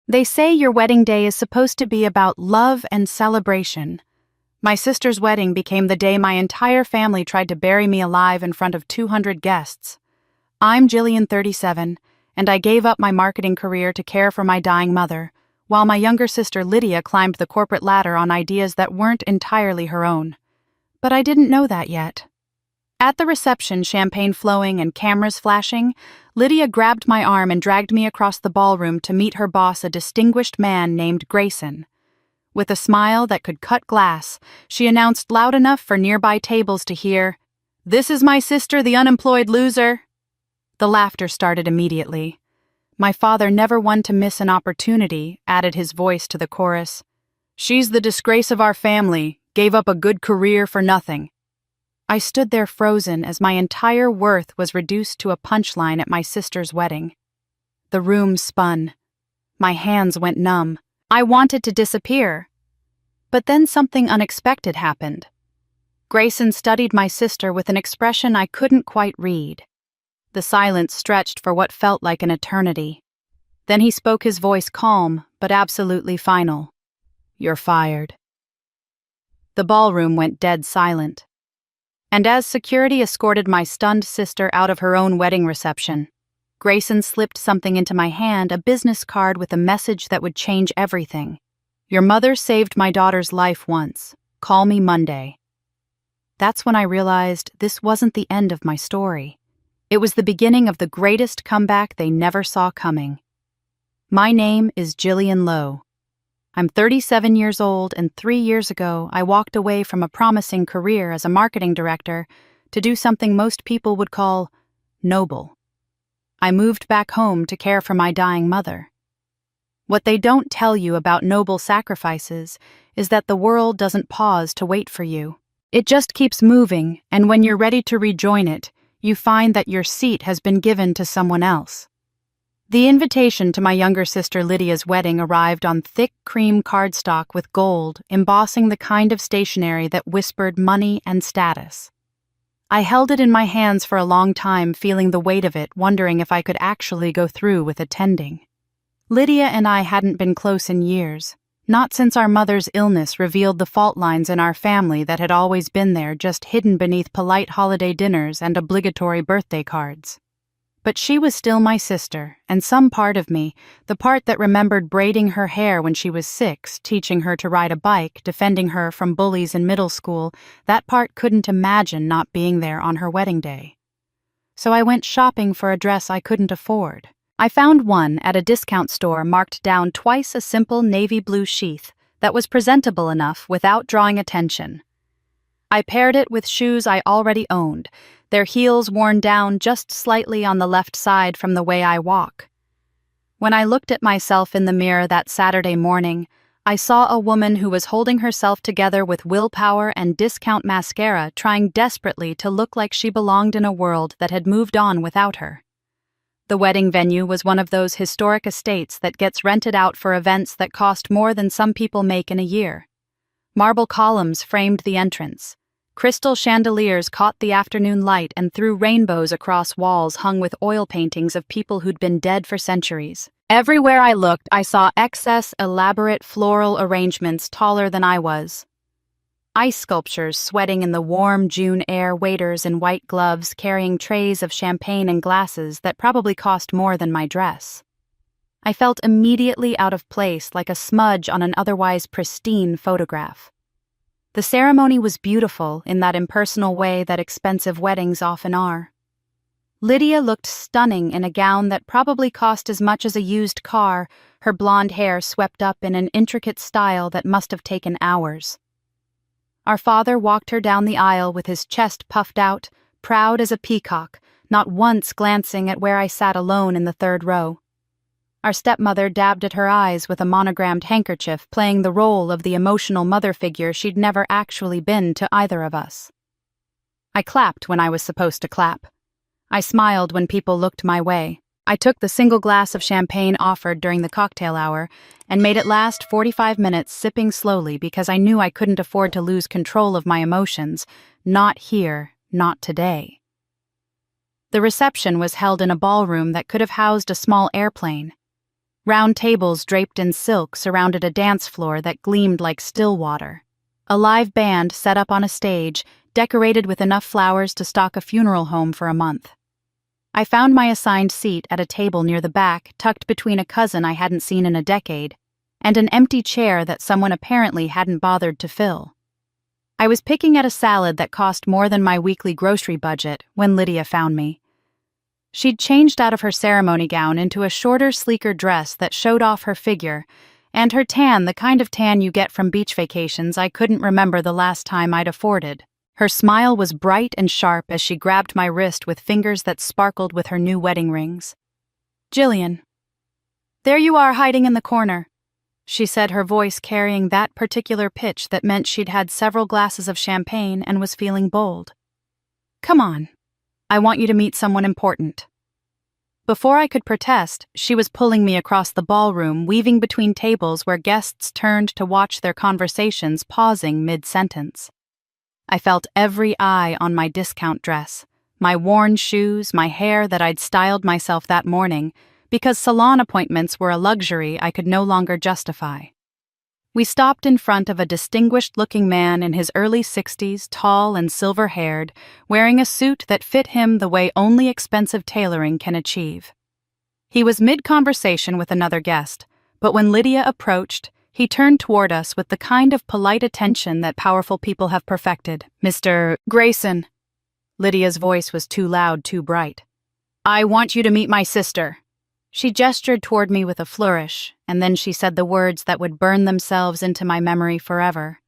They say your wedding day is supposed to be about love and celebration. My sister's wedding became the day my entire family tried to bury me alive in front of 200 guests. I'm Jillian, 37, and I gave up my marketing career to care for my dying mother, while my younger sister Lydia climbed the corporate ladder on ideas that weren't entirely her own. But I didn't know that yet. At the reception, champagne flowing and cameras flashing, Lydia grabbed my arm and dragged me across the ballroom to meet her boss, a distinguished man named Grayson. With a smile that could cut glass, she announced loud enough for nearby tables to hear, "This is my sister, the unemployed loser." The laughter started immediately. My father, never one to miss an opportunity, added his voice to the chorus. "She's the disgrace of our family, gave up a good career for nothing." I stood there frozen as my entire worth was reduced to a punchline at my sister's wedding. The room spun. My hands went numb. I wanted to disappear. But then something unexpected happened. Grayson studied my sister with an expression I couldn't quite read. The silence stretched for what felt like an eternity. Then he spoke, his voice calm, but absolutely final. "You're fired." The ballroom went dead silent. And as security escorted my stunned sister out of her own wedding reception, Grayson slipped something into my hand, a business card with a message that would change everything. "Your mother saved my daughter's life once. Call me Monday." That's when I realized this wasn't the end of my story. It was the beginning of the greatest comeback they never saw coming. My name is Jillian Lowe. I'm 37 years old, and 3 years ago, I walked away from a promising career as a marketing director to do something most people would call noble. I moved back home to care for my dying mother. What they don't tell you about noble sacrifices is that the world doesn't pause to wait for you. It just keeps moving, and when you're ready to rejoin it, you find that your seat has been given to someone else. The invitation to my younger sister Lydia's wedding arrived on thick cream cardstock with gold, embossing the kind of stationery that whispered money and status. I held it in my hands for a long time, feeling the weight of it, wondering if I could actually go through with attending. Lydia and I hadn't been close in years, not since our mother's illness revealed the fault lines in our family that had always been there, just hidden beneath polite holiday dinners and obligatory birthday cards. But she was still my sister, and some part of me, the part that remembered braiding her hair when she was 6, teaching her to ride a bike, defending her from bullies in middle school, that part couldn't imagine not being there on her wedding day. So I went shopping for a dress I couldn't afford. I found one at a discount store marked down twice a simple navy blue sheath that was presentable enough without drawing attention. I paired it with shoes I already owned, their heels worn down just slightly on the left side from the way I walk. When I looked at myself in the mirror that Saturday morning, I saw a woman who was holding herself together with willpower and discount mascara, trying desperately to look like she belonged in a world that had moved on without her. The wedding venue was one of those historic estates that gets rented out for events that cost more than some people make in a year. Marble columns framed the entrance. Crystal chandeliers caught the afternoon light and threw rainbows across walls hung with oil paintings of people who'd been dead for centuries. Everywhere I looked, I saw excess, elaborate floral arrangements taller than I was. Ice sculptures sweating in the warm June air, waiters in white gloves carrying trays of champagne and glasses that probably cost more than my dress. I felt immediately out of place, like a smudge on an otherwise pristine photograph. The ceremony was beautiful in that impersonal way that expensive weddings often are. Lydia looked stunning in a gown that probably cost as much as a used car, her blonde hair swept up in an intricate style that must have taken hours. Our father walked her down the aisle with his chest puffed out, proud as a peacock, not once glancing at where I sat alone in the third row. Our stepmother dabbed at her eyes with a monogrammed handkerchief, playing the role of the emotional mother figure she'd never actually been to either of us. I clapped when I was supposed to clap. I smiled when people looked my way. I took the single glass of champagne offered during the cocktail hour and made it last 45 minutes, sipping slowly because I knew I couldn't afford to lose control of my emotions. Not here, not today. The reception was held in a ballroom that could have housed a small airplane. Round tables draped in silk surrounded a dance floor that gleamed like still water. A live band set up on a stage, decorated with enough flowers to stock a funeral home for a month. I found my assigned seat at a table near the back, tucked between a cousin I hadn't seen in a decade, and an empty chair that someone apparently hadn't bothered to fill. I was picking at a salad that cost more than my weekly grocery budget when Lydia found me. She'd changed out of her ceremony gown into a shorter, sleeker dress that showed off her figure, and her tan, the kind of tan you get from beach vacations I couldn't remember the last time I'd afforded. Her smile was bright and sharp as she grabbed my wrist with fingers that sparkled with her new wedding rings. "Jillian. There you are hiding in the corner," she said, her voice carrying that particular pitch that meant she'd had several glasses of champagne and was feeling bold. "Come on. I want you to meet someone important." Before I could protest, she was pulling me across the ballroom, weaving between tables where guests turned to watch their conversations, pausing mid-sentence. I felt every eye on my discount dress, my worn shoes, my hair that I'd styled myself that morning, because salon appointments were a luxury I could no longer justify. We stopped in front of a distinguished-looking man in his early 60s, tall and silver-haired, wearing a suit that fit him the way only expensive tailoring can achieve. He was mid-conversation with another guest, but when Lydia approached, he turned toward us with the kind of polite attention that powerful people have perfected. "Mr. Grayson." Lydia's voice was too loud, too bright. "I want you to meet my sister." She gestured toward me with a flourish, and then she said the words that would burn themselves into my memory forever.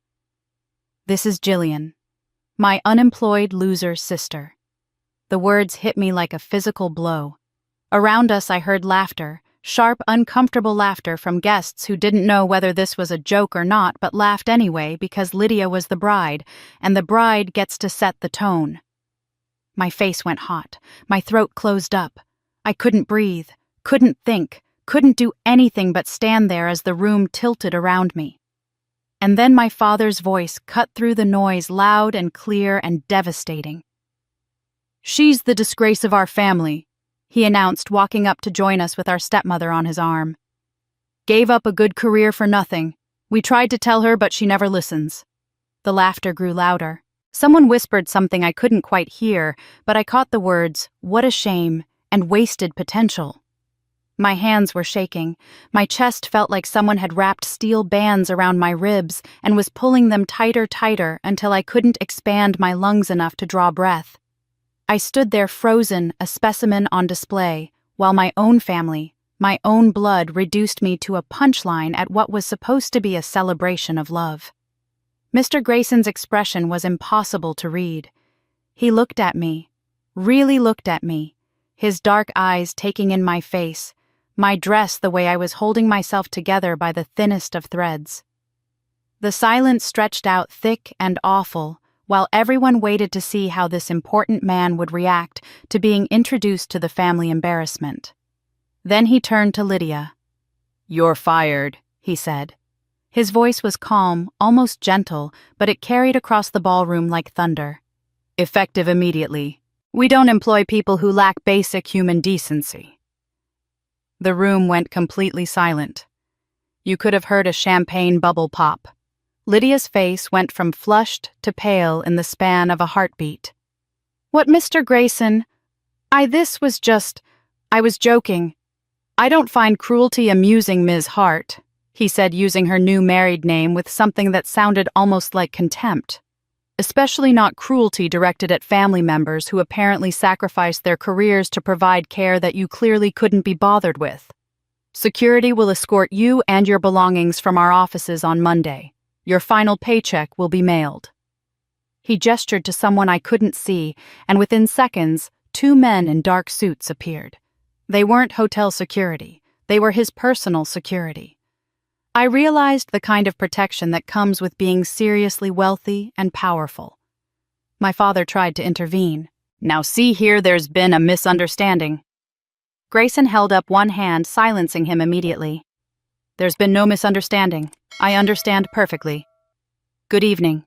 "This is Jillian, my unemployed loser sister." The words hit me like a physical blow. Around us I heard laughter, sharp, uncomfortable laughter from guests who didn't know whether this was a joke or not but laughed anyway because Lydia was the bride, and the bride gets to set the tone. My face went hot, my throat closed up. I couldn't breathe. Couldn't think, couldn't do anything but stand there as the room tilted around me. And then my father's voice cut through the noise, loud and clear and devastating. "She's the disgrace of our family," he announced, walking up to join us with our stepmother on his arm. "Gave up a good career for nothing. We tried to tell her, but she never listens." The laughter grew louder. Someone whispered something I couldn't quite hear, but I caught the words, "What a shame," and "wasted potential." My hands were shaking. My chest felt like someone had wrapped steel bands around my ribs and was pulling them tighter until I couldn't expand my lungs enough to draw breath. I stood there frozen, a specimen on display, while my own family, my own blood reduced me to a punchline at what was supposed to be a celebration of love. Mr. Grayson's expression was impossible to read. He looked at me, really looked at me, his dark eyes taking in my face, my dress the way I was holding myself together by the thinnest of threads. The silence stretched out thick and awful, while everyone waited to see how this important man would react to being introduced to the family embarrassment. Then he turned to Lydia. "You're fired," he said. His voice was calm, almost gentle, but it carried across the ballroom like thunder. "Effective immediately. We don't employ people who lack basic human decency." The room went completely silent. You could have heard a champagne bubble pop. Lydia's face went from flushed to pale in the span of a heartbeat. "What, Mr. Grayson? I was joking. I don't find cruelty amusing, Ms. Hart," he said, using her new married name with something that sounded almost like contempt. "Especially not cruelty directed at family members who apparently sacrificed their careers to provide care that you clearly couldn't be bothered with. Security will escort you and your belongings from our offices on Monday. Your final paycheck will be mailed." He gestured to someone I couldn't see, and within seconds, 2 men in dark suits appeared. They weren't hotel security. They were his personal security. I realized the kind of protection that comes with being seriously wealthy and powerful. My father tried to intervene. "Now see here, there's been a misunderstanding." Grayson held up one hand, silencing him immediately. "There's been no misunderstanding. I understand perfectly. Good evening."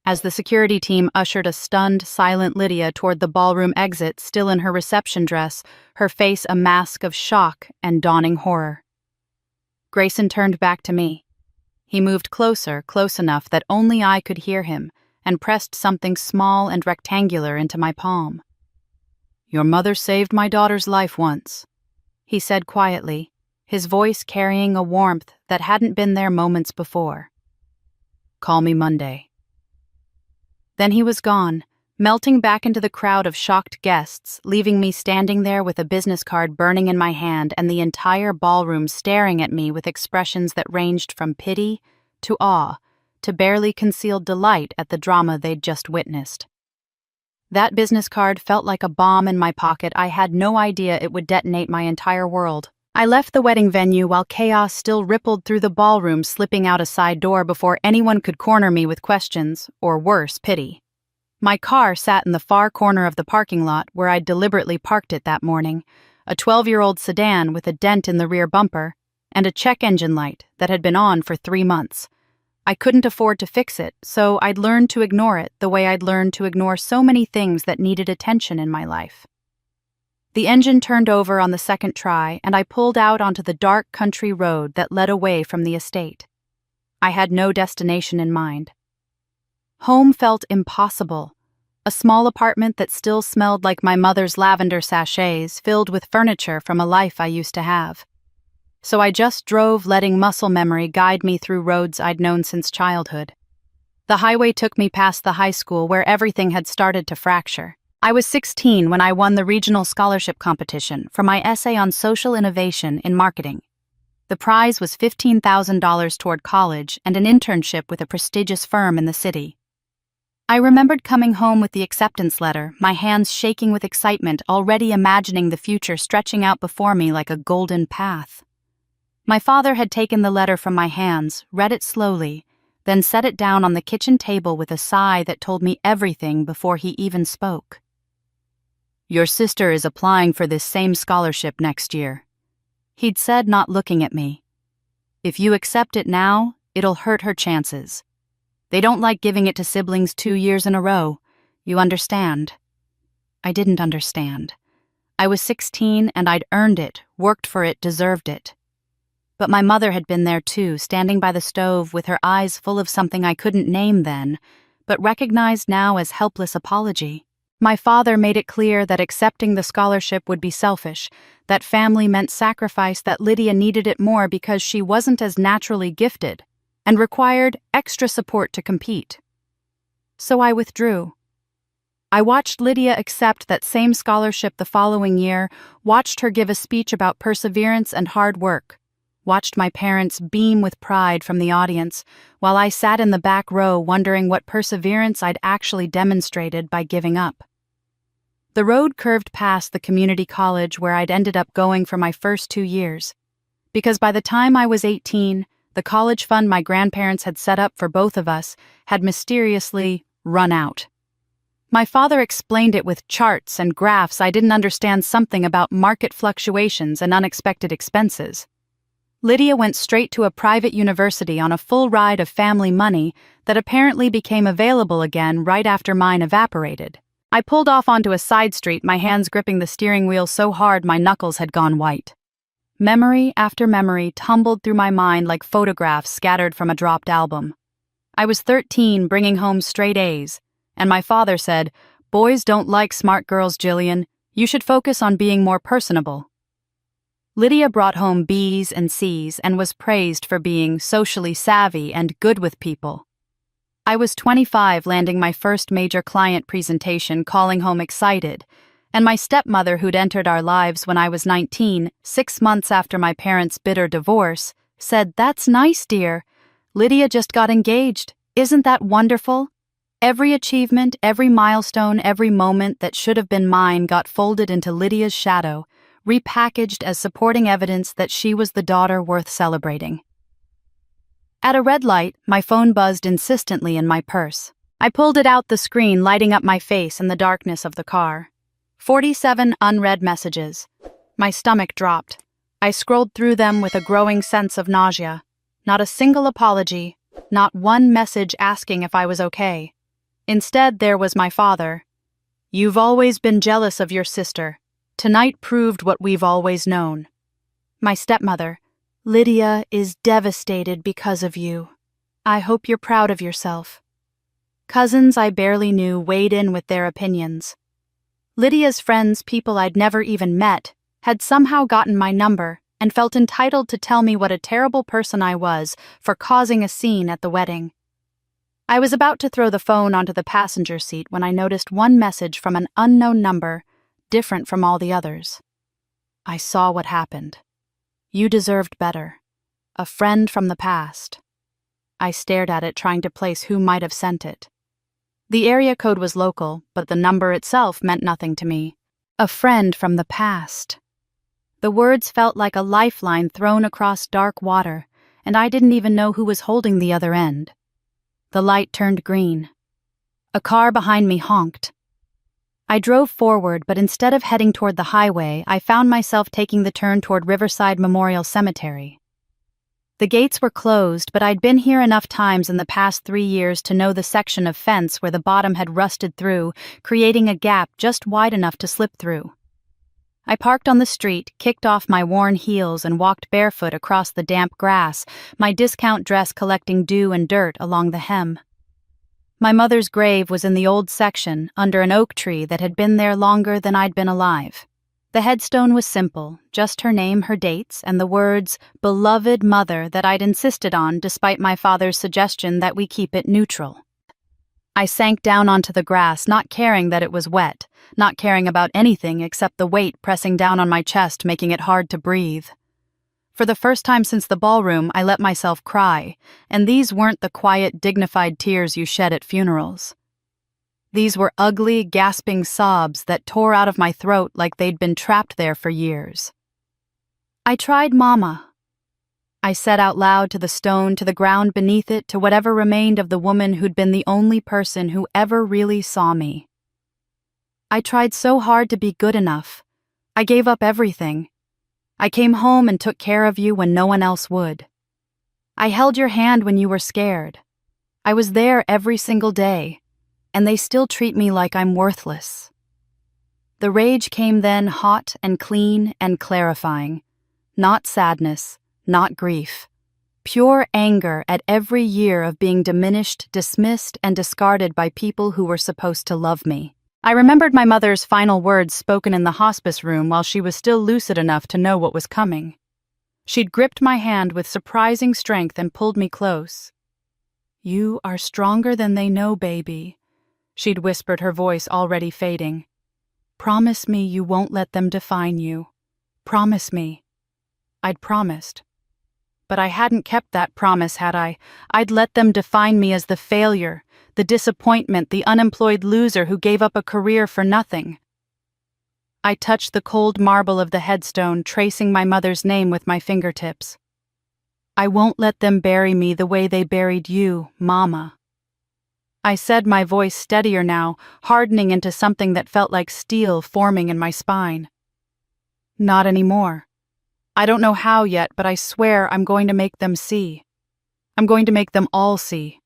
As the security team ushered a stunned, silent Lydia toward the ballroom exit, still in her reception dress, her face a mask of shock and dawning horror. Grayson turned back to me. He moved closer, close enough that only I could hear him, and pressed something small and rectangular into my palm. "Your mother saved my daughter's life once," he said quietly, his voice carrying a warmth that hadn't been there moments before. "Call me Monday." Then he was gone, melting back into the crowd of shocked guests, leaving me standing there with a business card burning in my hand and the entire ballroom staring at me with expressions that ranged from pity to awe to barely concealed delight at the drama they'd just witnessed. That business card felt like a bomb in my pocket. I had no idea it would detonate my entire world. I left the wedding venue while chaos still rippled through the ballroom, slipping out a side door before anyone could corner me with questions, or worse, pity. My car sat in the far corner of the parking lot where I'd deliberately parked it that morning, a 12-year-old sedan with a dent in the rear bumper and a check engine light that had been on for 3 months. I couldn't afford to fix it, so I'd learned to ignore it the way I'd learned to ignore so many things that needed attention in my life. The engine turned over on the second try, and I pulled out onto the dark country road that led away from the estate. I had no destination in mind. Home felt impossible. A small apartment that still smelled like my mother's lavender sachets, filled with furniture from a life I used to have. So I just drove, letting muscle memory guide me through roads I'd known since childhood. The highway took me past the high school where everything had started to fracture. I was 16 when I won the regional scholarship competition for my essay on social innovation in marketing. The prize was $15,000 toward college and an internship with a prestigious firm in the city. I remembered coming home with the acceptance letter, my hands shaking with excitement, already imagining the future stretching out before me like a golden path. My father had taken the letter from my hands, read it slowly, then set it down on the kitchen table with a sigh that told me everything before he even spoke. "Your sister is applying for this same scholarship next year," he'd said, not looking at me. "If you accept it now, it'll hurt her chances. They don't like giving it to siblings 2 years in a row. You understand?" I didn't understand. I was 16 and I'd earned it, worked for it, deserved it. But my mother had been there too, standing by the stove with her eyes full of something I couldn't name then, but recognized now as helpless apology. My father made it clear that accepting the scholarship would be selfish, that family meant sacrifice, that Lydia needed it more because she wasn't as naturally gifted and required extra support to compete. So I withdrew. I watched Lydia accept that same scholarship the following year, watched her give a speech about perseverance and hard work, watched my parents beam with pride from the audience, while I sat in the back row wondering what perseverance I'd actually demonstrated by giving up. The road curved past the community college where I'd ended up going for my first 2 years, because by the time I was 18, the college fund my grandparents had set up for both of us had mysteriously run out. My father explained it with charts and graphs. I didn't understand something about market fluctuations and unexpected expenses. Lydia went straight to a private university on a full ride of family money that apparently became available again right after mine evaporated. I pulled off onto a side street, my hands gripping the steering wheel so hard my knuckles had gone white. Memory after memory tumbled through my mind like photographs scattered from a dropped album. I was 13, bringing home straight A's, and my father said, "Boys don't like smart girls, Jillian. You should focus on being more personable." Lydia brought home B's and C's and was praised for being socially savvy and good with people. I was 25, landing my first major client presentation, calling home excited, and my stepmother, who'd entered our lives when I was 19, 6 months after my parents' bitter divorce, said, "That's nice, dear. Lydia just got engaged. Isn't that wonderful?" Every achievement, every milestone, every moment that should have been mine got folded into Lydia's shadow, repackaged as supporting evidence that she was the daughter worth celebrating. At a red light, my phone buzzed insistently in my purse. I pulled it out, the screen lighting up my face in the darkness of the car. 47 unread messages. My stomach dropped. I scrolled through them with a growing sense of nausea. Not a single apology, not one message asking if I was okay. Instead, there was my father. "You've always been jealous of your sister. Tonight proved what we've always known." My stepmother. Lydia is devastated because of you. I hope you're proud of yourself. Cousins I barely knew weighed in with their opinions. Lydia's friends, people I'd never even met, had somehow gotten my number and felt entitled to tell me what a terrible person I was for causing a scene at the wedding. I was about to throw the phone onto the passenger seat when I noticed one message from an unknown number, different from all the others. I saw what happened. You deserved better. A friend from the past. I stared at it, trying to place who might have sent it. The area code was local, but the number itself meant nothing to me. A friend from the past. The words felt like a lifeline thrown across dark water, and I didn't even know who was holding the other end. The light turned green. A car behind me honked. I drove forward, but instead of heading toward the highway, I found myself taking the turn toward Riverside Memorial Cemetery. The gates were closed, but I'd been here enough times in the past 3 years to know the section of fence where the bottom had rusted through, creating a gap just wide enough to slip through. I parked on the street, kicked off my worn heels, and walked barefoot across the damp grass, my discount dress collecting dew and dirt along the hem. My mother's grave was in the old section, under an oak tree that had been there longer than I'd been alive. The headstone was simple, just her name, her dates, and the words, "Beloved Mother," that I'd insisted on despite my father's suggestion that we keep it neutral. I sank down onto the grass, not caring that it was wet, not caring about anything except the weight pressing down on my chest, making it hard to breathe. For the first time since the ballroom, I let myself cry, and these weren't the quiet, dignified tears you shed at funerals. These were ugly, gasping sobs that tore out of my throat like they'd been trapped there for years. I tried Mama. I said out loud to the stone, to the ground beneath it, to whatever remained of the woman who'd been the only person who ever really saw me. I tried so hard to be good enough. I gave up everything. I came home and took care of you when no one else would. I held your hand when you were scared. I was there every single day, and they still treat me like I'm worthless. The rage came then, hot and clean and clarifying. Not sadness, not grief. Pure anger at every year of being diminished, dismissed, and discarded by people who were supposed to love me. I remembered my mother's final words spoken in the hospice room while she was still lucid enough to know what was coming. She'd gripped my hand with surprising strength and pulled me close. "You are stronger than they know, baby," she'd whispered, her voice already fading. "Promise me you won't let them define you. Promise me." I'd promised. But I hadn't kept that promise, had I? I'd let them define me as the failure, the disappointment, the unemployed loser who gave up a career for nothing. I touched the cold marble of the headstone, tracing my mother's name with my fingertips. "I won't let them bury me the way they buried you, Mama." I said, my voice steadier now, hardening into something that felt like steel forming in my spine. "Not anymore. I don't know how yet, but I swear I'm going to make them see. I'm going to make them all see."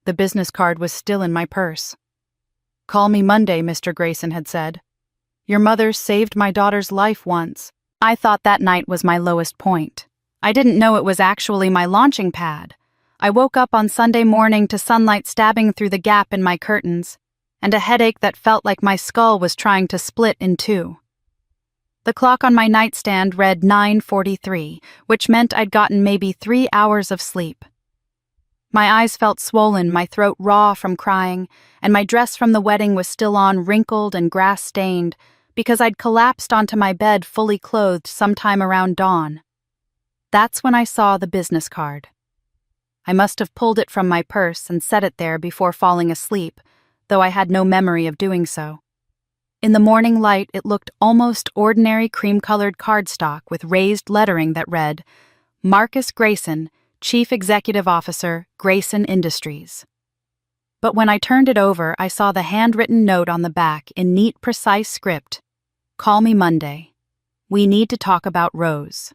The business card was still in my purse. "Call me Monday," Mr. Grayson had said. "Your mother saved my daughter's life once." I thought that night was my lowest point. I didn't know it was actually my launching pad. I woke up on Sunday morning to sunlight stabbing through the gap in my curtains, and a headache that felt like my skull was trying to split in two. The clock on my nightstand read 9:43, which meant I'd gotten maybe 3 hours of sleep. My eyes felt swollen, my throat raw from crying, and my dress from the wedding was still on, wrinkled and grass-stained, because I'd collapsed onto my bed fully clothed sometime around dawn. That's when I saw the business card. I must have pulled it from my purse and set it there before falling asleep, though I had no memory of doing so. In the morning light, it looked almost ordinary cream-colored cardstock with raised lettering that read, "Marcus Grayson, Chief Executive Officer, Grayson Industries." But when I turned it over, I saw the handwritten note on the back in neat, precise script. "Call me Monday. We need to talk about Rose."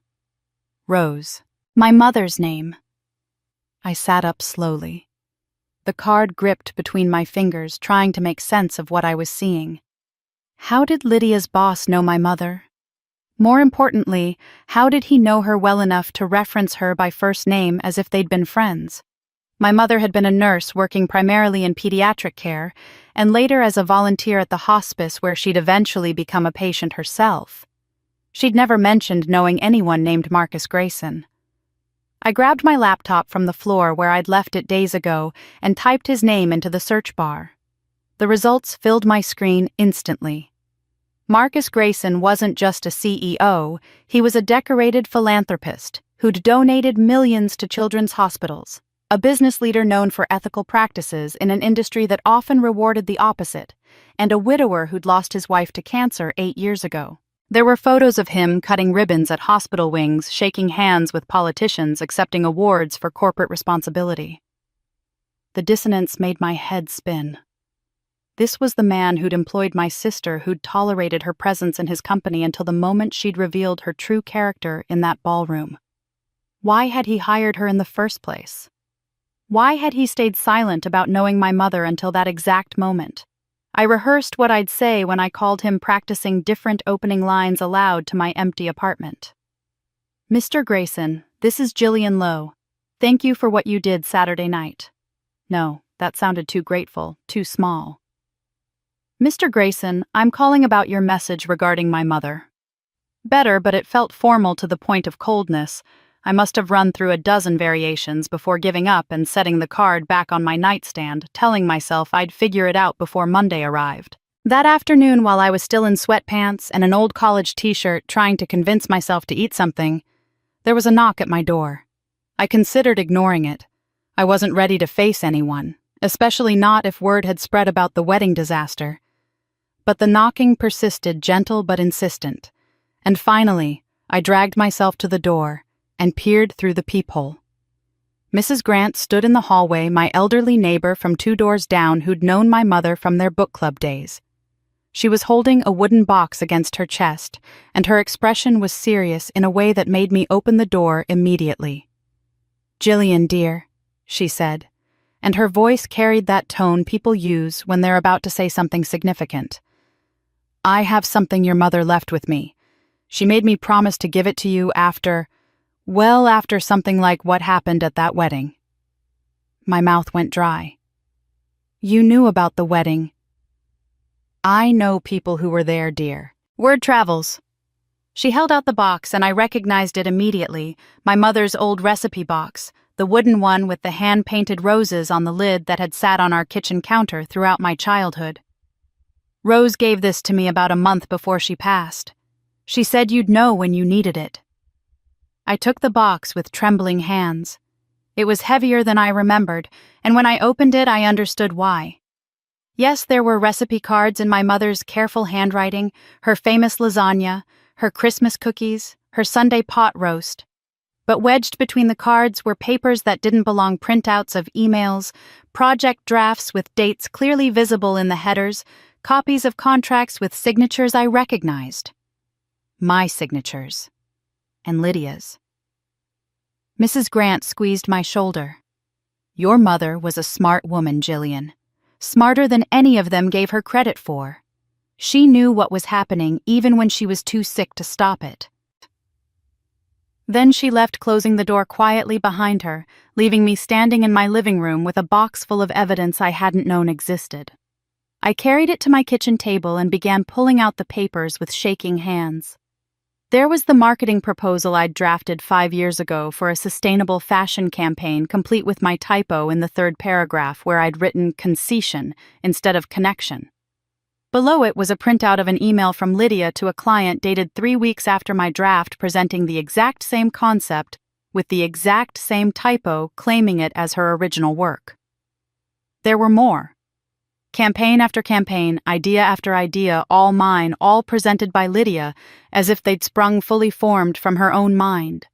Rose. My mother's name. I sat up slowly. The card gripped between my fingers, trying to make sense of what I was seeing. How did Lydia's boss know my mother? More importantly, how did he know her well enough to reference her by first name as if they'd been friends? My mother had been a nurse working primarily in pediatric care, and later as a volunteer at the hospice where she'd eventually become a patient herself. She'd never mentioned knowing anyone named Marcus Grayson. I grabbed my laptop from the floor where I'd left it days ago and typed his name into the search bar. The results filled my screen instantly. Marcus Grayson wasn't just a CEO, he was a decorated philanthropist who'd donated millions to children's hospitals, a business leader known for ethical practices in an industry that often rewarded the opposite, and a widower who'd lost his wife to cancer 8 years ago. There were photos of him cutting ribbons at hospital wings, shaking hands with politicians, accepting awards for corporate responsibility. The dissonance made my head spin. This was the man who'd employed my sister, who'd tolerated her presence in his company until the moment she'd revealed her true character in that ballroom. Why had he hired her in the first place? Why had he stayed silent about knowing my mother until that exact moment? I rehearsed what I'd say when I called him, practicing different opening lines aloud to my empty apartment. "Mr. Grayson, this is Jillian Lowe. Thank you for what you did Saturday night." No, that sounded too grateful, too small. "Mr. Grayson, I'm calling about your message regarding my mother." Better, but it felt formal to the point of coldness. I must have run through a dozen variations before giving up and setting the card back on my nightstand, telling myself I'd figure it out before Monday arrived. That afternoon, while I was still in sweatpants and an old college t-shirt trying to convince myself to eat something, there was a knock at my door. I considered ignoring it. I wasn't ready to face anyone, especially not if word had spread about the wedding disaster. But the knocking persisted, gentle but insistent, and finally, I dragged myself to the door and peered through the peephole. Mrs. Grant stood in the hallway, my elderly neighbor from 2 doors down who'd known my mother from their book club days. She was holding a wooden box against her chest, and her expression was serious in a way that made me open the door immediately. "Jillian, dear," she said, and her voice carried that tone people use when they're about to say something significant. "I have something your mother left with me. She made me promise to give it to you after something like what happened at that wedding." My mouth went dry. "You knew about the wedding." "I know people who were there, dear. Word travels." She held out the box and I recognized it immediately, my mother's old recipe box, the wooden one with the hand-painted roses on the lid that had sat on our kitchen counter throughout my childhood. "Rose gave this to me about a month before she passed. She said you'd know when you needed it." I took the box with trembling hands. It was heavier than I remembered, and when I opened it, I understood why. Yes, there were recipe cards in my mother's careful handwriting, her famous lasagna, her Christmas cookies, her Sunday pot roast. But wedged between the cards were papers that didn't belong, printouts of emails, project drafts with dates clearly visible in the headers, copies of contracts with signatures I recognized. My signatures. And Lydia's. Mrs. Grant squeezed my shoulder. "Your mother was a smart woman, Jillian. Smarter than any of them gave her credit for. She knew what was happening even when she was too sick to stop it." Then she left, closing the door quietly behind her, leaving me standing in my living room with a box full of evidence I hadn't known existed. I carried it to my kitchen table and began pulling out the papers with shaking hands. There was the marketing proposal I'd drafted 5 years ago for a sustainable fashion campaign, complete with my typo in the 3rd paragraph where I'd written concession instead of connection. Below it was a printout of an email from Lydia to a client dated 3 weeks after my draft, presenting the exact same concept with the exact same typo, claiming it as her original work. There were more. Campaign after campaign, idea after idea, all mine, all presented by Lydia, as if they'd sprung fully formed from her own mind.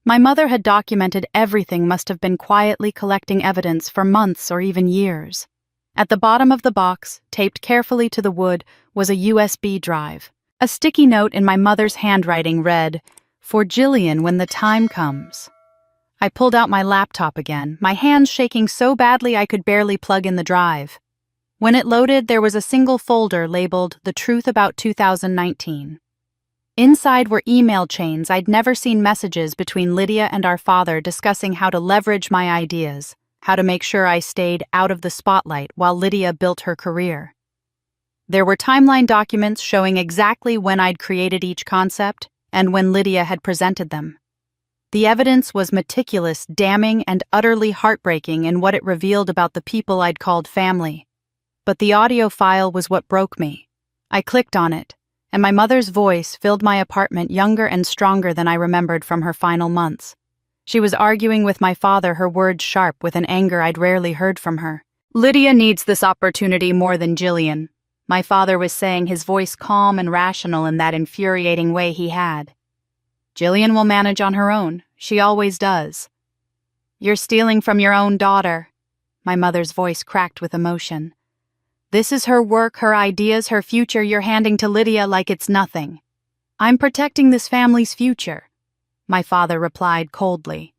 My mother had documented everything, must have been quietly collecting evidence for months or even years. At the bottom of the box, taped carefully to the wood, was a USB drive. A sticky note in my mother's handwriting read, "For Jillian when the time comes." I pulled out my laptop again, my hands shaking so badly I could barely plug in the drive. When it loaded, there was a single folder labeled "The Truth About 2019." Inside were email chains. I'd never seen messages between Lydia and our father discussing how to leverage my ideas, how to make sure I stayed out of the spotlight while Lydia built her career. There were timeline documents showing exactly when I'd created each concept and when Lydia had presented them. The evidence was meticulous, damning, and utterly heartbreaking in what it revealed about the people I'd called family. But the audio file was what broke me. I clicked on it, and my mother's voice filled my apartment, younger and stronger than I remembered from her final months. She was arguing with my father, her words sharp with an anger I'd rarely heard from her. "Lydia needs this opportunity more than Jillian," my father was saying, his voice calm and rational in that infuriating way he had. "Jillian will manage on her own. She always does." "You're stealing from your own daughter." My mother's voice cracked with emotion. "This is her work, her ideas, her future you're handing to Lydia like it's nothing." "I'm protecting this family's future," my father replied coldly.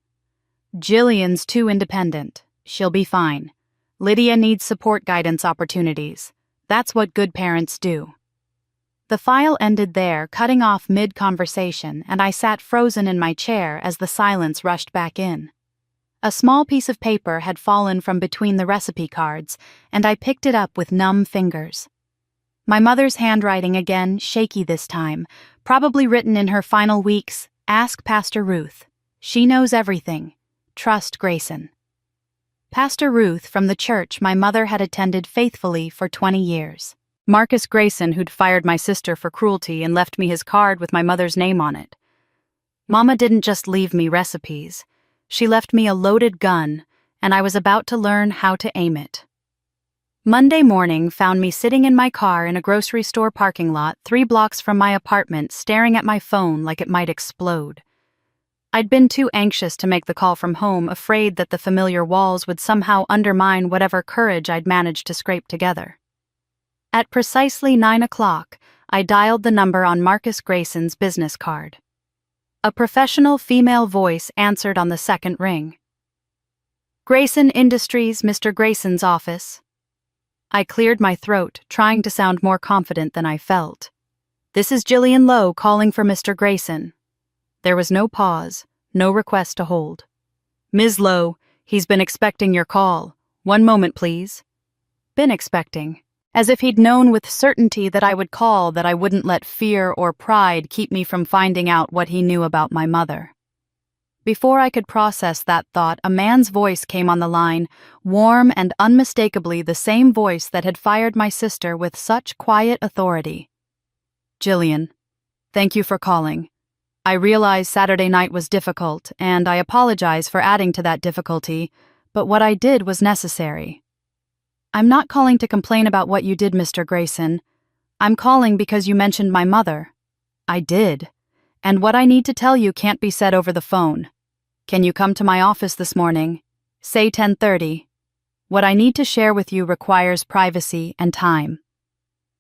"Jillian's too independent. She'll be fine. Lydia needs support, guidance, opportunities. That's what good parents do." The file ended there, cutting off mid-conversation, and I sat frozen in my chair as the silence rushed back in. A small piece of paper had fallen from between the recipe cards, and I picked it up with numb fingers. My mother's handwriting again, shaky this time, probably written in her final weeks. "Ask Pastor Ruth. She knows everything. Trust Grayson." Pastor Ruth from the church my mother had attended faithfully for 20 years. Marcus Grayson, who'd fired my sister for cruelty and left me his card with my mother's name on it. Mama didn't just leave me recipes. She left me a loaded gun, and I was about to learn how to aim it. Monday morning found me sitting in my car in a grocery store parking lot 3 blocks from my apartment, staring at my phone like it might explode. I'd been too anxious to make the call from home, afraid that the familiar walls would somehow undermine whatever courage I'd managed to scrape together. At precisely 9 o'clock, I dialed the number on Marcus Grayson's business card. A professional female voice answered on the second ring. "Grayson Industries, Mr. Grayson's office." I cleared my throat, trying to sound more confident than I felt. "This is Jillian Lowe calling for Mr. Grayson." There was no pause, no request to hold. "Ms. Lowe, he's been expecting your call. 1 moment, please." Been expecting. As if he'd known with certainty that I would call, that I wouldn't let fear or pride keep me from finding out what he knew about my mother. Before I could process that thought, a man's voice came on the line, warm and unmistakably the same voice that had fired my sister with such quiet authority. "Jillian, thank you for calling. I realize Saturday night was difficult, and I apologize for adding to that difficulty, but what I did was necessary. I'm not calling to complain about what you did, Mr. Grayson. I'm calling because you mentioned my mother. I did. And what I need to tell you can't be said over the phone. Can you come to my office this morning? Say 10:30. What I need to share with you requires privacy and time."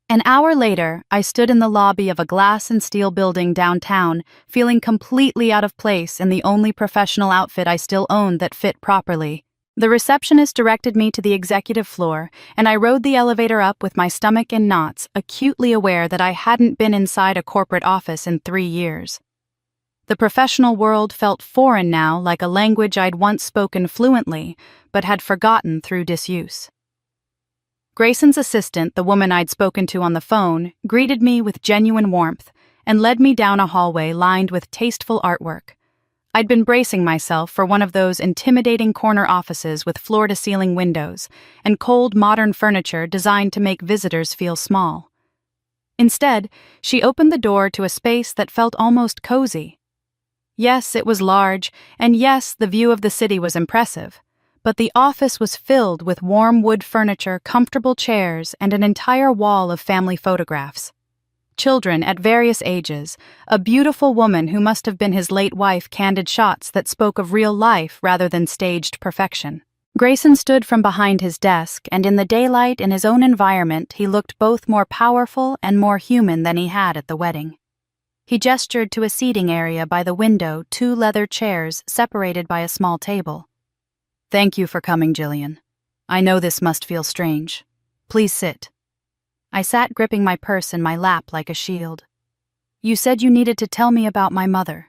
An hour later, I stood in the lobby of a glass and steel building downtown, feeling completely out of place in the only professional outfit I still owned that fit properly. The receptionist directed me to the executive floor, and I rode the elevator up with my stomach in knots, acutely aware that I hadn't been inside a corporate office in 3 years. The professional world felt foreign now, like a language I'd once spoken fluently, but had forgotten through disuse. Grayson's assistant, the woman I'd spoken to on the phone, greeted me with genuine warmth and led me down a hallway lined with tasteful artwork. I'd been bracing myself for one of those intimidating corner offices with floor-to-ceiling windows and cold modern furniture designed to make visitors feel small. Instead, she opened the door to a space that felt almost cozy. Yes, it was large, and yes, the view of the city was impressive. But the office was filled with warm wood furniture, comfortable chairs, and an entire wall of family photographs. Children at various ages, a beautiful woman who must have been his late wife, candid shots that spoke of real life rather than staged perfection. Grayson stood from behind his desk, and in the daylight in his own environment he looked both more powerful and more human than he had at the wedding. He gestured to a seating area by the window, 2 leather chairs separated by a small table. "Thank you for coming, Jillian. I know this must feel strange. Please sit." I sat gripping my purse in my lap like a shield. You said you needed to tell me about my mother.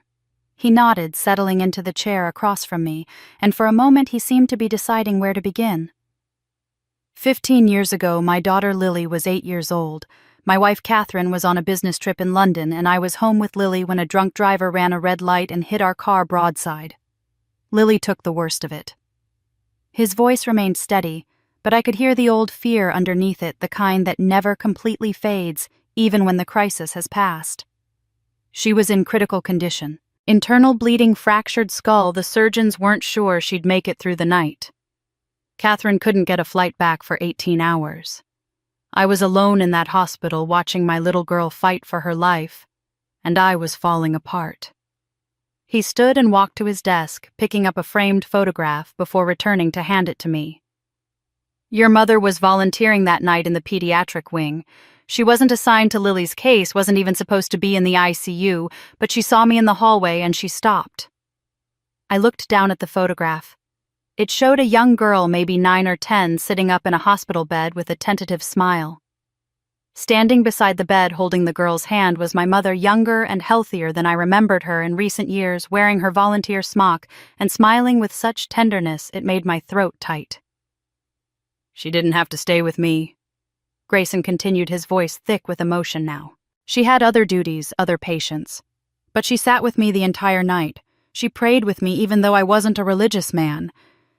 He nodded, settling into the chair across from me, and for a moment he seemed to be deciding where to begin. 15 years ago, my daughter Lily was 8 years old. My wife Catherine was on a business trip in London, and I was home with Lily when a drunk driver ran a red light and hit our car broadside. Lily took the worst of it. His voice remained steady, but I could hear the old fear underneath it, the kind that never completely fades, even when the crisis has passed. She was in critical condition. Internal bleeding, fractured skull. The surgeons weren't sure she'd make it through the night. Catherine couldn't get a flight back for 18 hours. I was alone in that hospital watching my little girl fight for her life, and I was falling apart. He stood and walked to his desk, picking up a framed photograph before returning to hand it to me. Your mother was volunteering that night in the pediatric wing. She wasn't assigned to Lily's case, wasn't even supposed to be in the ICU, but she saw me in the hallway and she stopped. I looked down at the photograph. It showed a young girl, maybe 9 or 10, sitting up in a hospital bed with a tentative smile. Standing beside the bed holding the girl's hand was my mother, younger and healthier than I remembered her in recent years, wearing her volunteer smock and smiling with such tenderness it made my throat tight. She didn't have to stay with me. Grayson continued, his voice thick with emotion now. She had other duties, other patients. But she sat with me the entire night. She prayed with me even though I wasn't a religious man.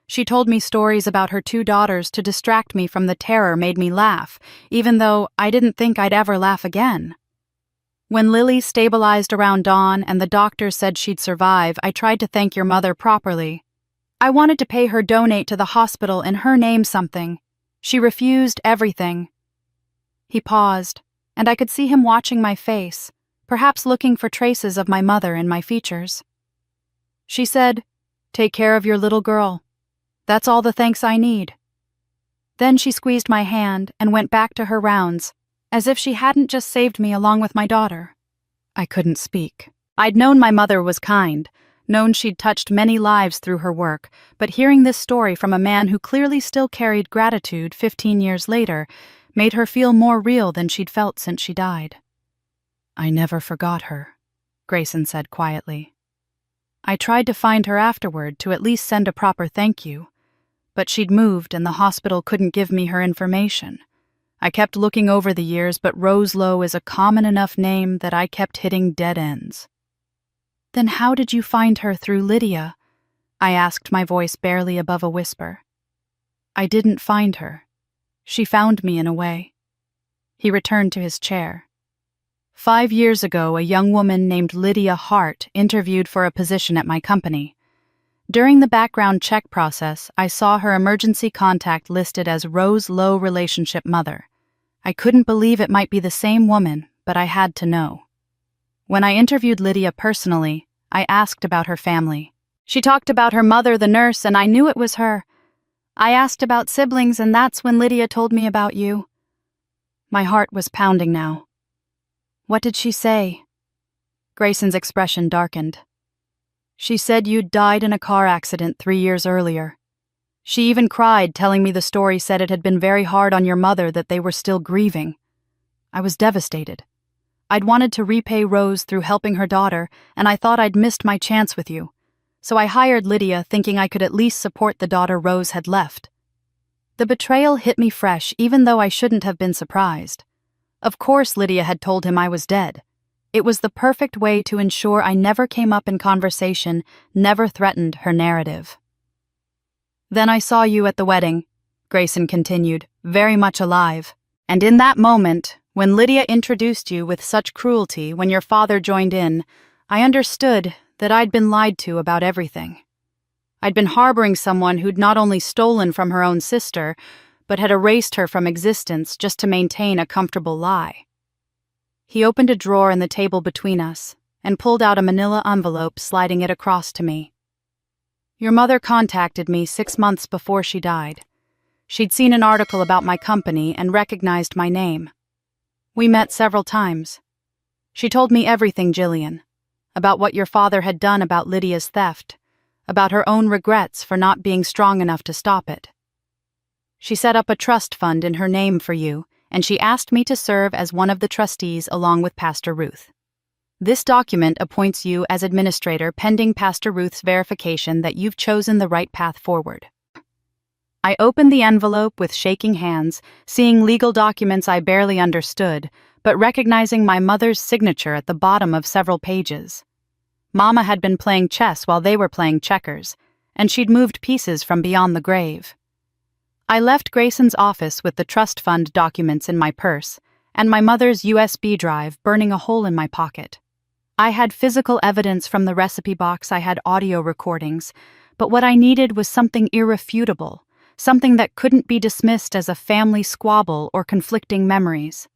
She told me stories about her 2 daughters to distract me from the terror, made me laugh, even though I didn't think I'd ever laugh again. When Lily stabilized around dawn and the doctors said she'd survive, I tried to thank your mother properly. I wanted to pay her, donate to the hospital in her name something. She refused everything. He paused, and I could see him watching my face, perhaps looking for traces of my mother in my features. She said, "Take care of your little girl. That's all the thanks I need." Then she squeezed my hand and went back to her rounds, as if she hadn't just saved me along with my daughter. I couldn't speak. I'd known my mother was kind, known she'd touched many lives through her work, but hearing this story from a man who clearly still carried gratitude 15 years later made her feel more real than she'd felt since she died. "I never forgot her," Grayson said quietly. "I tried to find her afterward to at least send a proper thank you, but she'd moved and the hospital couldn't give me her information. I kept looking over the years, but Rose Lowe is a common enough name that I kept hitting dead ends." "Then how did you find her through Lydia?" I asked, my voice barely above a whisper. "I didn't find her. She found me in a way." He returned to his chair. 5 years ago, a young woman named Lydia Hart interviewed for a position at my company. During the background check process, I saw her emergency contact listed as Rose Lowe relationship mother. I couldn't believe it might be the same woman, but I had to know. When I interviewed Lydia personally, I asked about her family. She talked about her mother, the nurse, and I knew it was her. I asked about siblings, and that's when Lydia told me about you. My heart was pounding now. "What did she say?" Grayson's expression darkened. "She said you'd died in a car accident 3 years earlier. She even cried, telling me the story said it had been very hard on your mother, that they were still grieving. I was devastated. I'd wanted to repay Rose through helping her daughter, and I thought I'd missed my chance with you. So I hired Lydia, thinking I could at least support the daughter Rose had left." The betrayal hit me fresh, even though I shouldn't have been surprised. Of course Lydia had told him I was dead. It was the perfect way to ensure I never came up in conversation, never threatened her narrative. "Then I saw you at the wedding," Grayson continued, very much alive. "And in that moment, when Lydia introduced you with such cruelty, when your father joined in, I understood that I'd been lied to about everything. I'd been harboring someone who'd not only stolen from her own sister, but had erased her from existence just to maintain a comfortable lie." He opened a drawer in the table between us and pulled out a manila envelope, sliding it across to me. "Your mother contacted me 6 months before she died. She'd seen an article about my company and recognized my name. We met several times. She told me everything, Jillian, about what your father had done about Lydia's theft, about her own regrets for not being strong enough to stop it. She set up a trust fund in her name for you, and she asked me to serve as one of the trustees along with Pastor Ruth. This document appoints you as administrator pending Pastor Ruth's verification that you've chosen the right path forward. I opened the envelope with shaking hands, seeing legal documents I barely understood, but recognizing my mother's signature at the bottom of several pages. Mama had been playing chess while they were playing checkers, and she'd moved pieces from beyond the grave. I left Grayson's office with the trust fund documents in my purse, and my mother's USB drive burning a hole in my pocket. I had physical evidence from the recipe box, I had audio recordings, but what I needed was something irrefutable, something that couldn't be dismissed as a family squabble or conflicting memories.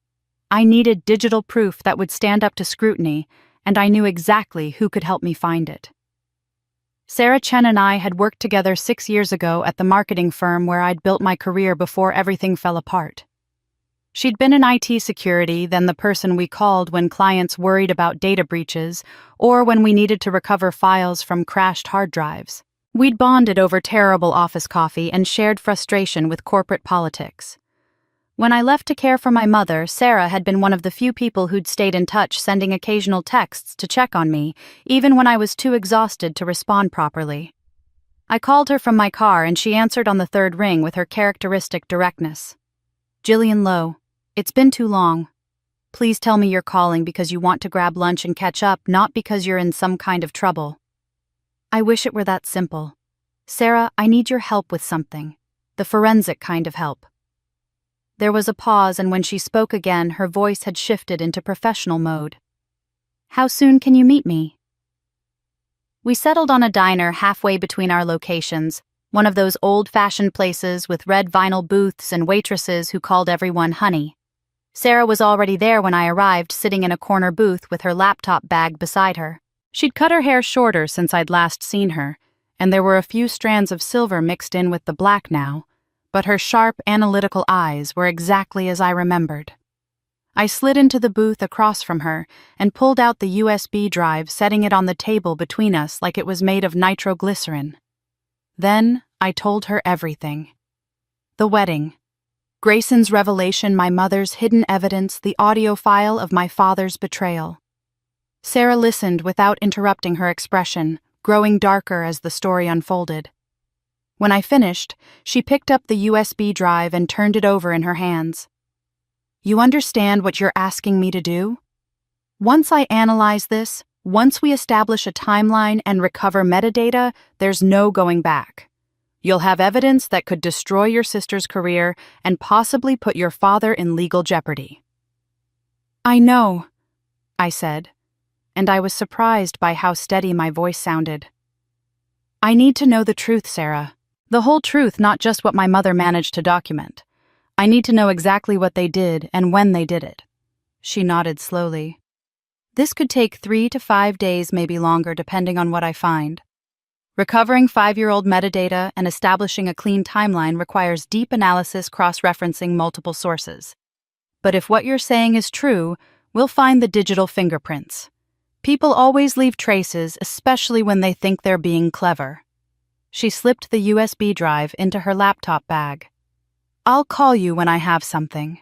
I needed digital proof that would stand up to scrutiny, and I knew exactly who could help me find it. Sarah Chen and I had worked together 6 years ago at the marketing firm where I'd built my career before everything fell apart. She'd been in IT security, then the person we called when clients worried about data breaches or when we needed to recover files from crashed hard drives. We'd bonded over terrible office coffee and shared frustration with corporate politics. When I left to care for my mother, Sarah had been one of the few people who'd stayed in touch, sending occasional texts to check on me, even when I was too exhausted to respond properly. I called her from my car and she answered on the third ring with her characteristic directness. "Jillian Lowe, it's been too long. Please tell me you're calling because you want to grab lunch and catch up, not because you're in some kind of trouble." I wish it were that simple. "Sarah, I need your help with something. The forensic kind of help." There was a pause, and when she spoke again, her voice had shifted into professional mode. "How soon can you meet me?" We settled on a diner halfway between our locations, one of those old-fashioned places with red vinyl booths and waitresses who called everyone honey. Sarah was already there when I arrived, sitting in a corner booth with her laptop bag beside her. She'd cut her hair shorter since I'd last seen her, and there were a few strands of silver mixed in with the black now, but her sharp, analytical eyes were exactly as I remembered. I slid into the booth across from her and pulled out the USB drive, setting it on the table between us like it was made of nitroglycerin. Then I told her everything. The wedding, Grayson's revelation, my mother's hidden evidence, the audio file of my father's betrayal. Sarah listened without interrupting her expression, growing darker as the story unfolded. When I finished, she picked up the USB drive and turned it over in her hands. "You understand what you're asking me to do? Once I analyze this, once we establish a timeline and recover metadata, there's no going back. You'll have evidence that could destroy your sister's career and possibly put your father in legal jeopardy." "I know," I said, and I was surprised by how steady my voice sounded. "I need to know the truth, Sarah. The whole truth, not just what my mother managed to document. I need to know exactly what they did and when they did it." She nodded slowly. "This could take 3 to 5 days, maybe longer, depending on what I find. Recovering 5-year-old metadata and establishing a clean timeline requires deep analysis, cross-referencing multiple sources. But if what you're saying is true, we'll find the digital fingerprints. People always leave traces, especially when they think they're being clever." She slipped the USB drive into her laptop bag. "I'll call you when I have something."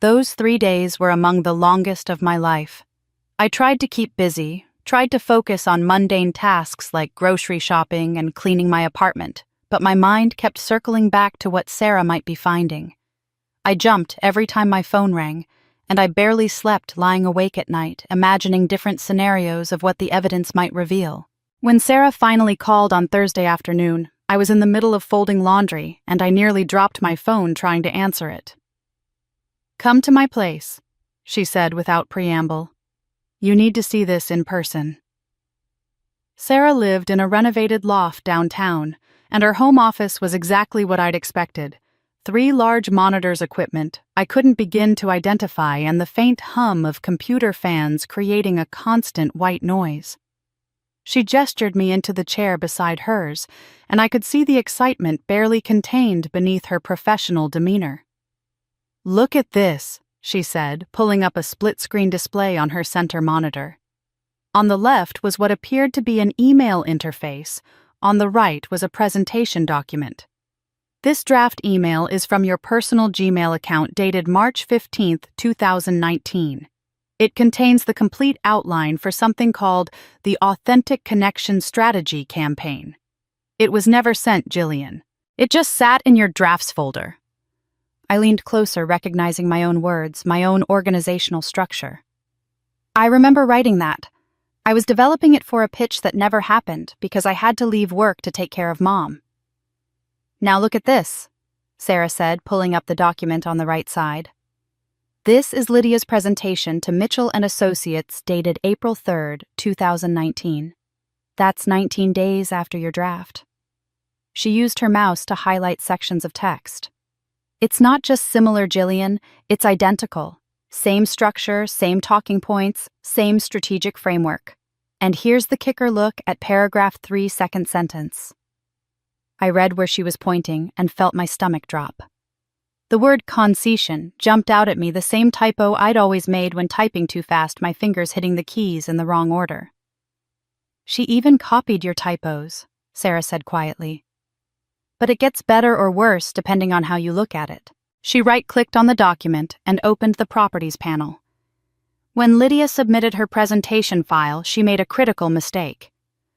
Those 3 days were among the longest of my life. I tried to keep busy, tried to focus on mundane tasks like grocery shopping and cleaning my apartment, but my mind kept circling back to what Sarah might be finding. I jumped every time my phone rang, and I barely slept, lying awake at night, imagining different scenarios of what the evidence might reveal. When Sarah finally called on Thursday afternoon, I was in the middle of folding laundry, and I nearly dropped my phone trying to answer it. "Come to my place," she said without preamble. "You need to see this in person." Sarah lived in a renovated loft downtown, and her home office was exactly what I'd expected. 3 large monitors, equipment I couldn't begin to identify, and the faint hum of computer fans creating a constant white noise. She gestured me into the chair beside hers, and I could see the excitement barely contained beneath her professional demeanor. "Look at this," she said, pulling up a split-screen display on her center monitor. On the left was what appeared to be an email interface. On the right was a presentation document. "This draft email is from your personal Gmail account dated March 15, 2019. It contains the complete outline for something called the Authentic Connection Strategy campaign. It was never sent, Jillian. It just sat in your drafts folder. I leaned closer, recognizing my own words, my own organizational structure. I remember writing that. I was developing it for a pitch that never happened because I had to leave work to take care of Mom. Now look at this, Sarah said, pulling up the document on the right side. This is Lydia's presentation to Mitchell and Associates dated April 3rd, 2019. That's 19 days after your draft. She used her mouse to highlight sections of text. It's not just similar, Jillian, it's identical. Same structure, same talking points, same strategic framework. And here's the kicker look at paragraph 3, second sentence. I read where she was pointing and felt my stomach drop. The word concession jumped out at me, the same typo I'd always made when typing too fast, my fingers hitting the keys in the wrong order. She even copied your typos, Sarah said quietly. But it gets better or worse depending on how you look at it. She right-clicked on the document and opened the Properties panel. When Lydia submitted her presentation file, she made a critical mistake.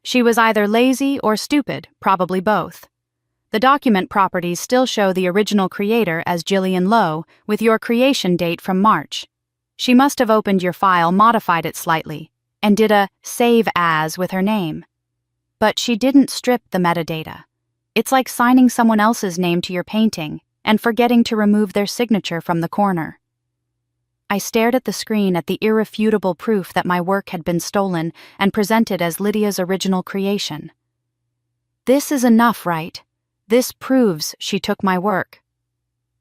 She was either lazy or stupid, probably both. The document properties still show the original creator as Jillian Lowe, with your creation date from March. She must have opened your file, modified it slightly, and did a save as with her name. But she didn't strip the metadata. It's like signing someone else's name to your painting and forgetting to remove their signature from the corner. I stared at the screen at the irrefutable proof that my work had been stolen and presented as Lydia's original creation. This is enough, right? This proves she took my work.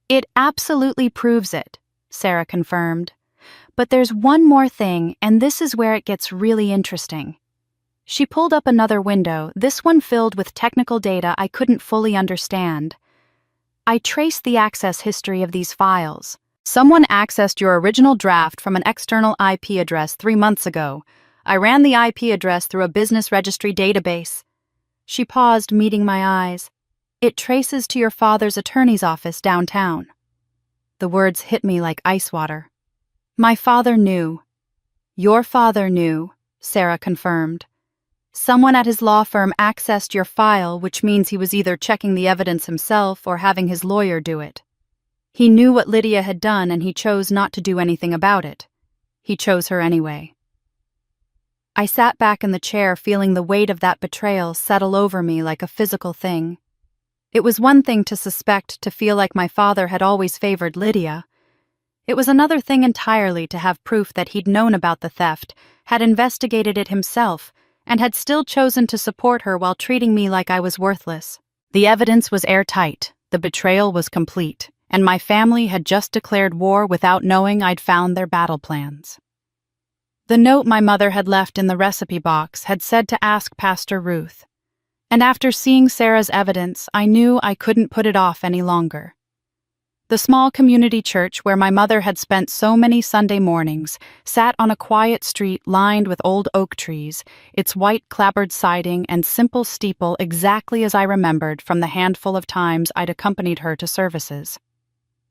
It absolutely proves it, Sarah confirmed. But there's one more thing, and this is where it gets really interesting. She pulled up another window, this one filled with technical data I couldn't fully understand. I traced the access history of these files. Someone accessed your original draft from an external IP address 3 months ago. I ran the IP address through a business registry database. She paused, meeting my eyes. It traces to your father's attorney's office downtown. The words hit me like ice water. My father knew. Your father knew, Sarah confirmed. Someone at his law firm accessed your file, which means he was either checking the evidence himself or having his lawyer do it. He knew what Lydia had done and he chose not to do anything about it. He chose her anyway. I sat back in the chair, feeling the weight of that betrayal settle over me like a physical thing. It was one thing to suspect, to feel like my father had always favored Lydia. It was another thing entirely to have proof that he'd known about the theft, had investigated it himself, and had still chosen to support her while treating me like I was worthless. The evidence was airtight, the betrayal was complete, and my family had just declared war without knowing I'd found their battle plans. The note my mother had left in the recipe box had said to ask Pastor Ruth, and after seeing Sarah's evidence, I knew I couldn't put it off any longer. The small community church where my mother had spent so many Sunday mornings sat on a quiet street lined with old oak trees, its white clapboard siding and simple steeple exactly as I remembered from the handful of times I'd accompanied her to services.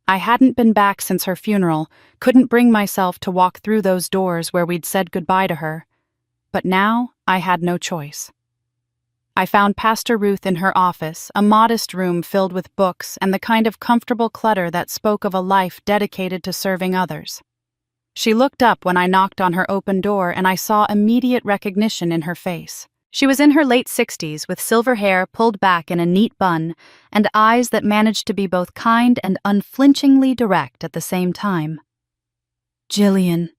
I hadn't been back since her funeral, couldn't bring myself to walk through those doors where we'd said goodbye to her. But now I had no choice. I found Pastor Ruth in her office, a modest room filled with books and the kind of comfortable clutter that spoke of a life dedicated to serving others. She looked up when I knocked on her open door, and I saw immediate recognition in her face. She was in her late 60s, with silver hair pulled back in a neat bun, and eyes that managed to be both kind and unflinchingly direct at the same time. "Jillian,"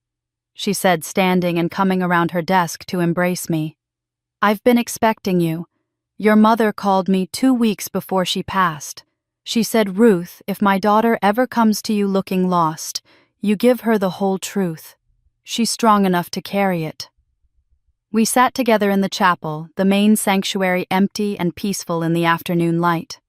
she said, standing and coming around her desk to embrace me. "I've been expecting you. Your mother called me 2 weeks before she passed. She said, 'Ruth, if my daughter ever comes to you looking lost, you give her the whole truth. She's strong enough to carry it.'" We sat together in the chapel, the main sanctuary empty and peaceful in the afternoon light.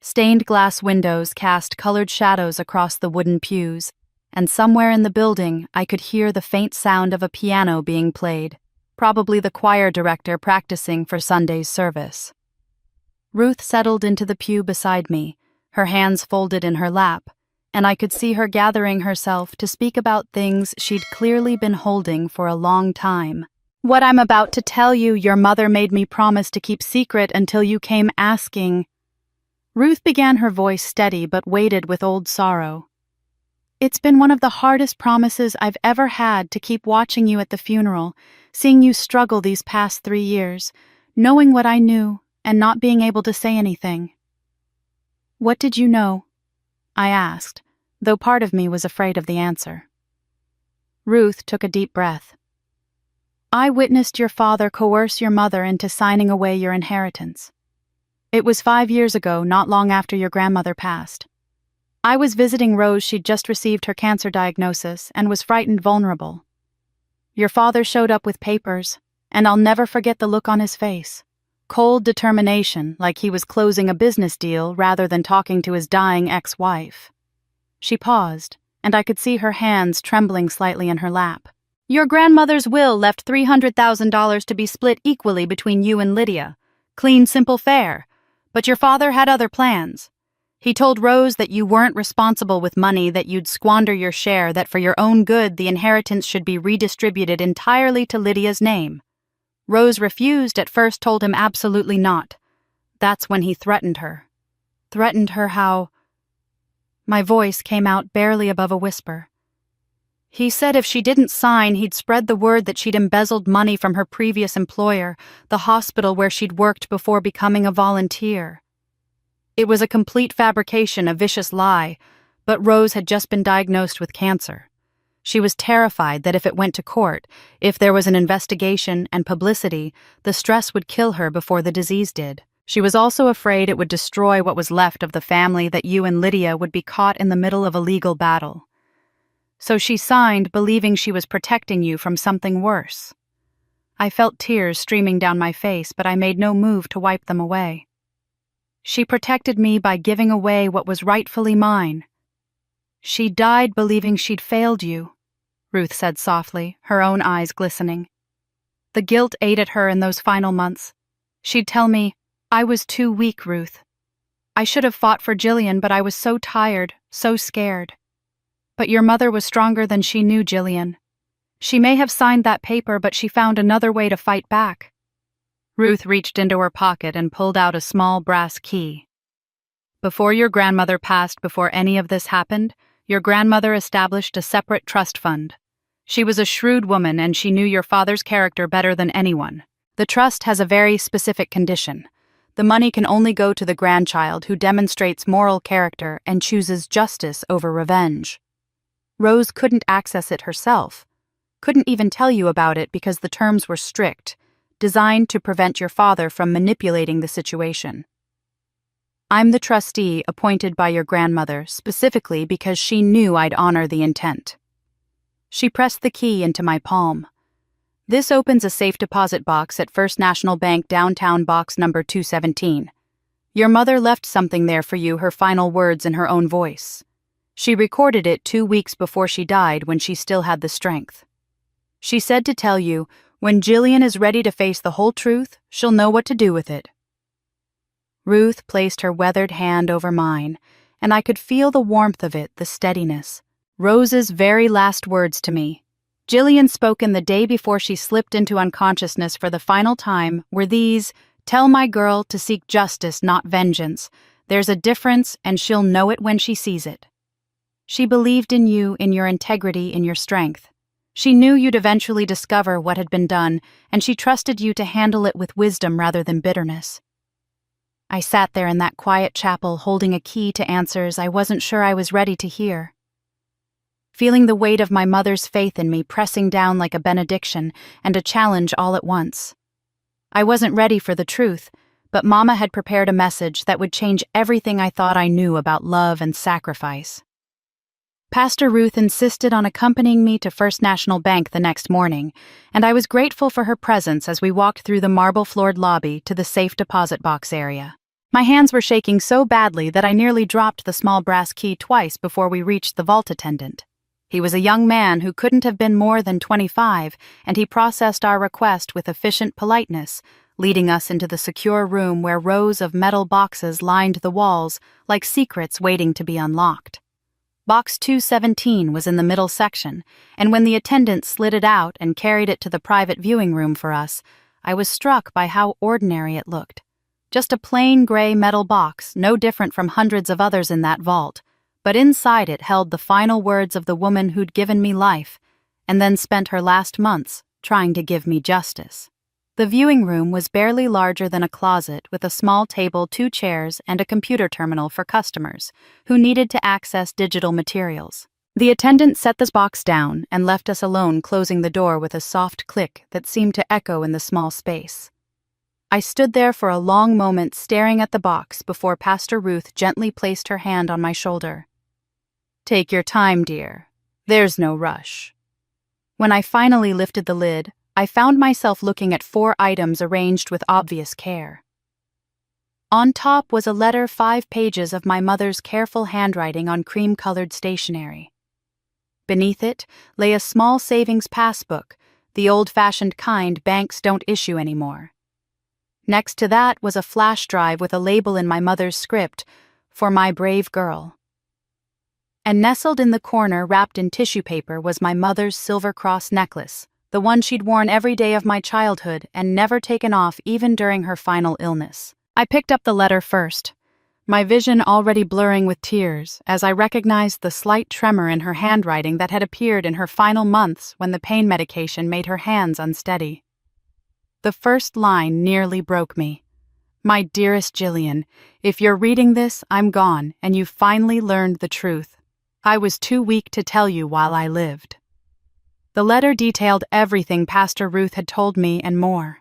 Stained glass windows cast colored shadows across the wooden pews, and somewhere in the building I could hear the faint sound of a piano being played, probably the choir director practicing for Sunday's service. Ruth settled into the pew beside me, her hands folded in her lap, and I could see her gathering herself to speak about things she'd clearly been holding for a long time. "What I'm about to tell you, your mother made me promise to keep secret until you came asking." Ruth began, her voice steady but weighted with old sorrow. "It's been one of the hardest promises I've ever had, to keep watching you at the funeral, seeing you struggle these past 3 years, knowing what I knew and not being able to say anything." "What did you know?" I asked, though part of me was afraid of the answer. Ruth took a deep breath. "I witnessed your father coerce your mother into signing away your inheritance. It was 5 years ago, not long after your grandmother passed. I was visiting Rose. She'd just received her cancer diagnosis and was frightened vulnerable. Your father showed up with papers, and I'll never forget the look on his face. Cold determination, like he was closing a business deal rather than talking to his dying ex-wife." She paused, and I could see her hands trembling slightly in her lap. "Your grandmother's will left $300,000 to be split equally between you and Lydia. Clean, simple fare. But your father had other plans. He told Rose that you weren't responsible with money, that you'd squander your share, that for your own good the inheritance should be redistributed entirely to Lydia's name. Rose refused, at first told him absolutely not. That's when he threatened her. Threatened her how—" My voice came out barely above a whisper. "He said if she didn't sign, he'd spread the word that she'd embezzled money from her previous employer, the hospital where she'd worked before becoming a volunteer. It was a complete fabrication, a vicious lie, but Rose had just been diagnosed with cancer. She was terrified that if it went to court, if there was an investigation and publicity, the stress would kill her before the disease did. She was also afraid it would destroy what was left of the family, that you and Lydia would be caught in the middle of a legal battle. So she signed, believing she was protecting you from something worse." I felt tears streaming down my face, but I made no move to wipe them away. "She protected me by giving away what was rightfully mine. She died believing she'd failed you," Ruth said softly, her own eyes glistening. "The guilt ate at her in those final months. She'd tell me, 'I was too weak, Ruth. I should have fought for Jillian, but I was so tired, so scared.' But your mother was stronger than she knew, Jillian. She may have signed that paper, but she found another way to fight back." Ruth reached into her pocket and pulled out a small brass key. "Before your grandmother passed, before any of this happened, your grandmother established a separate trust fund. She was a shrewd woman, and she knew your father's character better than anyone. The trust has a very specific condition. The money can only go to the grandchild who demonstrates moral character and chooses justice over revenge. Rose couldn't access it herself, couldn't even tell you about it because the terms were strict, designed to prevent your father from manipulating the situation. I'm the trustee appointed by your grandmother specifically because she knew I'd honor the intent." She pressed the key into my palm. "This opens a safe deposit box at First National Bank, downtown, box number 217. Your mother left something there for you, her final words in her own voice. She recorded it 2 weeks before she died, when she still had the strength. She said to tell you, when Jillian is ready to face the whole truth, she'll know what to do with it." Ruth placed her weathered hand over mine, and I could feel the warmth of it, the steadiness. Rose's very last words to me, Jillian spoken the day before she slipped into unconsciousness for the final time, were these: "Tell my girl to seek justice, not vengeance. There's a difference, and she'll know it when she sees it." She believed in you, in your integrity, in your strength. She knew you'd eventually discover what had been done, and she trusted you to handle it with wisdom rather than bitterness. I sat there in that quiet chapel, holding a key to answers I wasn't sure I was ready to hear. Feeling the weight of my mother's faith in me pressing down like a benediction and a challenge all at once. I wasn't ready for the truth, but Mama had prepared a message that would change everything I thought I knew about love and sacrifice. Pastor Ruth insisted on accompanying me to First National Bank the next morning, and I was grateful for her presence as we walked through the marble-floored lobby to the safe deposit box area. My hands were shaking so badly that I nearly dropped the small brass key twice before we reached the vault attendant. He was a young man who couldn't have been more than 25, and he processed our request with efficient politeness, leading us into the secure room where rows of metal boxes lined the walls like secrets waiting to be unlocked. Box 217 was in the middle section, and when the attendant slid it out and carried it to the private viewing room for us, I was struck by how ordinary it looked. Just a plain gray metal box, no different from hundreds of others in that vault, but inside it held the final words of the woman who'd given me life, and then spent her last months trying to give me justice. The viewing room was barely larger than a closet with a small table, 2 chairs, and a computer terminal for customers who needed to access digital materials. The attendant set this box down and left us alone, closing the door with a soft click that seemed to echo in the small space. I stood there for a long moment staring at the box before Pastor Ruth gently placed her hand on my shoulder. "Take your time, dear. There's no rush." When I finally lifted the lid, I found myself looking at 4 items arranged with obvious care. On top was a letter 5 pages of my mother's careful handwriting on cream-colored stationery. Beneath it lay a small savings passbook, the old-fashioned kind banks don't issue anymore. Next to that was a flash drive with a label in my mother's script, "For my brave girl." And nestled in the corner, wrapped in tissue paper, was my mother's silver cross necklace, the one she'd worn every day of my childhood and never taken off even during her final illness. I picked up the letter first, my vision already blurring with tears as I recognized the slight tremor in her handwriting that had appeared in her final months when the pain medication made her hands unsteady. The first line nearly broke me. "My dearest Jillian, if you're reading this, I'm gone, and you've finally learned the truth. I was too weak to tell you while I lived." The letter detailed everything Pastor Ruth had told me and more.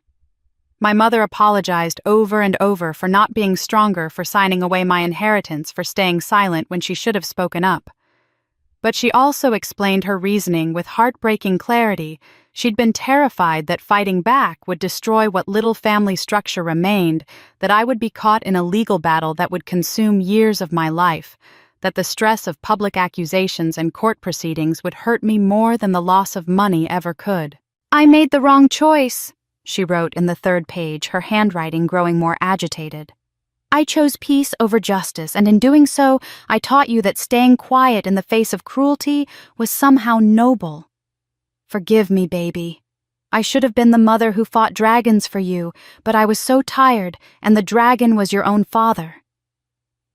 My mother apologized over and over for not being stronger, for signing away my inheritance, for staying silent when she should have spoken up. But she also explained her reasoning with heartbreaking clarity. She'd been terrified that fighting back would destroy what little family structure remained, that I would be caught in a legal battle that would consume years of my life, that the stress of public accusations and court proceedings would hurt me more than the loss of money ever could. "I made the wrong choice," she wrote in the 3rd page, her handwriting growing more agitated. "I chose peace over justice, and in doing so, I taught you that staying quiet in the face of cruelty was somehow noble. Forgive me, baby. I should have been the mother who fought dragons for you, but I was so tired, and the dragon was your own father."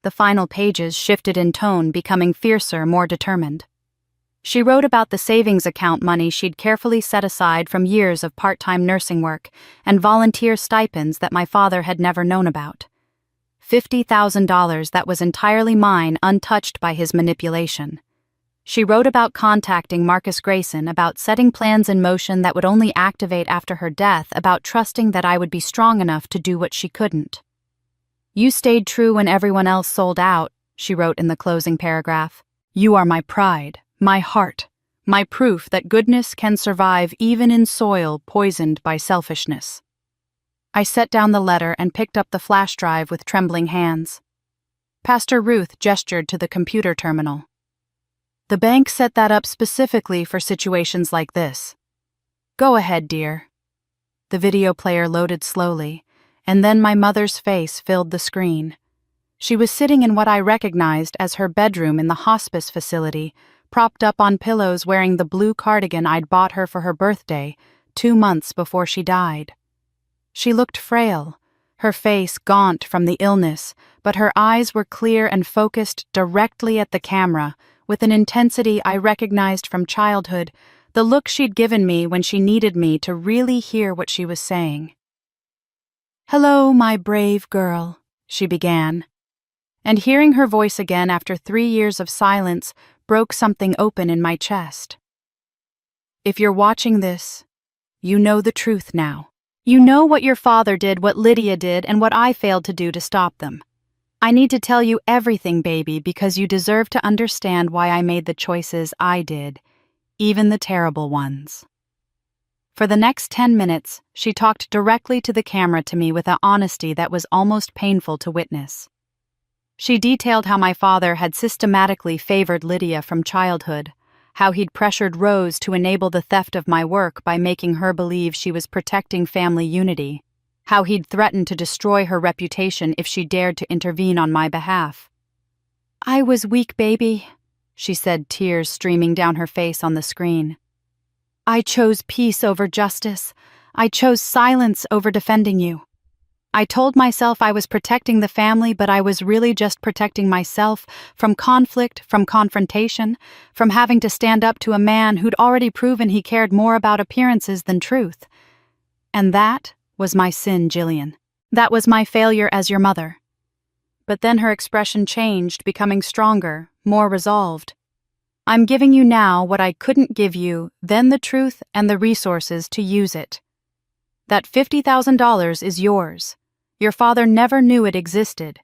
The final pages shifted in tone, becoming fiercer, more determined. She wrote about the savings account money she'd carefully set aside from years of part-time nursing work and volunteer stipends that my father had never known about. $50,000 that was entirely mine, untouched by his manipulation. She wrote about contacting Marcus Grayson, about setting plans in motion that would only activate after her death, about trusting that I would be strong enough to do what she couldn't. "You stayed true when everyone else sold out," she wrote in the closing paragraph. "You are my pride, my heart, my proof that goodness can survive even in soil poisoned by selfishness." I set down the letter and picked up the flash drive with trembling hands. Pastor Ruth gestured to the computer terminal. "The bank set that up specifically for situations like this. Go ahead, dear." The video player loaded slowly, and then my mother's face filled the screen. She was sitting in what I recognized as her bedroom in the hospice facility, propped up on pillows, wearing the blue cardigan I'd bought her for her birthday, 2 months before she died. She looked frail, her face gaunt from the illness, but her eyes were clear and focused directly at the camera, with an intensity I recognized from childhood, the look she'd given me when she needed me to really hear what she was saying. "Hello, my brave girl," she began. And hearing her voice again after 3 years of silence broke something open in my chest. "If you're watching this, you know the truth now. You know what your father did, what Lydia did, and what I failed to do to stop them. I need to tell you everything, baby, because you deserve to understand why I made the choices I did, even the terrible ones." For the next 10 minutes, she talked directly to the camera to me with an honesty that was almost painful to witness. She detailed how my father had systematically favored Lydia from childhood, how he'd pressured Rose to enable the theft of my work by making her believe she was protecting family unity, how he'd threatened to destroy her reputation if she dared to intervene on my behalf. "I was weak, baby. she said, tears streaming down her face on the screen. I chose peace over justice. I chose silence over defending you. I told myself I was protecting the family, but I was really just protecting myself from conflict, from confrontation, from having to stand up to a man who'd already proven he cared more about appearances than truth. And that was my sin, Jillian. That was my failure as your mother. But then her expression changed, becoming stronger, more resolved. I'm giving you now what I couldn't give you, then the truth and the resources to use it. That $50,000 is yours. Your father never knew it existed.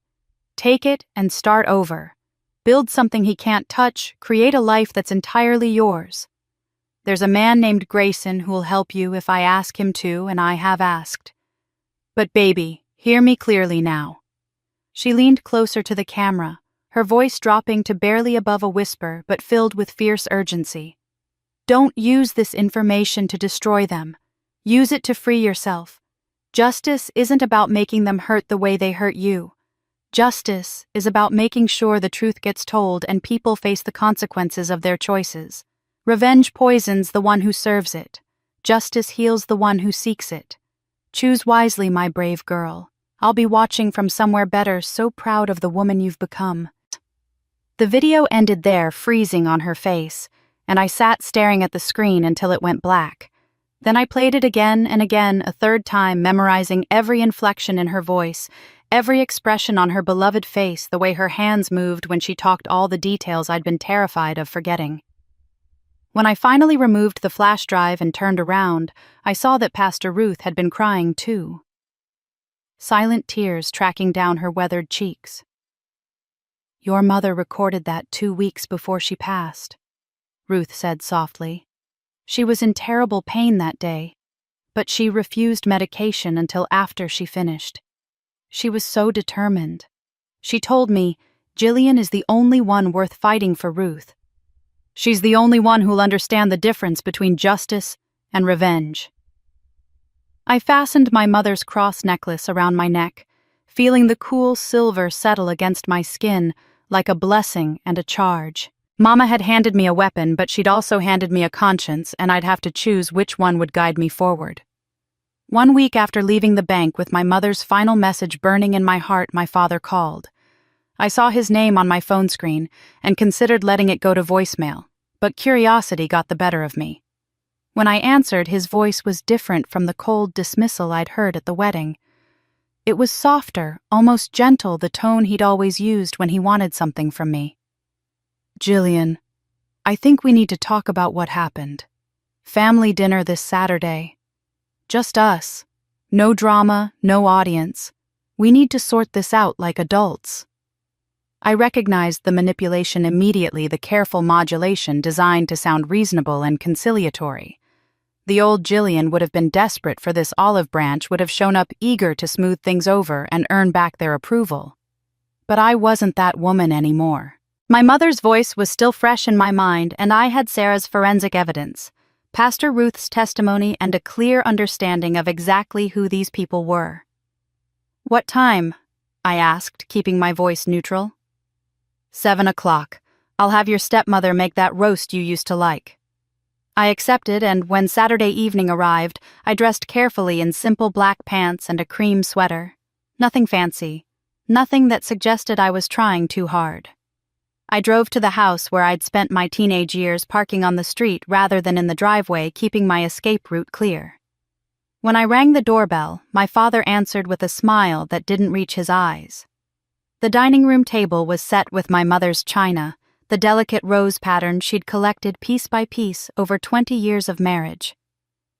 Take it and start over. Build something he can't touch, create a life that's entirely yours. There's a man named Grayson who'll help you if I ask him to, and I have asked. But baby, hear me clearly now. She leaned closer to the camera, her voice dropping to barely above a whisper but filled with fierce urgency. Don't use this information to destroy them. Use it to free yourself. Justice isn't about making them hurt the way they hurt you. Justice is about making sure the truth gets told and people face the consequences of their choices. Revenge poisons the one who serves it. Justice heals the one who seeks it. Choose wisely, my brave girl. I'll be watching from somewhere better, so proud of the woman you've become. The video ended there, freezing on her face, and I sat staring at the screen until it went black. Then I played it again and again, a third time, memorizing every inflection in her voice, every expression on her beloved face, the way her hands moved when she talked all the details I'd been terrified of forgetting. When I finally removed the flash drive and turned around, I saw that Pastor Ruth had been crying too. Silent tears tracking down her weathered cheeks. Your mother recorded that 2 weeks before she passed, Ruth said softly. She was in terrible pain that day, but she refused medication until after she finished. She was so determined. She told me, Jillian is the only one worth fighting for Ruth. She's the only one who'll understand the difference between justice and revenge. I fastened my mother's cross necklace around my neck, feeling the cool silver settle against my skin like a blessing and a charge. Mama had handed me a weapon, but she'd also handed me a conscience, and I'd have to choose which one would guide me forward. 1 week after leaving the bank with my mother's final message burning in my heart, my father called. I saw his name on my phone screen and considered letting it go to voicemail, but curiosity got the better of me. When I answered, his voice was different from the cold dismissal I'd heard at the wedding. It was softer, almost gentle, the tone he'd always used when he wanted something from me. Jillian, I think we need to talk about what happened. Family dinner this Saturday. Just us. No drama, no audience. We need to sort this out like adults. I recognized the manipulation immediately, the careful modulation designed to sound reasonable and conciliatory. The old Jillian would have been desperate for this olive branch, would have shown up eager to smooth things over and earn back their approval. But I wasn't that woman anymore. My mother's voice was still fresh in my mind, and I had Sarah's forensic evidence, Pastor Ruth's testimony, and a clear understanding of exactly who these people were. What time? I asked, keeping my voice neutral. 7 o'clock. I'll have your stepmother make that roast you used to like. I accepted, and when Saturday evening arrived, I dressed carefully in simple black pants and a cream sweater. Nothing fancy. Nothing that suggested I was trying too hard. I drove to the house where I'd spent my teenage years, parking on the street rather than in the driveway, keeping my escape route clear. When I rang the doorbell, my father answered with a smile that didn't reach his eyes. The dining room table was set with my mother's china, the delicate rose pattern she'd collected piece by piece over 20 years of marriage.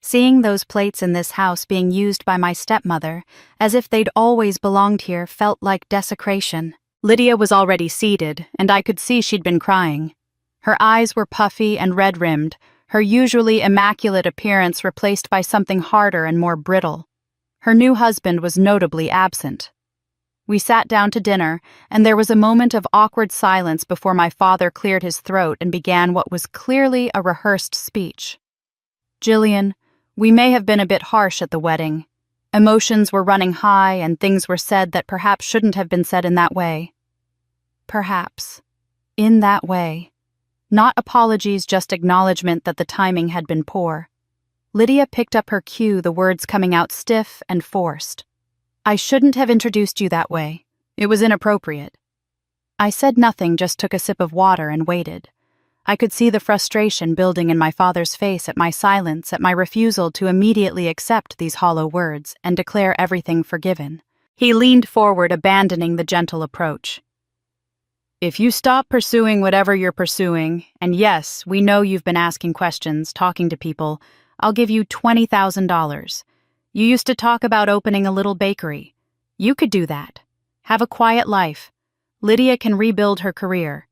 Seeing those plates in this house being used by my stepmother, as if they'd always belonged here, felt like desecration. Lydia was already seated, and I could see she'd been crying. Her eyes were puffy and red-rimmed, her usually immaculate appearance replaced by something harder and more brittle. Her new husband was notably absent. We sat down to dinner, and there was a moment of awkward silence before my father cleared his throat and began what was clearly a rehearsed speech. Jillian, we may have been a bit harsh at the wedding. Emotions were running high, and things were said that perhaps shouldn't have been said in that way. Perhaps. In that way. Not apologies, just acknowledgement that the timing had been poor. Lydia picked up her cue, the words coming out stiff and forced. "I shouldn't have introduced you that way. It was inappropriate." I said nothing, just took a sip of water and waited. I could see the frustration building in my father's face at my silence, at my refusal to immediately accept these hollow words and declare everything forgiven. He leaned forward, abandoning the gentle approach. "If you stop pursuing whatever you're pursuing, and yes, we know you've been asking questions, talking to people, I'll give you $20,000. You used to talk about opening a little bakery. You could do that. Have a quiet life. Lydia can rebuild her career.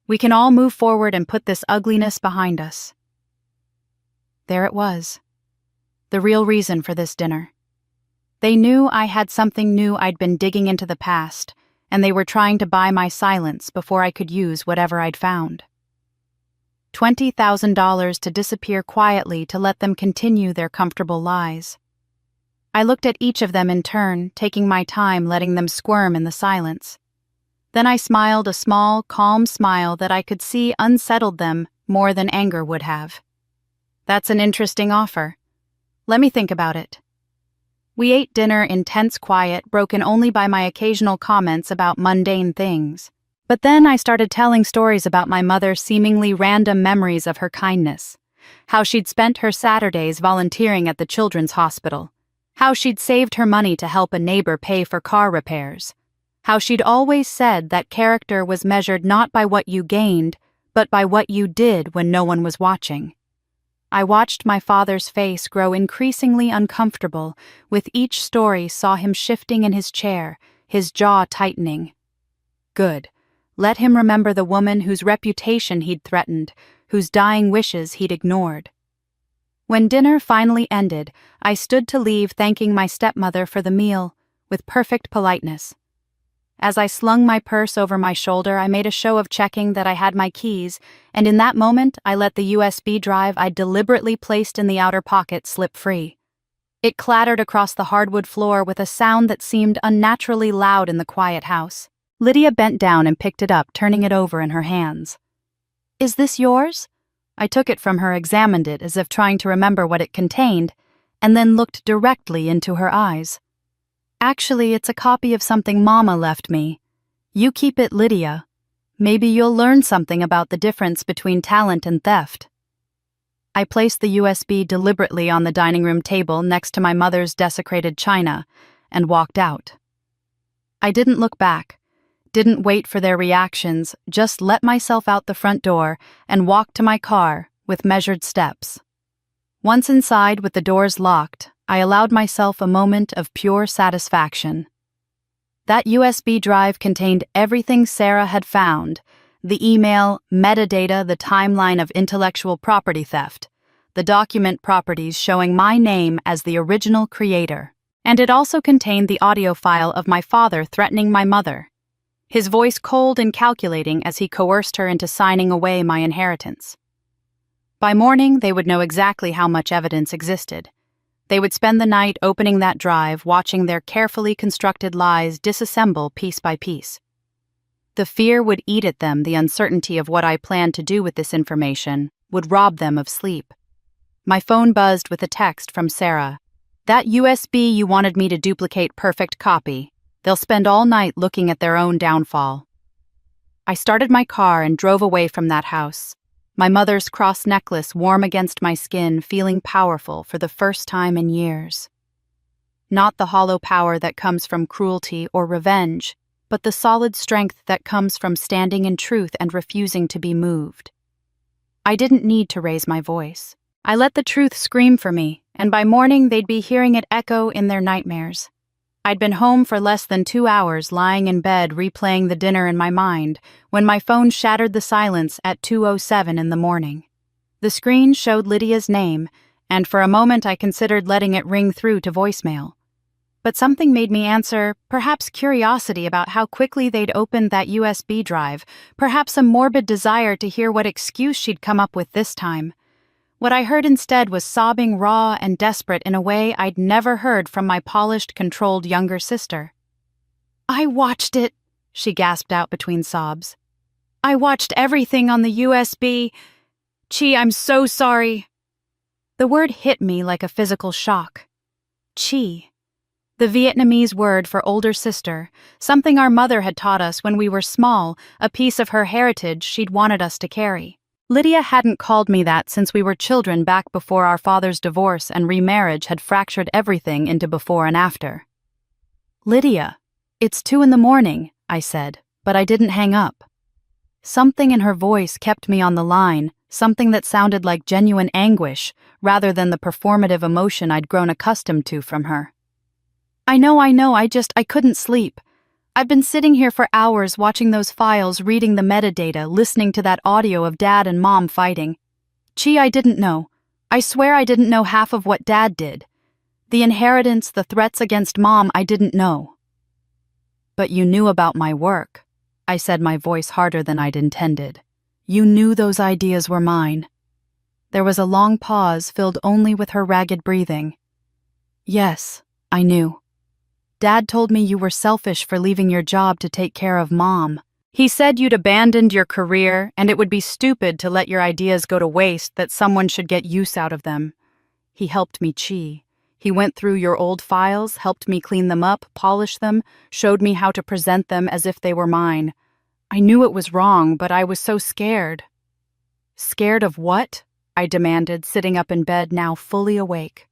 We can all move forward and put this ugliness behind us." There it was. The real reason for this dinner. They knew I had something new. I'd been digging into the past, and they were trying to buy my silence before I could use whatever I'd found. $20,000 to disappear quietly, to let them continue their comfortable lies. I looked at each of them in turn, taking my time, letting them squirm in the silence. Then I smiled, a small, calm smile that I could see unsettled them more than anger would have. "That's an interesting offer. Let me think about it." We ate dinner in tense quiet, broken only by my occasional comments about mundane things. But then I started telling stories about my mother's seemingly random memories of her kindness. How she'd spent her Saturdays volunteering at the children's hospital. How she'd saved her money to help a neighbor pay for car repairs. How she'd always said that character was measured not by what you gained, but by what you did when no one was watching. I watched my father's face grow increasingly uncomfortable. With each story, saw him shifting in his chair, his jaw tightening. Good. Let him remember the woman whose reputation he'd threatened, whose dying wishes he'd ignored. When dinner finally ended, I stood to leave, thanking my stepmother for the meal, with perfect politeness. As I slung my purse over my shoulder, I made a show of checking that I had my keys, and in that moment I let the USB drive I'd deliberately placed in the outer pocket slip free. It clattered across the hardwood floor with a sound that seemed unnaturally loud in the quiet house. Lydia bent down and picked it up, turning it over in her hands. "Is this yours?" I took it from her, examined it as if trying to remember what it contained, and then looked directly into her eyes. "Actually, it's a copy of something Mama left me. You keep it, Lydia. Maybe you'll learn something about the difference between talent and theft." I placed the USB deliberately on the dining room table next to my mother's desecrated china and walked out. I didn't look back, didn't wait for their reactions, just let myself out the front door and walked to my car with measured steps. Once inside, with the doors locked, I allowed myself a moment of pure satisfaction. That USB drive contained everything Sarah had found: the email, metadata, the timeline of intellectual property theft, the document properties showing my name as the original creator. And it also contained the audio file of my father threatening my mother, his voice cold and calculating as he coerced her into signing away my inheritance. By morning, they would know exactly how much evidence existed. They would spend the night opening that drive, watching their carefully constructed lies disassemble piece by piece. The fear would eat at them, the uncertainty of what I planned to do with this information would rob them of sleep. My phone buzzed with a text from Sarah. "That USB you wanted me to duplicate, perfect copy. They'll spend all night looking at their own downfall." I started my car and drove away from that house. My mother's cross necklace warm against my skin, feeling powerful for the first time in years. Not the hollow power that comes from cruelty or revenge, but the solid strength that comes from standing in truth and refusing to be moved. I didn't need to raise my voice. I let the truth scream for me, and by morning they'd be hearing it echo in their nightmares. I'd been home for less than 2 hours, lying in bed replaying the dinner in my mind, when my phone shattered the silence at 2:07 in the morning. The screen showed Lydia's name, and for a moment I considered letting it ring through to voicemail. But something made me answer, perhaps curiosity about how quickly they'd opened that USB drive, perhaps a morbid desire to hear what excuse she'd come up with this time. What I heard instead was sobbing, raw and desperate in a way I'd never heard from my polished, controlled younger sister. "I watched it," she gasped out between sobs. I watched everything on the USB. Chi, I'm so sorry. The word hit me like a physical shock. Chi. The Vietnamese word for older sister, something our mother had taught us when we were small, a piece of her heritage she'd wanted us to carry. Lydia hadn't called me that since we were children back before our father's divorce and remarriage had fractured everything into before and after. Lydia, it's 2 a.m, I said, but I didn't hang up. Something in her voice kept me on the line, something that sounded like genuine anguish rather than the performative emotion I'd grown accustomed to from her. I know, I couldn't sleep. I've been sitting here for hours watching those files, reading the metadata, listening to that audio of Dad and Mom fighting. Chi, I didn't know. I swear I didn't know half of what Dad did. The inheritance, the threats against Mom, I didn't know. But you knew about my work, I said, my voice harder than I'd intended. You knew those ideas were mine. There was a long pause filled only with her ragged breathing. Yes, I knew. Dad told me you were selfish for leaving your job to take care of Mom. He said you'd abandoned your career and it would be stupid to let your ideas go to waste, that someone should get use out of them. He helped me, Chi. He went through your old files, helped me clean them up, polish them, showed me how to present them as if they were mine. I knew it was wrong, but I was so scared. Scared of what? I demanded, sitting up in bed, now fully awake.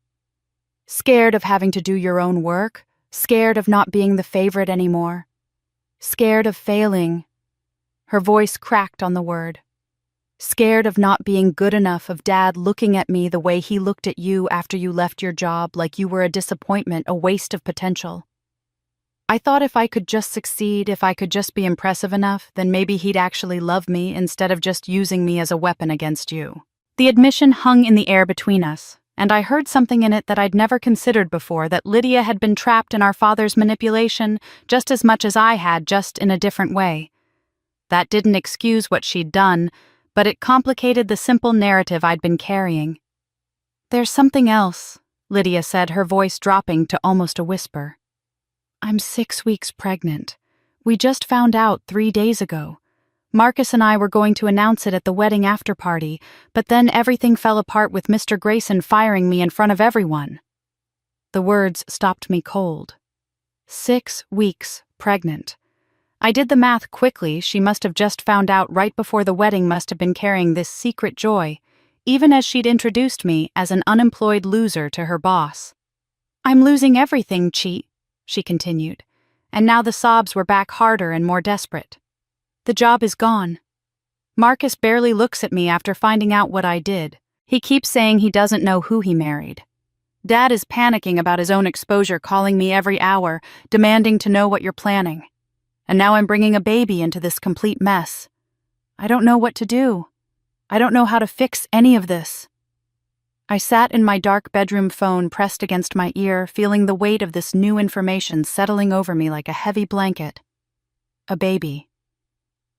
Scared of having to do your own work? Scared of not being the favorite anymore. Scared of failing. Her voice cracked on the word. Scared of not being good enough, of Dad looking at me the way he looked at you after you left your job, like you were a disappointment, a waste of potential. I thought if I could just succeed, if I could just be impressive enough, then maybe he'd actually love me instead of just using me as a weapon against you. The admission hung in the air between us, and I heard something in it that I'd never considered before, that Lydia had been trapped in our father's manipulation just as much as I had, just in a different way. That didn't excuse what she'd done, but it complicated the simple narrative I'd been carrying. There's something else, Lydia said, her voice dropping to almost a whisper. I'm 6 weeks pregnant. We just found out 3 days ago. Marcus and I were going to announce it at the wedding after party, but then everything fell apart with Mr. Grayson firing me in front of everyone. The words stopped me cold. 6 weeks pregnant. I did the math quickly. She must have just found out right before the wedding, must have been carrying this secret joy, even as she'd introduced me as an unemployed loser to her boss. I'm losing everything, Chi, she continued, and now the sobs were back harder and more desperate. The job is gone. Marcus barely looks at me after finding out what I did. He keeps saying he doesn't know who he married. Dad is panicking about his own exposure, calling me every hour, demanding to know what you're planning. And now I'm bringing a baby into this complete mess. I don't know what to do. I don't know how to fix any of this. I sat in my dark bedroom phone pressed against my ear, feeling the weight of this new information settling over me like a heavy blanket. A baby.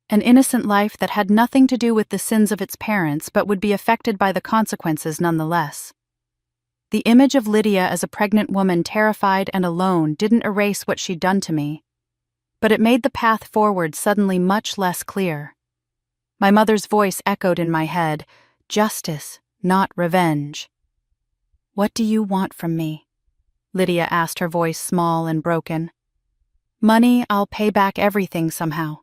An innocent life that had nothing to do with the sins of its parents, but would be affected by the consequences nonetheless. The image of Lydia as a pregnant woman, terrified and alone, didn't erase what she'd done to me, but it made the path forward suddenly much less clear. My mother's voice echoed in my head, justice, not revenge. What do you want from me? Lydia asked, her voice small and broken. Money, I'll pay back everything somehow.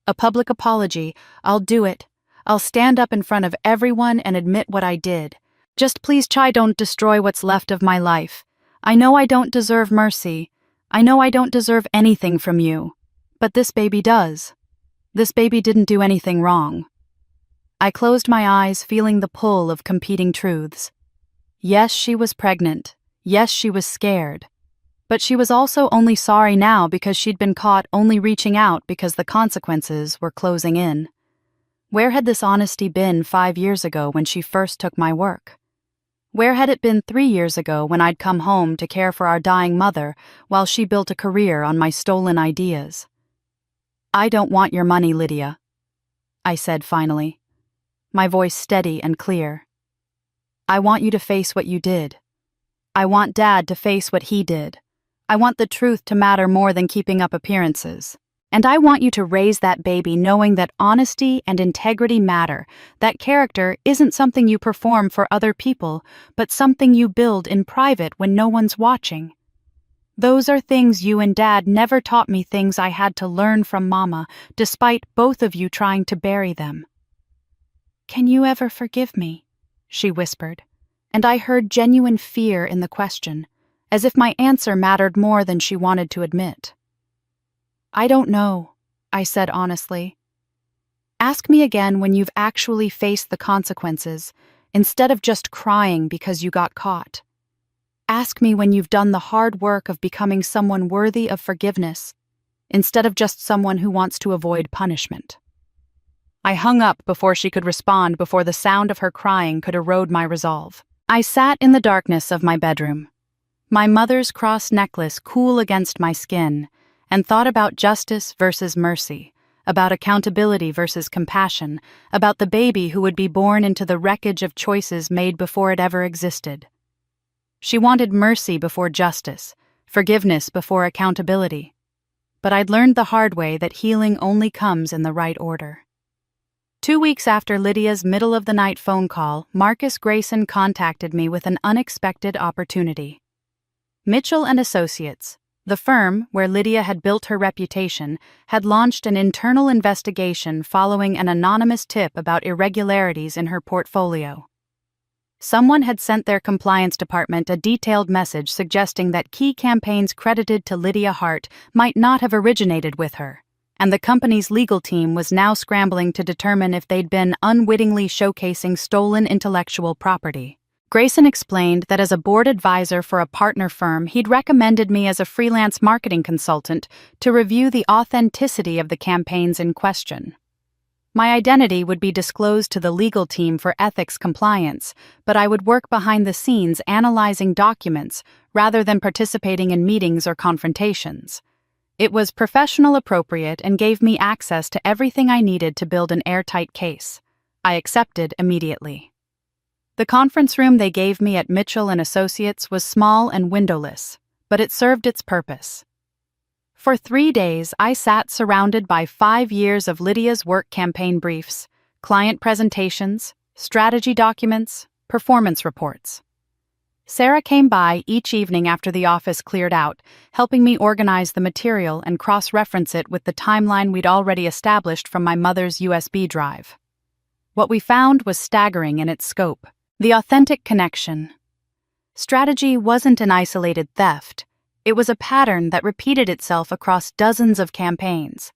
A public apology, I'll do it. I'll stand up in front of everyone and admit what I did. Just please, Chai, don't destroy what's left of my life. I know I don't deserve mercy. I know I don't deserve anything from you. But this baby does. This baby didn't do anything wrong. I closed my eyes, feeling the pull of competing truths. Yes, she was pregnant. Yes, she was scared. But she was also only sorry now because she'd been caught only reaching out because the consequences were closing in. Where had this honesty been 5 years ago when she first took my work? Where had it been 3 years ago when I'd come home to care for our dying mother while she built a career on my stolen ideas? I don't want your money, Lydia, I said finally, my voice steady and clear. I want you to face what you did. I want Dad to face what he did. I want the truth to matter more than keeping up appearances. And I want you to raise that baby knowing that honesty and integrity matter, that character isn't something you perform for other people, but something you build in private when no one's watching. Those are things you and Dad never taught me, things I had to learn from Mama, despite both of you trying to bury them. "Can you ever forgive me?" she whispered, and I heard genuine fear in the question, as if my answer mattered more than she wanted to admit. "I don't know," I said honestly. "Ask me again when you've actually faced the consequences, instead of just crying because you got caught. Ask me when you've done the hard work of becoming someone worthy of forgiveness, instead of just someone who wants to avoid punishment." I hung up before she could respond, before the sound of her crying could erode my resolve. I sat in the darkness of my bedroom, my mother's cross necklace cool against my skin, and thought about justice versus mercy, about accountability versus compassion, about the baby who would be born into the wreckage of choices made before it ever existed. She wanted mercy before justice, forgiveness before accountability. But I'd learned the hard way that healing only comes in the right order. 2 weeks after Lydia's middle-of-the-night phone call, Marcus Grayson contacted me with an unexpected opportunity. Mitchell & Associates, the firm where Lydia had built her reputation, had launched an internal investigation following an anonymous tip about irregularities in her portfolio. Someone had sent their compliance department a detailed message suggesting that key campaigns credited to Lydia Hart might not have originated with her, and the company's legal team was now scrambling to determine if they'd been unwittingly showcasing stolen intellectual property. Grayson explained that as a board advisor for a partner firm, he'd recommended me as a freelance marketing consultant to review the authenticity of the campaigns in question. My identity would be disclosed to the legal team for ethics compliance, but I would work behind the scenes analyzing documents rather than participating in meetings or confrontations. It was professional appropriate and gave me access to everything I needed to build an airtight case. I accepted immediately. The conference room they gave me at Mitchell & Associates was small and windowless, but it served its purpose. For 3 days, I sat surrounded by 5 years of Lydia's work campaign briefs, client presentations, strategy documents, performance reports. Sarah came by each evening after the office cleared out, helping me organize the material and cross-reference it with the timeline we'd already established from my mother's USB drive. What we found was staggering in its scope. The authentic connection. Strategy wasn't an isolated theft. It was a pattern that repeated itself across dozens of campaigns.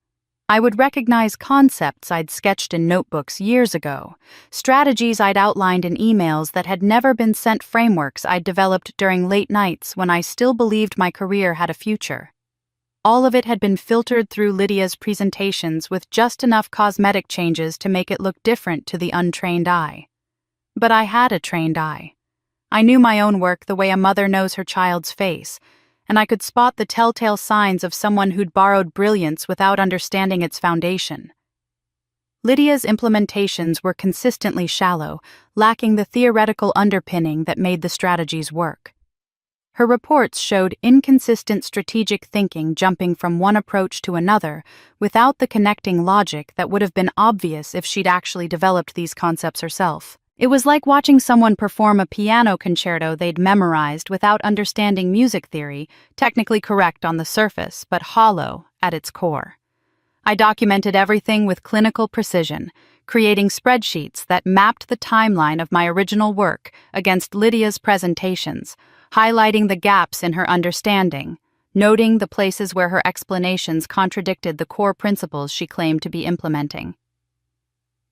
I would recognize concepts I'd sketched in notebooks years ago, strategies I'd outlined in emails that had never been sent, frameworks I'd developed during late nights when I still believed my career had a future. All of it had been filtered through Lydia's presentations with just enough cosmetic changes to make it look different to the untrained eye. But I had a trained eye. I knew my own work the way a mother knows her child's face, and I could spot the telltale signs of someone who'd borrowed brilliance without understanding its foundation. Lydia's implementations were consistently shallow, lacking the theoretical underpinning that made the strategies work. Her reports showed inconsistent strategic thinking, jumping from one approach to another without the connecting logic that would have been obvious if she'd actually developed these concepts herself. It was like watching someone perform a piano concerto they'd memorized without understanding music theory, technically correct on the surface, but hollow at its core. I documented everything with clinical precision, creating spreadsheets that mapped the timeline of my original work against Lydia's presentations, highlighting the gaps in her understanding, noting the places where her explanations contradicted the core principles she claimed to be implementing.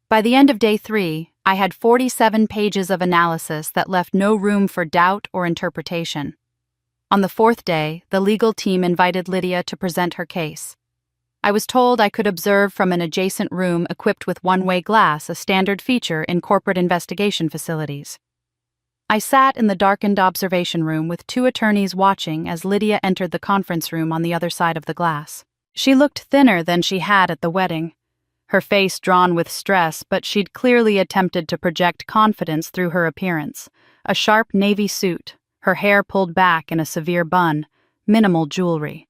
By the end of day 3, I had 47 pages of analysis that left no room for doubt or interpretation. On the 4th day, the legal team invited Lydia to present her case. I was told I could observe from an adjacent room equipped with one-way glass, a standard feature in corporate investigation facilities. I sat in the darkened observation room with 2 attorneys watching as Lydia entered the conference room on the other side of the glass. She looked thinner than she had at the wedding, her face drawn with stress, but she'd clearly attempted to project confidence through her appearance. A sharp navy suit, her hair pulled back in a severe bun, minimal jewelry.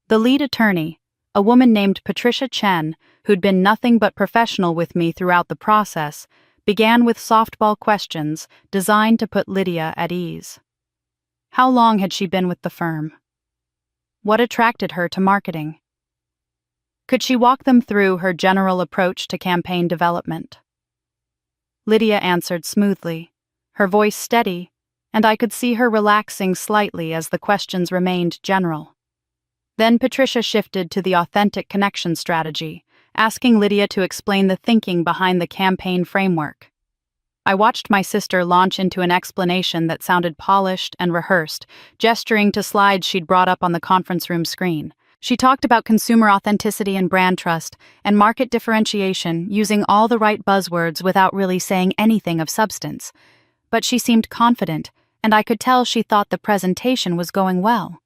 The lead attorney, A woman named Patricia Chen, who'd been nothing but professional with me throughout the process, began with softball questions designed to put Lydia at ease. How long had she been with the firm? What attracted her to marketing? Could she walk them through her general approach to campaign development? Lydia answered smoothly, her voice steady, and I could see her relaxing slightly as the questions remained general. Then Patricia shifted to the authentic connection strategy, asking Lydia to explain the thinking behind the campaign framework. I watched my sister launch into an explanation that sounded polished and rehearsed, gesturing to slides she'd brought up on the conference room screen. She talked about consumer authenticity and brand trust, and market differentiation, using all the right buzzwords without really saying anything of substance. But she seemed confident, and I could tell she thought the presentation was going well.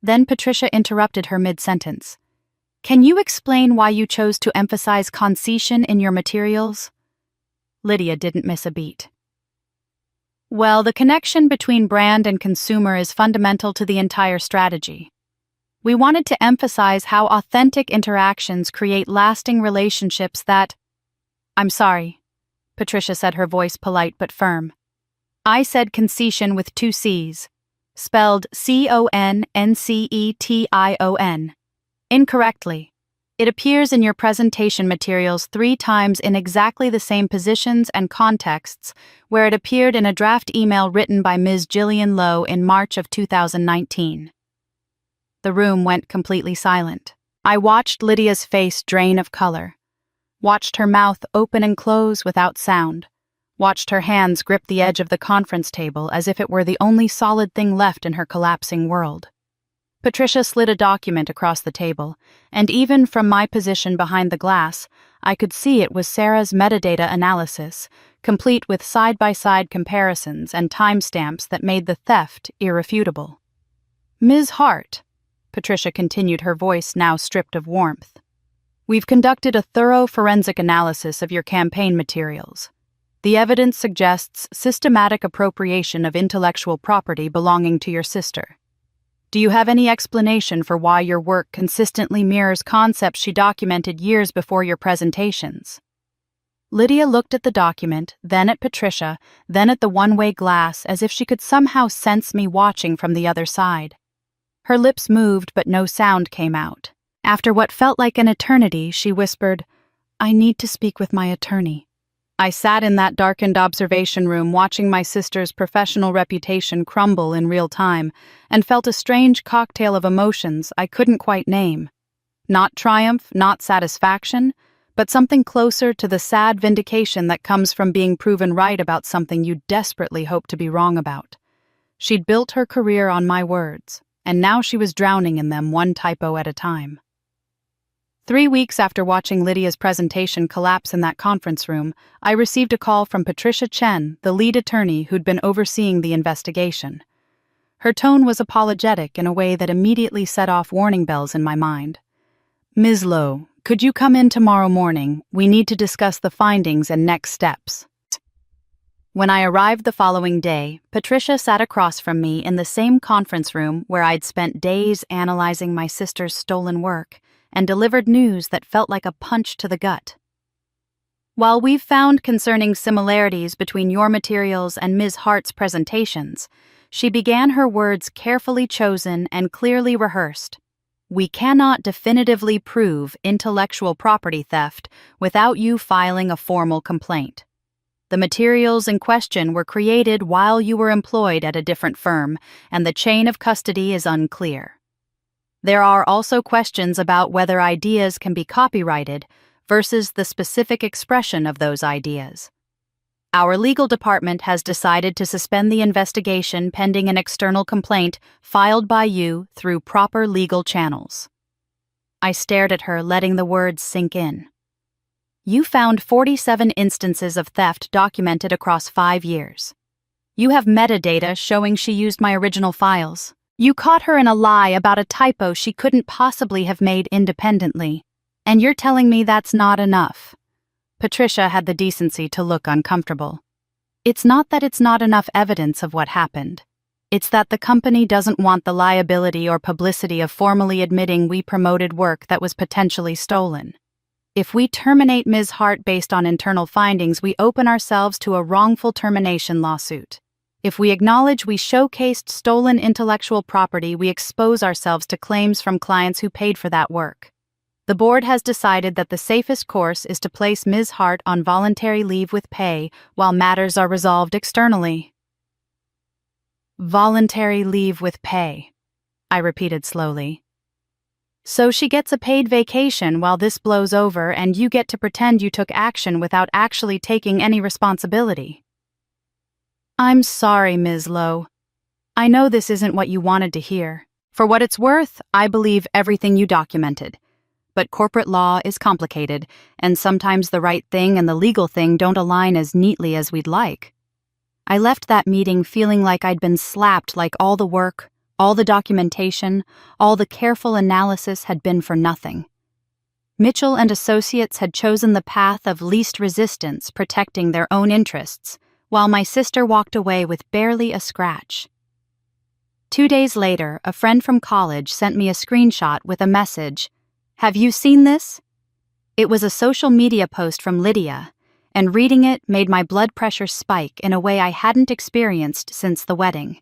Then Patricia interrupted her mid-sentence. Can you explain why you chose to emphasize concision in your materials? Lydia didn't miss a beat. Well, the connection between brand and consumer is fundamental to the entire strategy. We wanted to emphasize how authentic interactions create lasting relationships that— I'm sorry, Patricia said, her voice polite but firm. I said concision with 2 C's, spelled C-O-N-N-C-E-T-I-O-N. Incorrectly. It appears in your presentation materials 3 times in exactly the same positions and contexts where it appeared in a draft email written by Ms. Gillian Lowe in March of 2019. The room went completely silent. I watched Lydia's face drain of color, watched her mouth open and close without sound, watched her hands grip the edge of the conference table as if it were the only solid thing left in her collapsing world. Patricia slid a document across the table, and even from my position behind the glass, I could see it was Sarah's metadata analysis, complete with side-by-side comparisons and timestamps that made the theft irrefutable. Ms. Hart, Patricia continued, her voice now stripped of warmth, we've conducted a thorough forensic analysis of your campaign materials. The evidence suggests systematic appropriation of intellectual property belonging to your sister. Do you have any explanation for why your work consistently mirrors concepts she documented years before your presentations? Lydia looked at the document, then at Patricia, then at the one-way glass as if she could somehow sense me watching from the other side. Her lips moved, but no sound came out. After what felt like an eternity, she whispered, I need to speak with my attorney. I sat in that darkened observation room watching my sister's professional reputation crumble in real time and felt a strange cocktail of emotions I couldn't quite name. Not triumph, not satisfaction, but something closer to the sad vindication that comes from being proven right about something you desperately hope to be wrong about. She'd built her career on my words, and now she was drowning in them one typo at a time. 3 weeks after watching Lydia's presentation collapse in that conference room, I received a call from Patricia Chen, the lead attorney who'd been overseeing the investigation. Her tone was apologetic in a way that immediately set off warning bells in my mind. Ms. Lowe, could you come in tomorrow morning? We need to discuss the findings and next steps. When I arrived the following day, Patricia sat across from me in the same conference room where I'd spent days analyzing my sister's stolen work, and delivered news that felt like a punch to the gut. While we've found concerning similarities between your materials and Ms. Hart's presentations, she began her words carefully chosen and clearly rehearsed. We cannot definitively prove intellectual property theft without you filing a formal complaint. The materials in question were created while you were employed at a different firm, and the chain of custody is unclear. There are also questions about whether ideas can be copyrighted versus the specific expression of those ideas. Our legal department has decided to suspend the investigation pending an external complaint filed by you through proper legal channels. I stared at her, letting the words sink in. You found 47 instances of theft documented across 5 years. You have metadata showing she used my original files. You caught her in a lie about a typo she couldn't possibly have made independently, and you're telling me that's not enough. Patricia had the decency to look uncomfortable. It's not that it's not enough evidence of what happened. It's that the company doesn't want the liability or publicity of formally admitting we promoted work that was potentially stolen. If we terminate Ms. Hart based on internal findings, we open ourselves to a wrongful termination lawsuit. If we acknowledge we showcased stolen intellectual property, we expose ourselves to claims from clients who paid for that work. The board has decided that the safest course is to place Ms. Hart on voluntary leave with pay while matters are resolved externally. Voluntary leave with pay, I repeated slowly. So she gets a paid vacation while this blows over, and you get to pretend you took action without actually taking any responsibility. I'm sorry, Ms. Lowe. I know this isn't what you wanted to hear. For what it's worth, I believe everything you documented. But corporate law is complicated, and sometimes the right thing and the legal thing don't align as neatly as we'd like. I left that meeting feeling like I'd been slapped, like all the work, all the documentation, all the careful analysis had been for nothing. Mitchell and Associates had chosen the path of least resistance, protecting their own interests, while my sister walked away with barely a scratch. 2 days later, a friend from college sent me a screenshot with a message, "Have you seen this?" It was a social media post from Lydia, and reading it made my blood pressure spike in a way I hadn't experienced since the wedding.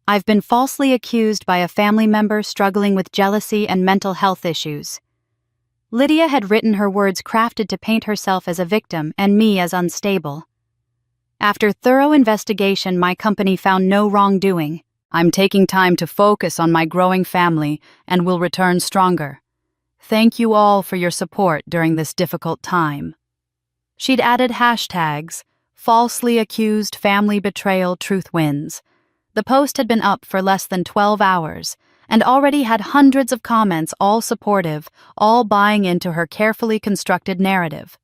I've been falsely accused by a family member struggling with jealousy and mental health issues. Lydia had written her words crafted to paint herself as a victim and me as unstable. After thorough investigation, my company found no wrongdoing. I'm taking time to focus on my growing family and will return stronger. Thank you all for your support during this difficult time. She'd added hashtags, falsely accused, family betrayal, truth wins. The post had been up for less than 12 hours and already had hundreds of comments, all supportive, all buying into her carefully constructed narrative.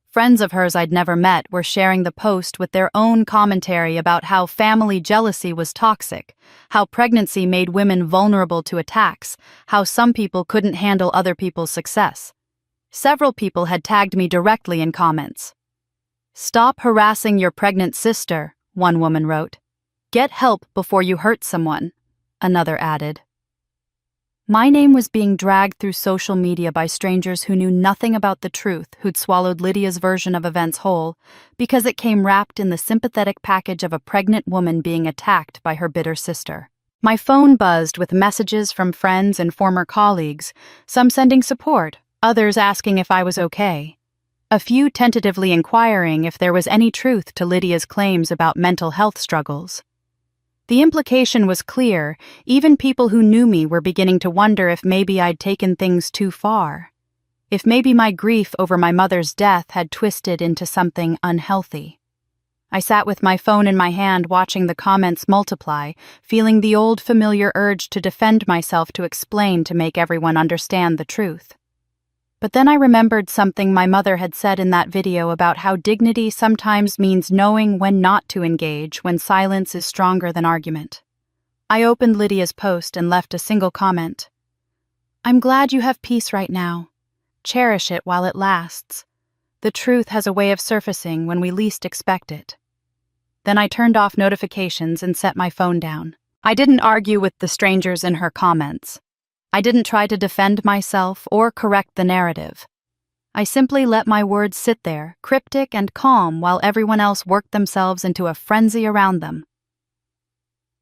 Friends of hers I'd never met were sharing the post with their own commentary about how family jealousy was toxic, how pregnancy made women vulnerable to attacks, how some people couldn't handle other people's success. Several people had tagged me directly in comments. "Stop harassing your pregnant sister," one woman wrote. "Get help before you hurt someone," another added. My name was being dragged through social media by strangers who knew nothing about the truth, who'd swallowed Lydia's version of events whole, because it came wrapped in the sympathetic package of a pregnant woman being attacked by her bitter sister. My phone buzzed with messages from friends and former colleagues, some sending support, others asking if I was okay. A few tentatively inquiring if there was any truth to Lydia's claims about mental health struggles. The implication was clear. Even people who knew me were beginning to wonder if maybe I'd taken things too far. If maybe my grief over my mother's death had twisted into something unhealthy. I sat with my phone in my hand watching the comments multiply, feeling the old familiar urge to defend myself, to explain, to make everyone understand the truth. But then I remembered something my mother had said in that video about how dignity sometimes means knowing when not to engage, when silence is stronger than argument. I opened Lydia's post and left a single comment. "I'm glad you have peace right now. Cherish it while it lasts. The truth has a way of surfacing when we least expect it." Then I turned off notifications and set my phone down. I didn't argue with the strangers in her comments. I didn't try to defend myself or correct the narrative. I simply let my words sit there, cryptic and calm, while everyone else worked themselves into a frenzy around them.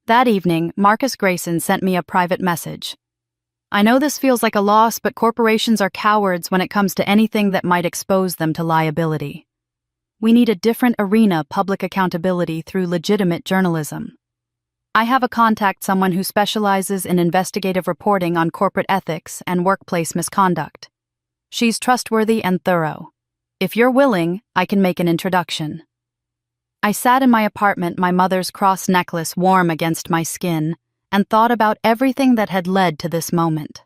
That evening, Marcus Grayson sent me a private message. "I know this feels like a loss, but corporations are cowards when it comes to anything that might expose them to liability. We need a different arena, public accountability through legitimate journalism. I have a contact, someone who specializes in investigative reporting on corporate ethics and workplace misconduct. She's trustworthy and thorough. If you're willing, I can make an introduction." I sat in my apartment, my mother's cross necklace warm against my skin, and thought about everything that had led to this moment.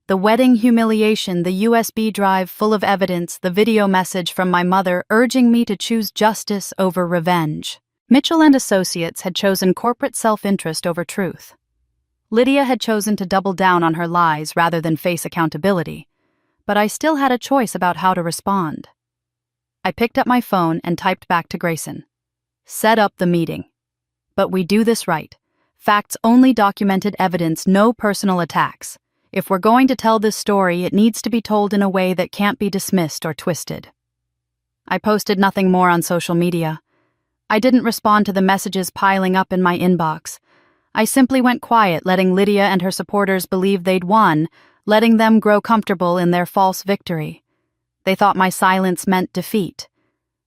The wedding humiliation, the USB drive full of evidence, the video message from my mother urging me to choose justice over revenge. Mitchell and Associates had chosen corporate self-interest over truth. Lydia had chosen to double down on her lies rather than face accountability, but I still had a choice about how to respond. I picked up my phone and typed back to Grayson. "Set up the meeting. But we do this right. Facts only, documented evidence, no personal attacks. If we're going to tell this story, it needs to be told in a way that can't be dismissed or twisted. I posted nothing more on social media. I didn't respond to the messages piling up in my inbox. I simply went quiet, letting Lydia and her supporters believe they'd won, letting them grow comfortable in their false victory. They thought my silence meant defeat.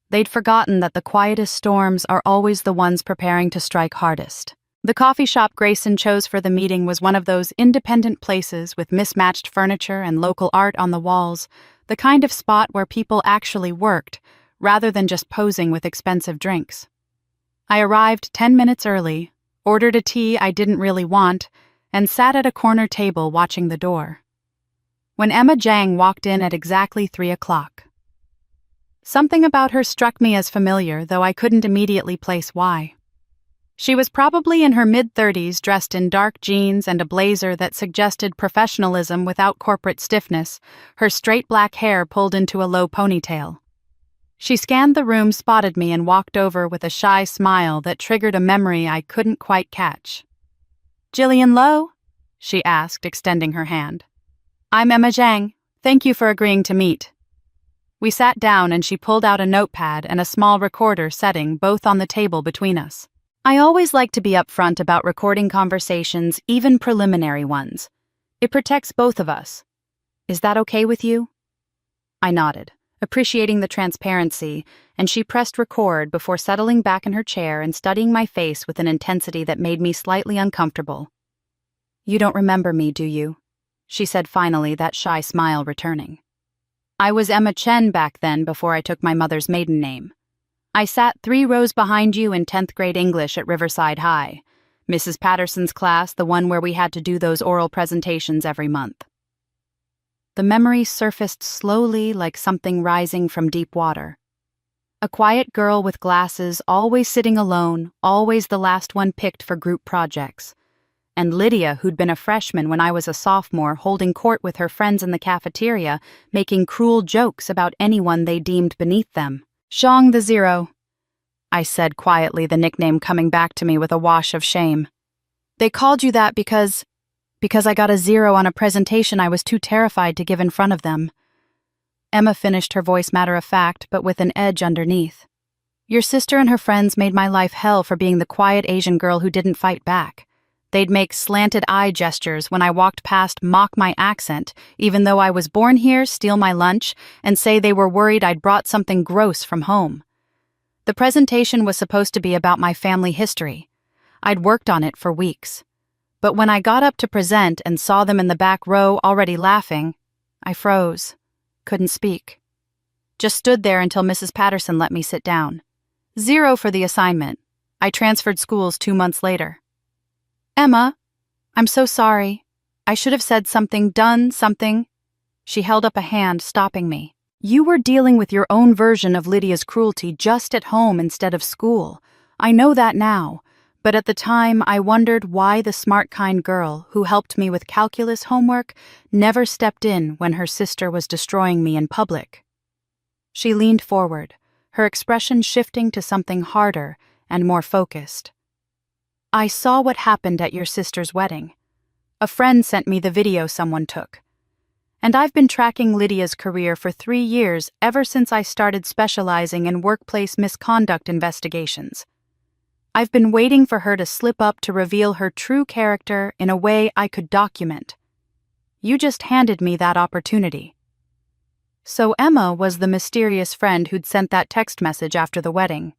They'd forgotten that the quietest storms are always the ones preparing to strike hardest. The coffee shop Grayson chose for the meeting was one of those independent places with mismatched furniture and local art on the walls, the kind of spot where people actually worked, rather than just posing with expensive drinks. I arrived 10 minutes early, ordered a tea I didn't really want, and sat at a corner table watching the door. When Emma Jang walked in at exactly 3 o'clock. Something about her struck me as familiar, though I couldn't immediately place why. She was probably in her mid-30s, dressed in dark jeans and a blazer that suggested professionalism without corporate stiffness, her straight black hair pulled into a low ponytail. She scanned the room, spotted me, and walked over with a shy smile that triggered a memory I couldn't quite catch. "Jillian Lowe?" she asked, extending her hand. "I'm Emma Jang. Thank you for agreeing to meet." We sat down and she pulled out a notepad and a small recorder setting, both on the table between us. I always like to be upfront about recording conversations, even preliminary ones. It protects both of us. Is that okay with you? I nodded, appreciating the transparency, and she pressed record before settling back in her chair and studying my face with an intensity that made me slightly uncomfortable. "You don't remember me, do you?" she said finally, that shy smile returning. I was Emma Chen back then, before I took my mother's maiden name. I sat 3 rows behind you in 10th grade English at Riverside High, Mrs. Patterson's class, the one where we had to do those oral presentations every month. The memory surfaced slowly, like something rising from deep water. A quiet girl with glasses, always sitting alone, always the last one picked for group projects. And Lydia, who'd been a freshman when I was a sophomore, holding court with her friends in the cafeteria, making cruel jokes about anyone they deemed beneath them. "Zhang the Zero," I said quietly, the nickname coming back to me with a wash of shame. "They called you that because I got a 0 on a presentation I was too terrified to give in front of them." Emma finished, her voice matter-of-fact, but with an edge underneath. "Your sister and her friends made my life hell for being the quiet Asian girl who didn't fight back. They'd make slanted eye gestures when I walked past, mock my accent, even though I was born here, steal my lunch, and say they were worried I'd brought something gross from home. The presentation was supposed to be about my family history. I'd worked on it for weeks. But when I got up to present and saw them in the back row already laughing, I froze, couldn't speak. Just stood there until Mrs. Patterson let me sit down. 0 for the assignment. I transferred schools 2 months later. "Emma, I'm so sorry. I should have said something, done something." She held up a hand, stopping me. "You were dealing with your own version of Lydia's cruelty just at home instead of school. I know that now, but at the time I wondered why the smart, kind girl who helped me with calculus homework never stepped in when her sister was destroying me in public." She leaned forward, her expression shifting to something harder and more focused. "I saw what happened at your sister's wedding. A friend sent me the video someone took. And I've been tracking Lydia's career for 3 years, ever since I started specializing in workplace misconduct investigations. I've been waiting for her to slip up to reveal her true character in a way I could document. You just handed me that opportunity." So Emma was the mysterious friend who'd sent that text message after the wedding.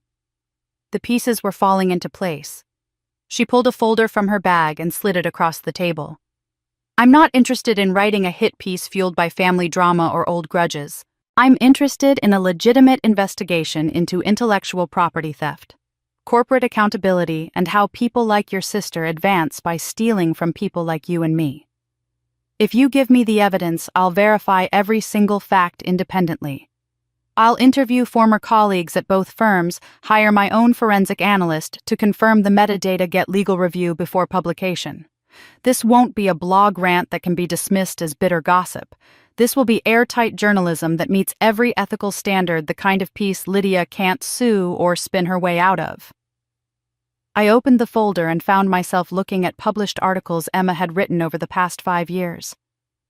The pieces were falling into place. She pulled a folder from her bag and slid it across the table. "I'm not interested in writing a hit piece fueled by family drama or old grudges. I'm interested in a legitimate investigation into intellectual property theft, corporate accountability, and how people like your sister advance by stealing from people like you and me. If you give me the evidence, I'll verify every single fact independently. I'll interview former colleagues at both firms, hire my own forensic analyst to confirm the metadata, get legal review before publication. This won't be a blog rant that can be dismissed as bitter gossip. This will be airtight journalism that meets every ethical standard, the kind of piece Lydia can't sue or spin her way out of." I opened the folder and found myself looking at published articles Emma had written over the past 5 years.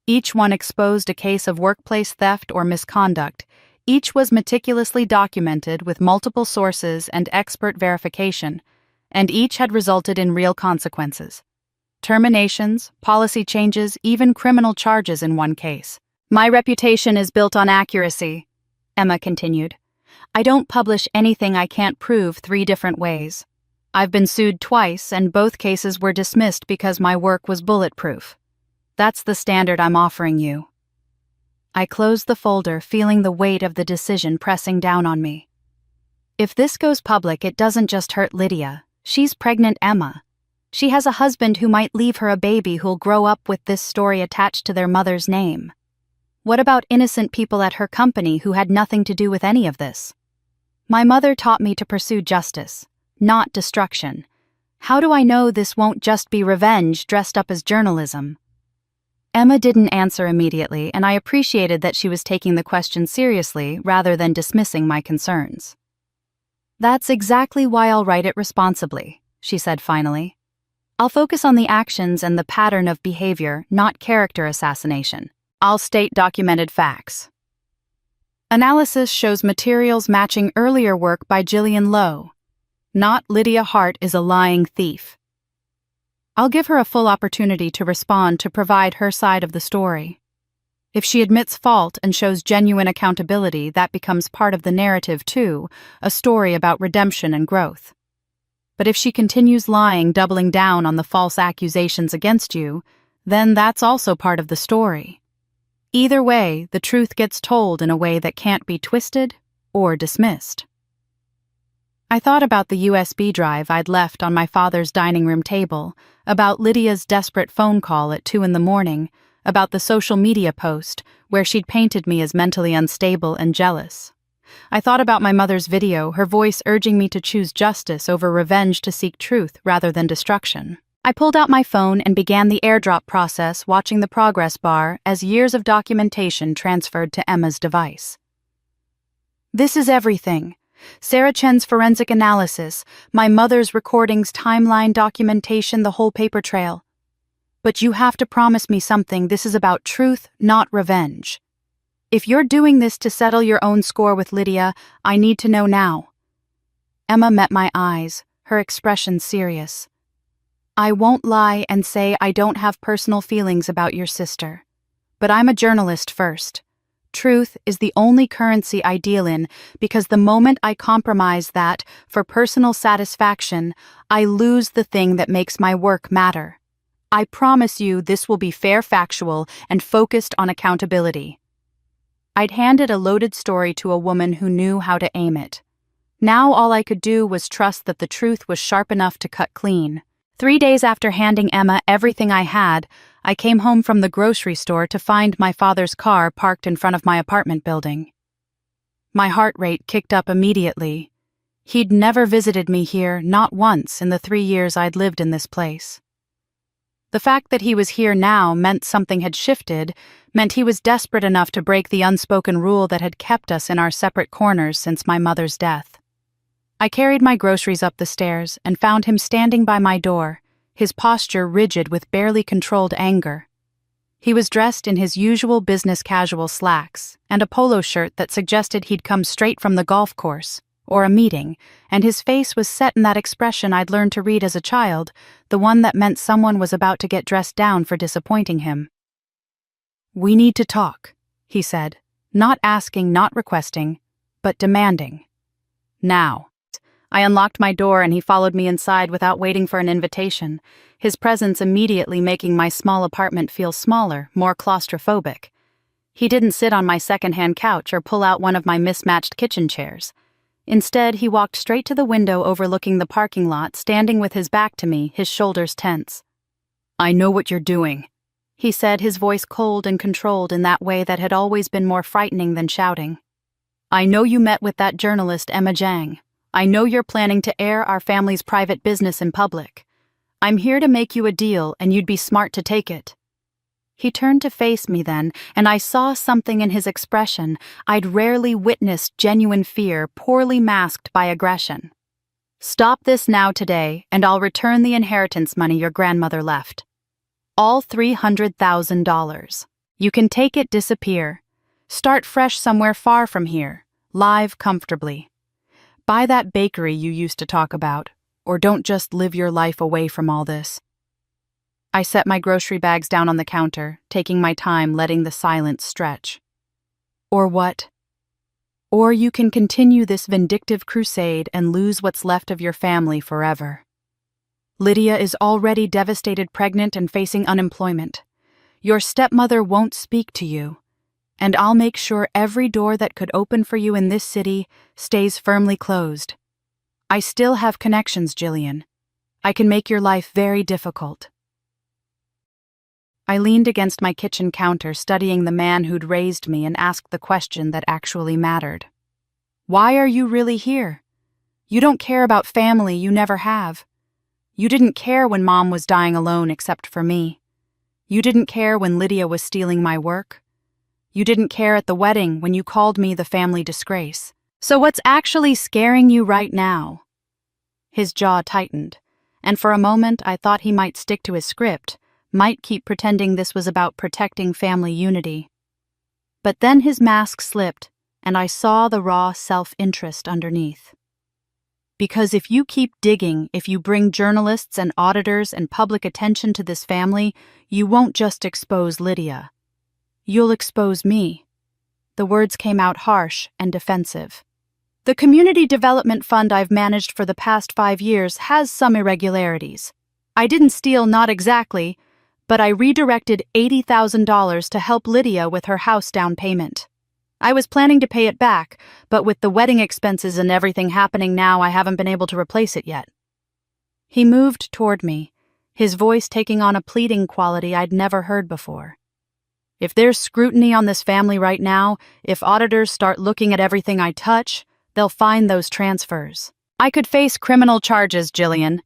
Each one exposed a case of workplace theft or misconduct. Each was meticulously documented with multiple sources and expert verification, and each had resulted in real consequences. Terminations, policy changes, even criminal charges in one case. "My reputation is built on accuracy," Emma continued. "I don't publish anything I can't prove 3 different ways. I've been sued twice, and both cases were dismissed because my work was bulletproof. That's the standard I'm offering you." I closed the folder, feeling the weight of the decision pressing down on me. If this goes public, it doesn't just hurt Lydia. She's pregnant Emma. She has a husband who might leave her a baby who'll grow up with this story attached to their mother's name. What about innocent people at her company who had nothing to do with any of this? My mother taught me to pursue justice, not destruction. How do I know this won't just be revenge dressed up as journalism? Emma didn't answer immediately, and I appreciated that she was taking the question seriously rather than dismissing my concerns. "That's exactly why I'll write it responsibly," she said finally. "I'll focus on the actions and the pattern of behavior, not character assassination. I'll state documented facts. Analysis shows materials matching earlier work by Gillian Lowe. Not Lydia Hart is a lying thief. I'll give her a full opportunity to respond to provide her side of the story. If she admits fault and shows genuine accountability, that becomes part of the narrative too, a story about redemption and growth. But if she continues lying, doubling down on the false accusations against you, then that's also part of the story. Either way, the truth gets told in a way that can't be twisted or dismissed." I thought about the USB drive I'd left on my father's dining room table, about Lydia's desperate phone call at 2 a.m, about the social media post where she'd painted me as mentally unstable and jealous. I thought about my mother's video, her voice urging me to choose justice over revenge, to seek truth rather than destruction. I pulled out my phone and began the airdrop process, watching the progress bar as years of documentation transferred to Emma's device. "This is everything. Sarah Chen's forensic analysis, my mother's recordings, timeline, documentation, the whole paper trail. But you have to promise me something. This is about truth, not revenge. If you're doing this to settle your own score with Lydia, I need to know now." Emma met my eyes, her expression serious. "I won't lie and say I don't have personal feelings about your sister. But I'm a journalist first. Truth is the only currency I deal in, because the moment I compromise that for personal satisfaction, I lose the thing that makes my work matter. I promise you this will be fair, factual, and focused on accountability." I'd handed a loaded story to a woman who knew how to aim it. Now all I could do was trust that the truth was sharp enough to cut clean. 3 days after handing Emma everything I had, I came home from the grocery store to find my father's car parked in front of my apartment building. My heart rate kicked up immediately. He'd never visited me here, not once in the 3 years I'd lived in this place. The fact that he was here now meant something had shifted, meant he was desperate enough to break the unspoken rule that had kept us in our separate corners since my mother's death. I carried my groceries up the stairs and found him standing by my door, his posture rigid with barely controlled anger. He was dressed in his usual business casual slacks and a polo shirt that suggested he'd come straight from the golf course or a meeting, and his face was set in that expression I'd learned to read as a child, the one that meant someone was about to get dressed down for disappointing him. "We need to talk," he said, not asking, not requesting, but demanding. "Now." I unlocked my door and he followed me inside without waiting for an invitation, his presence immediately making my small apartment feel smaller, more claustrophobic. He didn't sit on my secondhand couch or pull out one of my mismatched kitchen chairs. Instead, he walked straight to the window overlooking the parking lot, standing with his back to me, his shoulders tense. "I know what you're doing," he said, his voice cold and controlled in that way that had always been more frightening than shouting. "I know you met with that journalist Emma Jang. I know you're planning to air our family's private business in public. I'm here to make you a deal, and you'd be smart to take it." He turned to face me then, and I saw something in his expression I'd rarely witnessed: genuine fear, poorly masked by aggression. Stop this now today, and I'll return the inheritance money your grandmother left. All $300,000. You can take it, disappear. Start fresh somewhere far from here. Live comfortably. Buy that bakery you used to talk about, or don't just live your life away from all this. I set my grocery bags down on the counter, taking my time, letting the silence stretch. Or what? Or you can continue this vindictive crusade and lose what's left of your family forever. Lydia is already devastated, pregnant, and facing unemployment. Your stepmother won't speak to you, and I'll make sure every door that could open for you in this city stays firmly closed. I still have connections, Jillian. I can make your life very difficult. I leaned against my kitchen counter, studying the man who'd raised me, and asked the question that actually mattered. Why are you really here? You don't care about family, you never have. You didn't care when Mom was dying alone except for me. You didn't care when Lydia was stealing my work. You didn't care at the wedding when you called me the family disgrace. So what's actually scaring you right now? His jaw tightened, and for a moment I thought he might stick to his script, might keep pretending this was about protecting family unity. But then his mask slipped, and I saw the raw self-interest underneath. Because if you keep digging, if you bring journalists and auditors and public attention to this family, you won't just expose Lydia. You'll expose me. The words came out harsh and defensive. The community development fund I've managed for the past 5 years has some irregularities. I didn't steal, not exactly, but I redirected $80,000 to help Lydia with her house down payment. I was planning to pay it back, but with the wedding expenses and everything happening now, I haven't been able to replace it yet. He moved toward me, his voice taking on a pleading quality I'd never heard before. If there's scrutiny on this family right now, if auditors start looking at everything I touch, they'll find those transfers. I could face criminal charges, Jillian.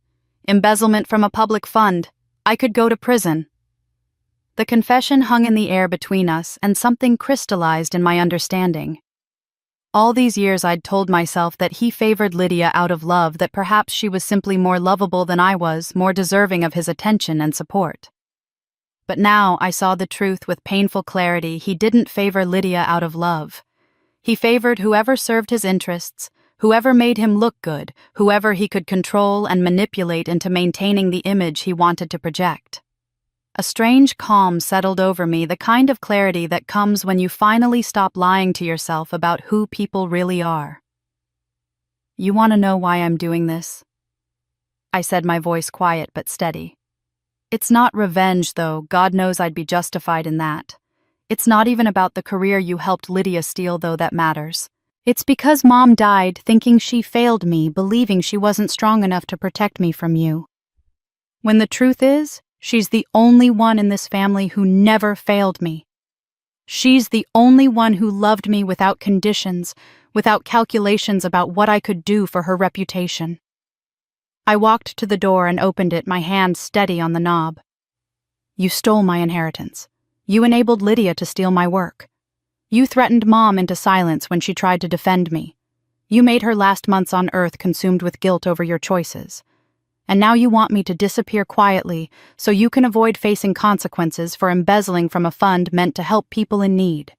Embezzlement from a public fund. I could go to prison. The confession hung in the air between us, and something crystallized in my understanding. All these years I'd told myself that he favored Lydia out of love, that perhaps she was simply more lovable than I was, more deserving of his attention and support. But now I saw the truth with painful clarity. He didn't favor Lydia out of love. He favored whoever served his interests, whoever made him look good, whoever he could control and manipulate into maintaining the image he wanted to project. A strange calm settled over me, the kind of clarity that comes when you finally stop lying to yourself about who people really are. You want to know why I'm doing this? I said, my voice quiet but steady. It's not revenge, though. God knows I'd be justified in that. It's not even about the career you helped Lydia steal, though that matters. It's because Mom died thinking she failed me, believing she wasn't strong enough to protect me from you. When the truth is, she's the only one in this family who never failed me. She's the only one who loved me without conditions, without calculations about what I could do for her reputation. I walked to the door and opened it, my hand steady on the knob. You stole my inheritance. You enabled Lydia to steal my work. You threatened Mom into silence when she tried to defend me. You made her last months on Earth consumed with guilt over your choices. And now you want me to disappear quietly so you can avoid facing consequences for embezzling from a fund meant to help people in need.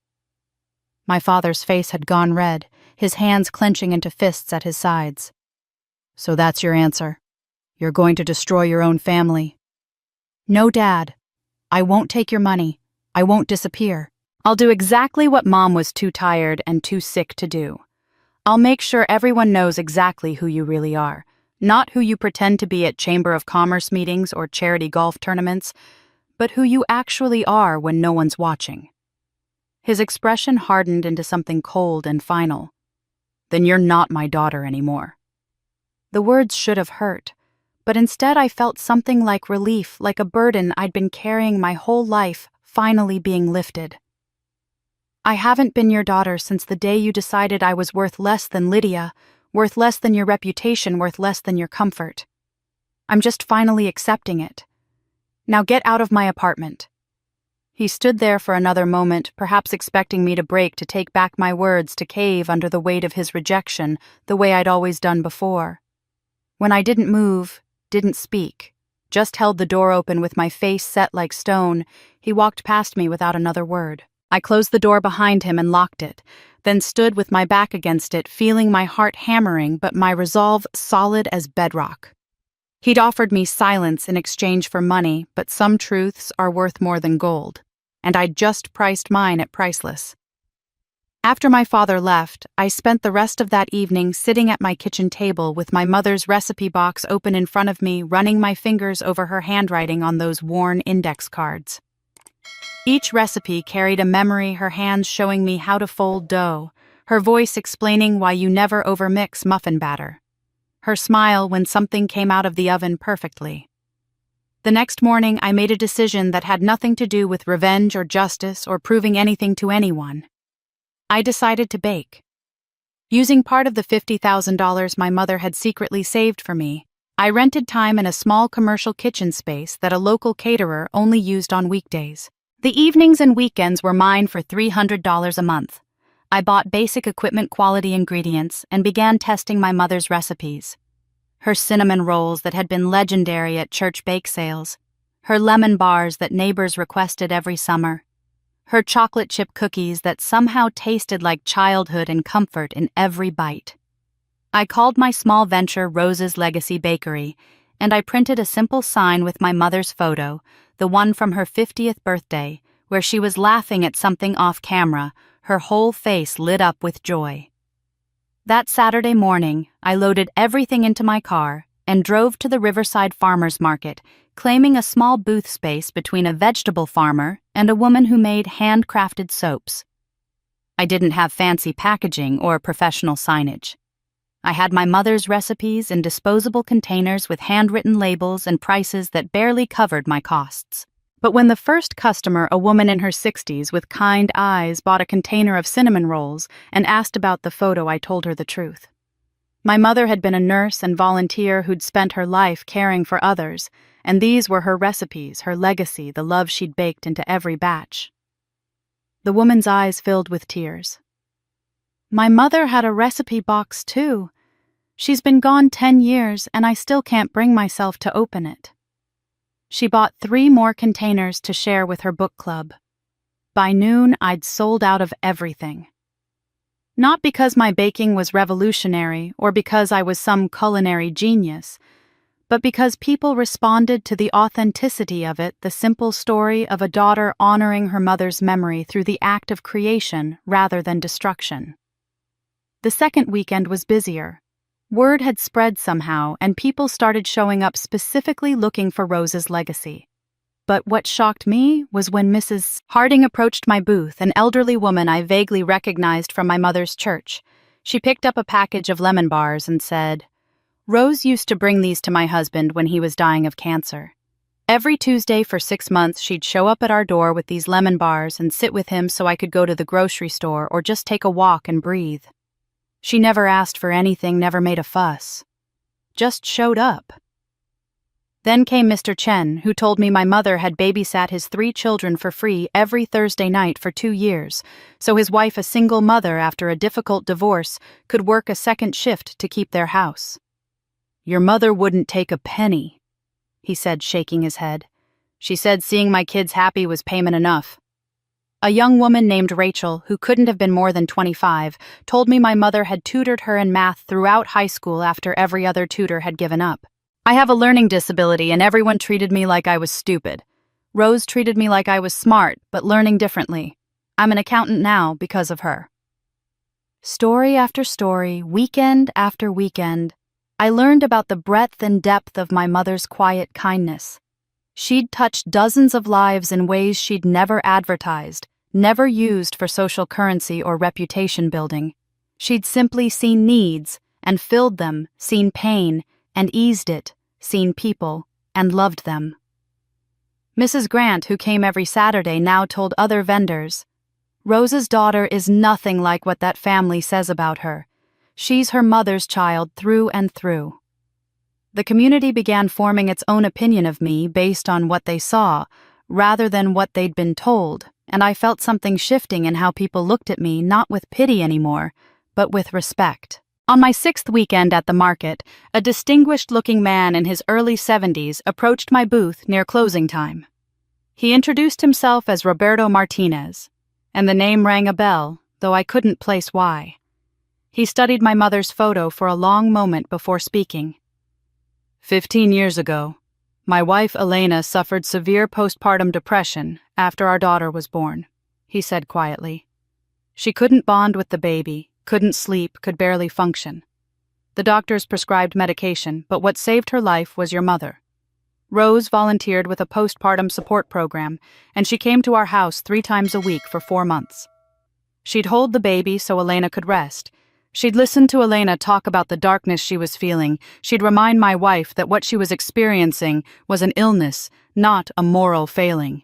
My father's face had gone red, his hands clenching into fists at his sides. So that's your answer? You're going to destroy your own family? No, Dad. I won't take your money. I won't disappear. I'll do exactly what Mom was too tired and too sick to do. I'll make sure everyone knows exactly who you really are. Not who you pretend to be at Chamber of Commerce meetings or charity golf tournaments, but who you actually are when no one's watching. His expression hardened into something cold and final. Then you're not my daughter anymore. The words should have hurt, but instead I felt something like relief, like a burden I'd been carrying my whole life finally being lifted. I haven't been your daughter since the day you decided I was worth less than Lydia, worth less than your reputation, worth less than your comfort. I'm just finally accepting it. Now get out of my apartment. He stood there for another moment, perhaps expecting me to break, to take back my words, to cave under the weight of his rejection, the way I'd always done before. When I didn't move, didn't speak, just held the door open with my face set like stone, he walked past me without another word. I closed the door behind him and locked it, then stood with my back against it, feeling my heart hammering but my resolve solid as bedrock. He'd offered me silence in exchange for money, but some truths are worth more than gold, and I'd just priced mine at priceless. After my father left, I spent the rest of that evening sitting at my kitchen table with my mother's recipe box open in front of me, running my fingers over her handwriting on those worn index cards. Each recipe carried a memory, her hands showing me how to fold dough, her voice explaining why you never overmix muffin batter, her smile when something came out of the oven perfectly. The next morning, I made a decision that had nothing to do with revenge or justice or proving anything to anyone. I decided to bake. Using part of the $50,000 my mother had secretly saved for me, I rented time in a small commercial kitchen space that a local caterer only used on weekdays. The evenings and weekends were mine for $300 a month. I bought basic equipment quality ingredients and began testing my mother's recipes. Her cinnamon rolls that had been legendary at church bake sales, her lemon bars that neighbors requested every summer, her chocolate chip cookies that somehow tasted like childhood and comfort in every bite. I called my small venture Rose's Legacy Bakery, and I printed a simple sign with my mother's photo, the one from her 50th birthday, where she was laughing at something off camera, her whole face lit up with joy. That Saturday morning, I loaded everything into my car and drove to the Riverside Farmers Market, claiming a small booth space between a vegetable farmer and a woman who made handcrafted soaps. I didn't have fancy packaging or professional signage. I had my mother's recipes in disposable containers with handwritten labels and prices that barely covered my costs. But when the first customer, a woman in her 60s with kind eyes, bought a container of cinnamon rolls and asked about the photo, I told her the truth. My mother had been a nurse and volunteer who'd spent her life caring for others, and these were her recipes, her legacy, the love she'd baked into every batch. The woman's eyes filled with tears. My mother had a recipe box, too. She's been gone 10 years, and I still can't bring myself to open it. She bought 3 more containers to share with her book club. By noon, I'd sold out of everything. Not because my baking was revolutionary or because I was some culinary genius, but because people responded to the authenticity of it, the simple story of a daughter honoring her mother's memory through the act of creation rather than destruction. The second weekend was busier. Word had spread somehow, and people started showing up specifically looking for Rose's legacy. But what shocked me was when Mrs. Harding approached my booth, an elderly woman I vaguely recognized from my mother's church. She picked up a package of lemon bars and said, "Rose used to bring these to my husband when he was dying of cancer. Every Tuesday for 6 months, she'd show up at our door with these lemon bars and sit with him so I could go to the grocery store or just take a walk and breathe. She never asked for anything, never made a fuss. Just showed up." Then came Mr. Chen, who told me my mother had babysat his 3 children for free every Thursday night for 2 years, so his wife, a single mother after a difficult divorce, could work a second shift to keep their house. "Your mother wouldn't take a penny," he said, shaking his head. "She said seeing my kids happy was payment enough." A young woman named Rachel, who couldn't have been more than 25, told me my mother had tutored her in math throughout high school after every other tutor had given up. "I have a learning disability and everyone treated me like I was stupid. Rose treated me like I was smart, but learning differently. I'm an accountant now because of her." Story after story, weekend after weekend, I learned about the breadth and depth of my mother's quiet kindness. She'd touched dozens of lives in ways she'd never advertised, never used for social currency or reputation building. She'd simply seen needs and filled them, seen pain and eased it, seen people and loved them. Mrs. Grant, who came every Saturday, now told other vendors, "Rose's daughter is nothing like what that family says about her. She's her mother's child through and through." The community began forming its own opinion of me based on what they saw, rather than what they'd been told, and I felt something shifting in how people looked at me, not with pity anymore, but with respect. On my sixth weekend at the market, a distinguished-looking man in his early 70s approached my booth near closing time. He introduced himself as Roberto Martinez, and the name rang a bell, though I couldn't place why. He studied my mother's photo for a long moment before speaking. 15 years ago, my wife Elena suffered severe postpartum depression after our daughter was born, he said quietly. She couldn't bond with the baby, couldn't sleep, could barely function. The doctors prescribed medication, but what saved her life was your mother. Rose volunteered with a postpartum support program, and she came to our house 3 times a week for 4 months. She'd hold the baby so Elena could rest. She'd listen to Elena talk about the darkness she was feeling. She'd remind my wife that what she was experiencing was an illness, not a moral failing.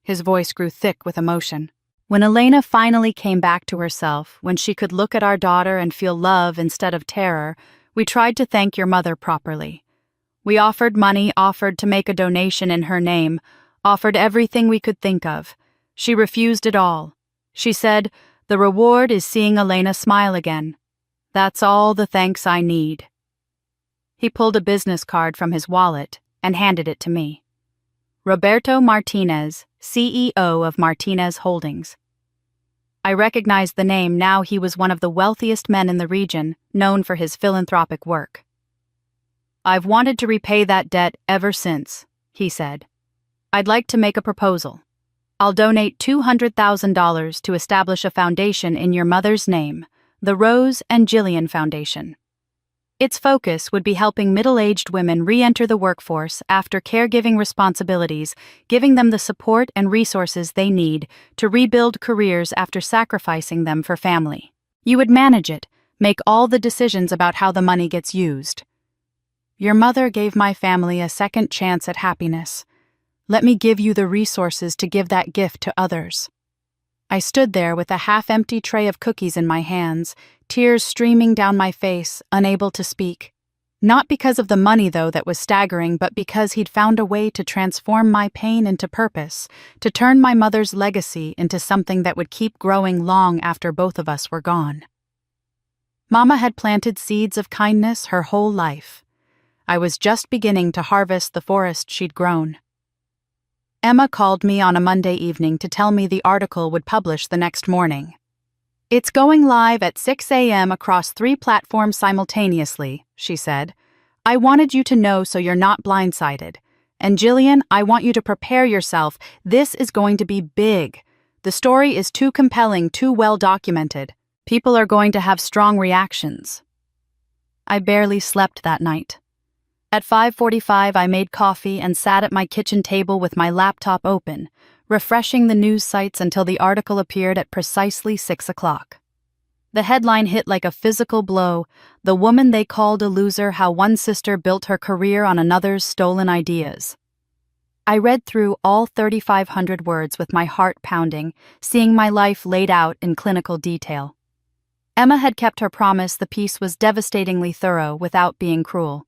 His voice grew thick with emotion. When Elena finally came back to herself, when she could look at our daughter and feel love instead of terror, we tried to thank your mother properly. We offered money, offered to make a donation in her name, offered everything we could think of. She refused it all. She said, "The reward is seeing Elena smile again. That's all the thanks I need." He pulled a business card from his wallet and handed it to me. Roberto Martinez, CEO of Martinez Holdings. I recognized the name. Now he was one of the wealthiest men in the region, known for his philanthropic work. "I've wanted to repay that debt ever since," he said. "I'd like to make a proposal. I'll donate $200,000 to establish a foundation in your mother's name, the Rose and Jillian Foundation. Its focus would be helping middle-aged women re-enter the workforce after caregiving responsibilities, giving them the support and resources they need to rebuild careers after sacrificing them for family. You would manage it, make all the decisions about how the money gets used. Your mother gave my family a second chance at happiness. Let me give you the resources to give that gift to others." I stood there with a half-empty tray of cookies in my hands, tears streaming down my face, unable to speak. Not because of the money, though, that was staggering, but because he'd found a way to transform my pain into purpose, to turn my mother's legacy into something that would keep growing long after both of us were gone. Mama had planted seeds of kindness her whole life. I was just beginning to harvest the forest she'd grown. Emma called me on a Monday evening to tell me the article would publish the next morning. "It's going live at 6 a.m. across 3 platforms simultaneously," she said. "I wanted you to know so you're not blindsided. And Jillian, I want you to prepare yourself. This is going to be big. The story is too compelling, too well documented. People are going to have strong reactions." I barely slept that night. At 5:45, I made coffee and sat at my kitchen table with my laptop open, refreshing the news sites until the article appeared at precisely 6 o'clock. The headline hit like a physical blow: "The woman they called a loser, how one sister built her career on another's stolen ideas." I read through all 3,500 words with my heart pounding, seeing my life laid out in clinical detail. Emma had kept her promise. The piece was devastatingly thorough without being cruel.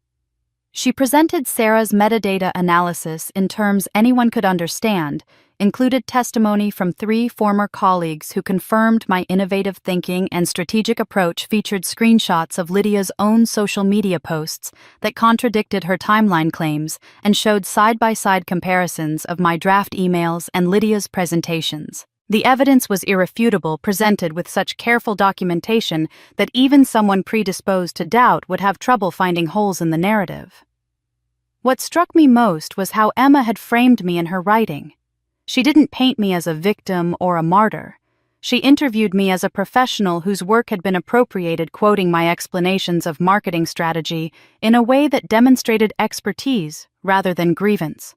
She presented Sarah's metadata analysis in terms anyone could understand, included testimony from 3 former colleagues who confirmed my innovative thinking and strategic approach, featured screenshots of Lydia's own social media posts that contradicted her timeline claims, and showed side-by-side comparisons of my draft emails and Lydia's presentations. The evidence was irrefutable, presented with such careful documentation that even someone predisposed to doubt would have trouble finding holes in the narrative. What struck me most was how Emma had framed me in her writing. She didn't paint me as a victim or a martyr. She interviewed me as a professional whose work had been appropriated, quoting my explanations of marketing strategy in a way that demonstrated expertise rather than grievance.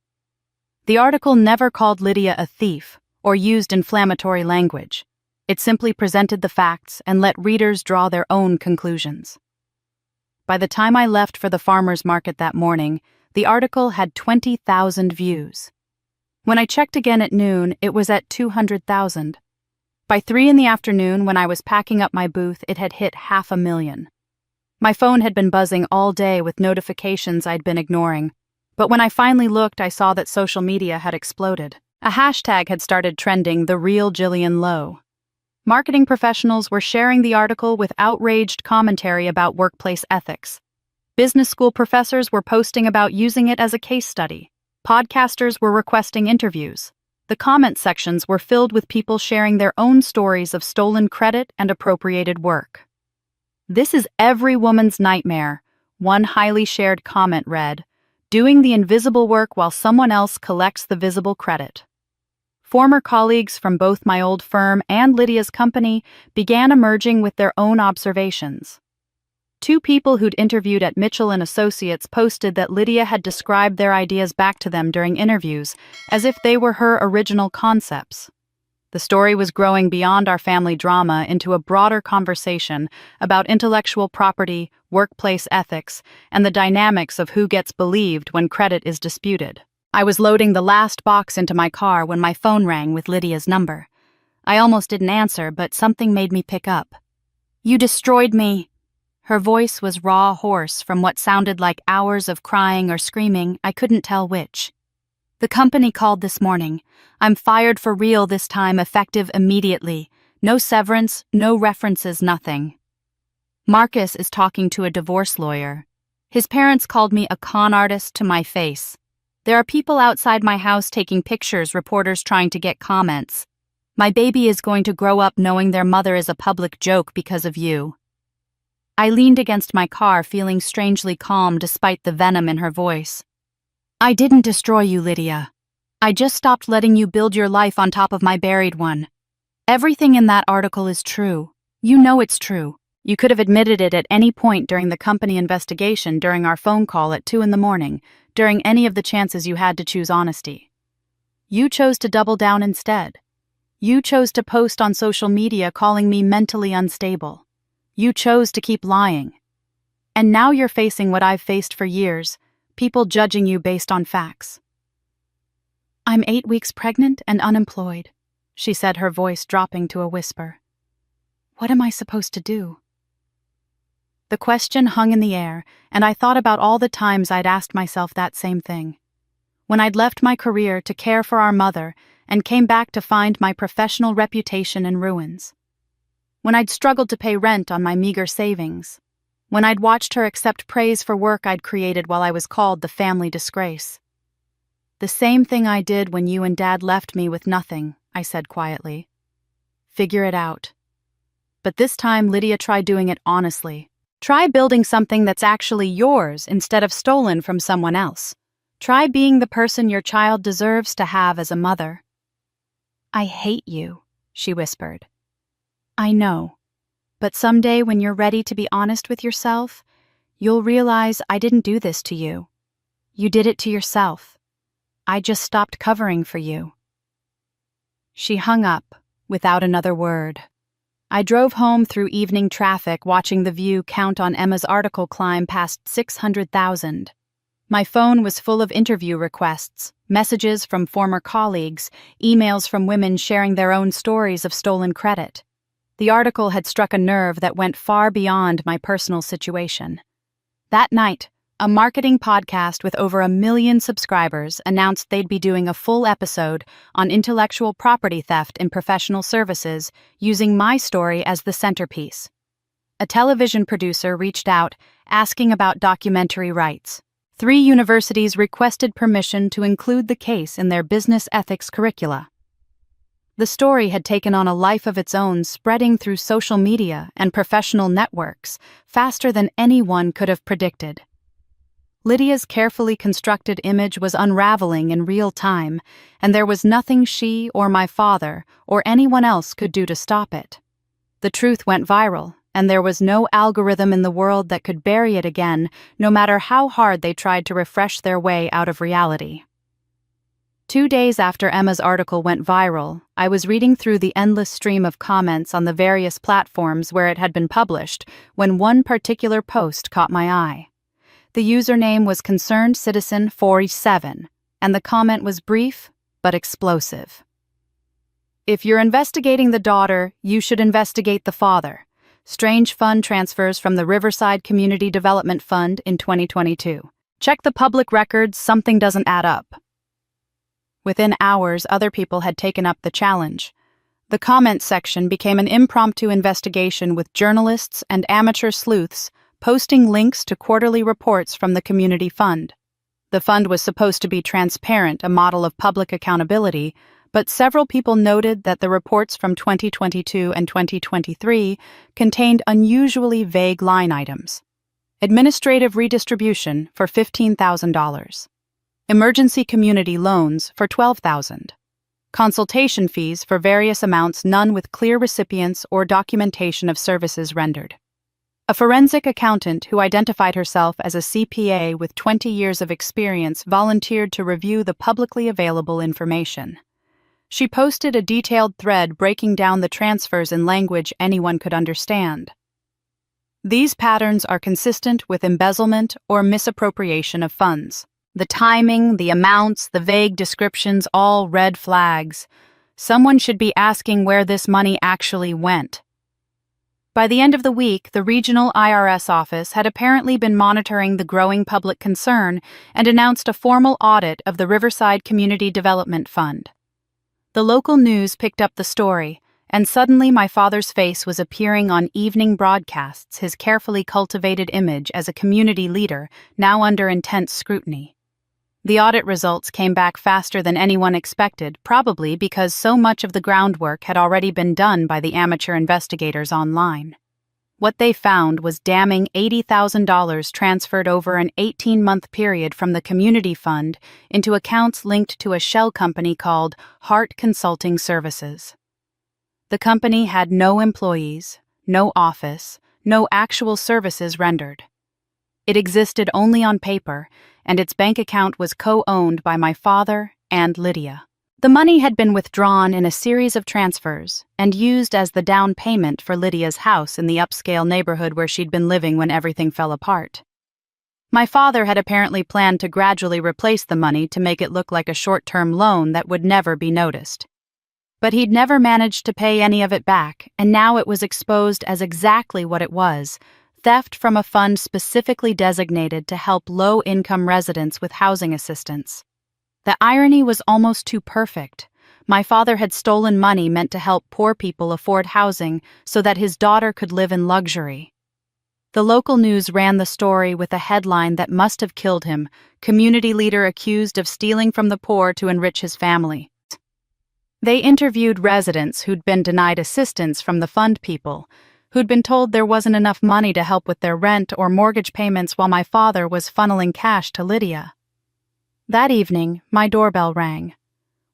The article never called Lydia a thief or used inflammatory language. It simply presented the facts and let readers draw their own conclusions. By the time I left for the farmer's market that morning, the article had 20,000 views. When I checked again at noon, it was at 200,000. By 3 in the afternoon, when I was packing up my booth, it had hit 500,000. My phone had been buzzing all day with notifications I'd been ignoring, but when I finally looked, I saw that social media had exploded. A hashtag had started trending, "The Real Jillian Lowe." Marketing professionals were sharing the article with outraged commentary about workplace ethics. Business school professors were posting about using it as a case study. Podcasters were requesting interviews. The comment sections were filled with people sharing their own stories of stolen credit and appropriated work. "This is every woman's nightmare," one highly shared comment read, "doing the invisible work while someone else collects the visible credit." Former colleagues from both my old firm and Lydia's company began emerging with their own observations. Two people who'd interviewed at Mitchell & Associates posted that Lydia had described their ideas back to them during interviews as if they were her original concepts. The story was growing beyond our family drama into a broader conversation about intellectual property, workplace ethics, and the dynamics of who gets believed when credit is disputed. I was loading the last box into my car when my phone rang with Lydia's number. I almost didn't answer, but something made me pick up. "You destroyed me." Her voice was raw, hoarse, from what sounded like hours of crying or screaming, I couldn't tell which. "The company called this morning. I'm fired for real this time, effective immediately. No severance, no references, nothing." Marcus is talking to a divorce lawyer. His parents called me a con artist to my face. There are people outside my house taking pictures, reporters trying to get comments. My baby is going to grow up knowing their mother is a public joke because of you. I leaned against my car, feeling strangely calm despite the venom in her voice. "I didn't destroy you, Lydia. I just stopped letting you build your life on top of my buried one. Everything in that article is true. You know it's true. You could have admitted it at any point during the company investigation, during our phone call at 2 a.m, during any of the chances you had to choose honesty. You chose to double down instead. You chose to post on social media calling me mentally unstable. You chose to keep lying. And now you're facing what I've faced for years, people judging you based on facts." "I'm 8 weeks pregnant and unemployed," she said, her voice dropping to a whisper. "What am I supposed to do?" The question hung in the air, and I thought about all the times I'd asked myself that same thing. When I'd left my career to care for our mother and came back to find my professional reputation in ruins. When I'd struggled to pay rent on my meager savings. When I'd watched her accept praise for work I'd created while I was called the family disgrace. "The same thing I did when you and Dad left me with nothing," I said quietly. "Figure it out." But this time Lydia tried doing it honestly. Try building something that's actually yours instead of stolen from someone else. Try being the person your child deserves to have as a mother. "I hate you," she whispered. "I know, but someday when you're ready to be honest with yourself, you'll realize I didn't do this to you. You did it to yourself. I just stopped covering for you." She hung up without another word. I drove home through evening traffic, watching the view count on Emma's article climb past 600,000. My phone was full of interview requests, messages from former colleagues, emails from women sharing their own stories of stolen credit. The article had struck a nerve that went far beyond my personal situation. That night, a marketing podcast with over 1 million subscribers announced they'd be doing a full episode on intellectual property theft in professional services, using my story as the centerpiece. A television producer reached out, asking about documentary rights. 3 universities requested permission to include the case in their business ethics curricula. The story had taken on a life of its own, spreading through social media and professional networks faster than anyone could have predicted. Lydia's carefully constructed image was unraveling in real time, and there was nothing she or my father or anyone else could do to stop it. The truth went viral, and there was no algorithm in the world that could bury it again, no matter how hard they tried to refresh their way out of reality. 2 days after Emma's article went viral, I was reading through the endless stream of comments on the various platforms where it had been published when one particular post caught my eye. The username was Concerned Citizen 47, and the comment was brief but explosive. "If you're investigating the daughter, you should investigate the father. Strange fund transfers from the Riverside Community Development Fund in 2022. Check the public records, something doesn't add up." Within hours, other people had taken up the challenge. The comment section became an impromptu investigation with journalists and amateur sleuths posting links to quarterly reports from the community fund. The fund was supposed to be transparent, a model of public accountability, but several people noted that the reports from 2022 and 2023 contained unusually vague line items. Administrative redistribution for $15,000. Emergency community loans for $12,000. Consultation fees for various amounts, none with clear recipients or documentation of services rendered. A forensic accountant who identified herself as a CPA with 20 years of experience volunteered to review the publicly available information. She posted a detailed thread breaking down the transfers in language anyone could understand. These patterns are consistent with embezzlement or misappropriation of funds. The timing, the amounts, the vague descriptions, all red flags. Someone should be asking where this money actually went. By the end of the week, the regional IRS office had apparently been monitoring the growing public concern and announced a formal audit of the Riverside Community Development Fund. The local news picked up the story, and suddenly my father's face was appearing on evening broadcasts, his carefully cultivated image as a community leader now under intense scrutiny. The audit results came back faster than anyone expected, probably because so much of the groundwork had already been done by the amateur investigators online. What they found was damning $80,000 transferred over an 18-month period from the community fund into accounts linked to a shell company called Hart Consulting Services. The company had no employees, no office, no actual services rendered. It existed only on paper, and its bank account was co-owned by my father and Lydia. The money had been withdrawn in a series of transfers and used as the down payment for Lydia's house in the upscale neighborhood where she'd been living when everything fell apart. My father had apparently planned to gradually replace the money to make it look like a short-term loan that would never be noticed. But he'd never managed to pay any of it back, and now it was exposed as exactly what it was: theft from a fund specifically designated to help low-income residents with housing assistance. The irony was almost too perfect. My father had stolen money meant to help poor people afford housing so that his daughter could live in luxury. The local news ran the story with a headline that must have killed him: community leader accused of stealing from the poor to enrich his family. They interviewed residents who'd been denied assistance from the fund people, who'd been told there wasn't enough money to help with their rent or mortgage payments while my father was funneling cash to Lydia. That evening, my doorbell rang.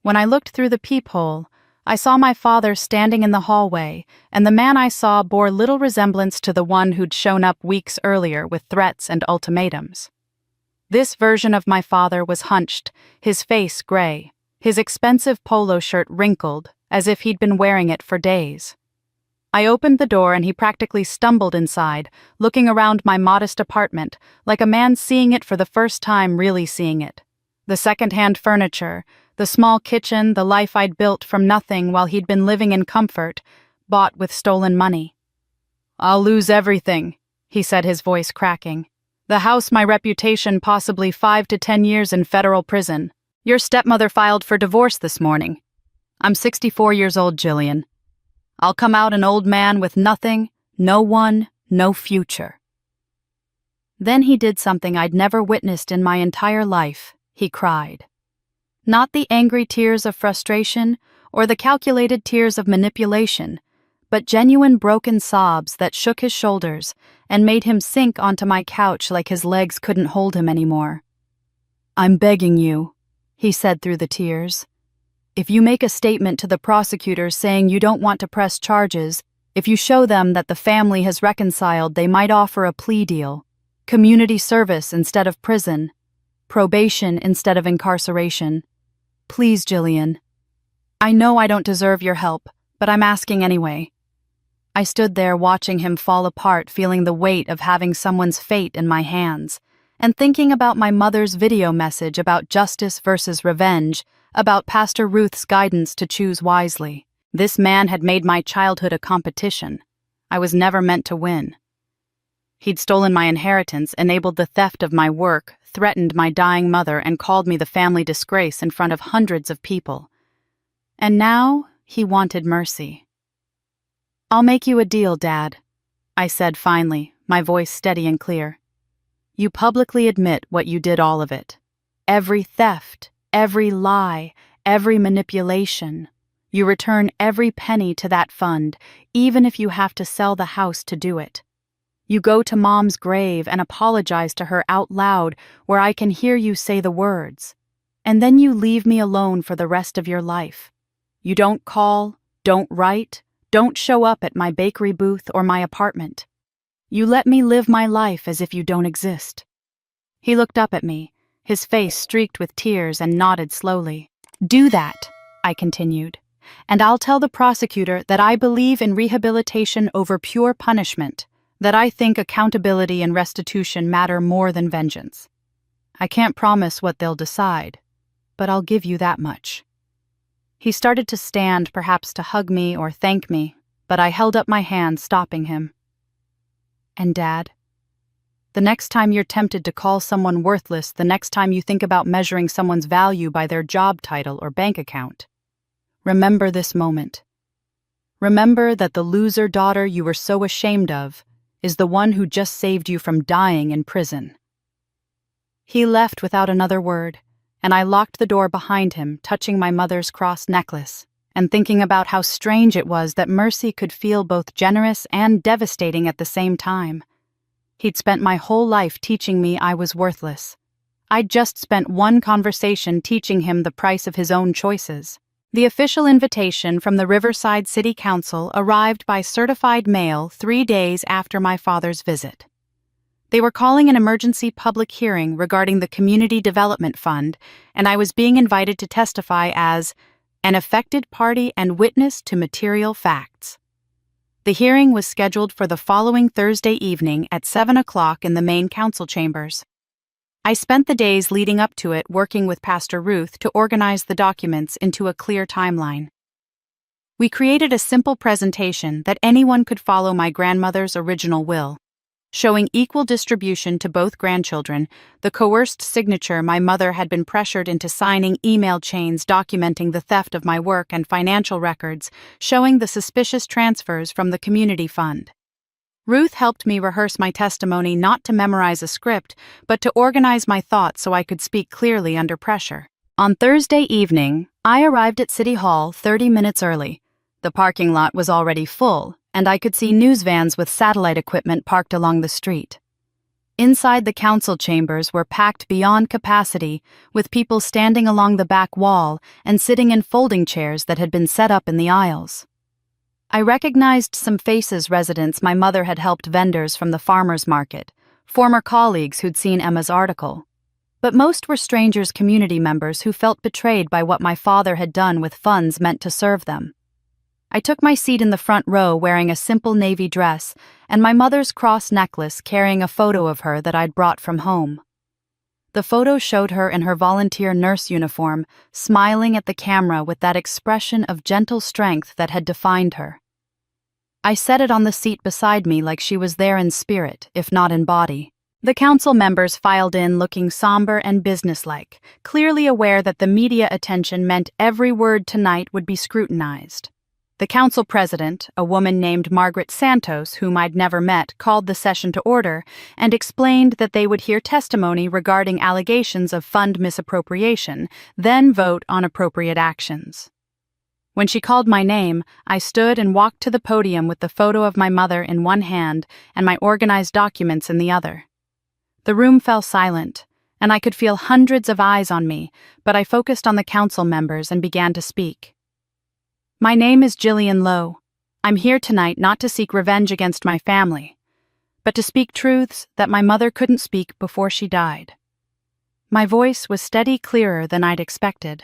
When I looked through the peephole, I saw my father standing in the hallway, and the man I saw bore little resemblance to the one who'd shown up weeks earlier with threats and ultimatums. This version of my father was hunched, his face gray, his expensive polo shirt wrinkled, as if he'd been wearing it for days. I opened the door and he practically stumbled inside, looking around my modest apartment, like a man seeing it for the first time really seeing it. The second-hand furniture, the small kitchen, the life I'd built from nothing while he'd been living in comfort, bought with stolen money. "I'll lose everything," he said, his voice cracking. "The house, my reputation, possibly 5 to 10 years in federal prison. Your stepmother filed for divorce this morning. I'm 64 years old, Jillian. I'll come out an old man with nothing, no one, no future." Then he did something I'd never witnessed in my entire life. He cried. Not the angry tears of frustration or the calculated tears of manipulation, but genuine broken sobs that shook his shoulders and made him sink onto my couch like his legs couldn't hold him anymore. "I'm begging you," he said through the tears. "If you make a statement to the prosecutors saying you don't want to press charges, if you show them that the family has reconciled, they might offer a plea deal, community service instead of prison, probation instead of incarceration. Please, Jillian. I know I don't deserve your help, but I'm asking anyway." I stood there watching him fall apart, feeling the weight of having someone's fate in my hands, and thinking about my mother's video message about justice versus revenge, about Pastor Ruth's guidance to choose wisely. This man had made my childhood a competition. I was never meant to win. He'd stolen my inheritance, enabled the theft of my work, threatened my dying mother, and called me the family disgrace in front of hundreds of people. And now He wanted mercy. "I'll make you a deal, Dad," I said finally, my voice steady and clear. "You publicly admit what you did, all of it. Every theft, every lie, every manipulation. You return every penny to that fund, even if you have to sell the house to do it. You go to Mom's grave and apologize to her out loud where I can hear you say the words. And then you leave me alone for the rest of your life. You don't call, don't write, don't show up at my bakery booth or my apartment. You let me live my life as if you don't exist." He looked up at me, his face streaked with tears, and nodded slowly. "Do that," I continued, "and I'll tell the prosecutor that I believe in rehabilitation over pure punishment, that I think accountability and restitution matter more than vengeance. I can't promise what they'll decide, but I'll give you that much." He started to stand, perhaps to hug me or thank me, but I held up my hand, stopping him. "And Dad, the next time you're tempted to call someone worthless, the next time you think about measuring someone's value by their job title or bank account, remember this moment. Remember that the loser daughter you were so ashamed of is the one who just saved you from dying in prison." He left without another word, and I locked the door behind him, touching my mother's cross necklace, and thinking about how strange it was that mercy could feel both generous and devastating at the same time. He'd spent my whole life teaching me I was worthless. I'd just spent one conversation teaching him the price of his own choices. The official invitation from the Riverside City Council arrived by certified mail 3 days after my father's visit. They were calling an emergency public hearing regarding the Community Development Fund, and I was being invited to testify as an affected party and witness to material facts. The hearing was scheduled for the following Thursday evening at 7 o'clock in the main council chambers. I spent the days leading up to it working with Pastor Ruth to organize the documents into a clear timeline. We created a simple presentation that anyone could follow my grandmother's original will, showing equal distribution to both grandchildren, the coerced signature my mother had been pressured into signing, email chains documenting the theft of my work, and financial records showing the suspicious transfers from the community fund. Ruth helped me rehearse my testimony, not to memorize a script, but to organize my thoughts so I could speak clearly under pressure. On Thursday evening, I arrived at City Hall 30 minutes early. The parking lot was already full, and I could see news vans with satellite equipment parked along the street. Inside the council chambers were packed beyond capacity, with people standing along the back wall and sitting in folding chairs that had been set up in the aisles. I recognized some faces, residents my mother had helped, vendors from the farmers market, former colleagues who'd seen Emma's article. But most were strangers, community members who felt betrayed by what my father had done with funds meant to serve them. I took my seat in the front row wearing a simple navy dress and my mother's cross necklace, carrying a photo of her that I'd brought from home. The photo showed her in her volunteer nurse uniform, smiling at the camera with that expression of gentle strength that had defined her. I set it on the seat beside me like she was there in spirit, if not in body. The council members filed in looking somber and businesslike, clearly aware that the media attention meant every word tonight would be scrutinized. The council president, a woman named Margaret Santos, whom I'd never met, called the session to order and explained that they would hear testimony regarding allegations of fund misappropriation, then vote on appropriate actions. When she called my name, I stood and walked to the podium with the photo of my mother in one hand and my organized documents in the other. The room fell silent, and I could feel hundreds of eyes on me, but I focused on the council members and began to speak. "My name is Jillian Lowe. I'm here tonight not to seek revenge against my family, but to speak truths that my mother couldn't speak before she died." My voice was steady, clearer than I'd expected.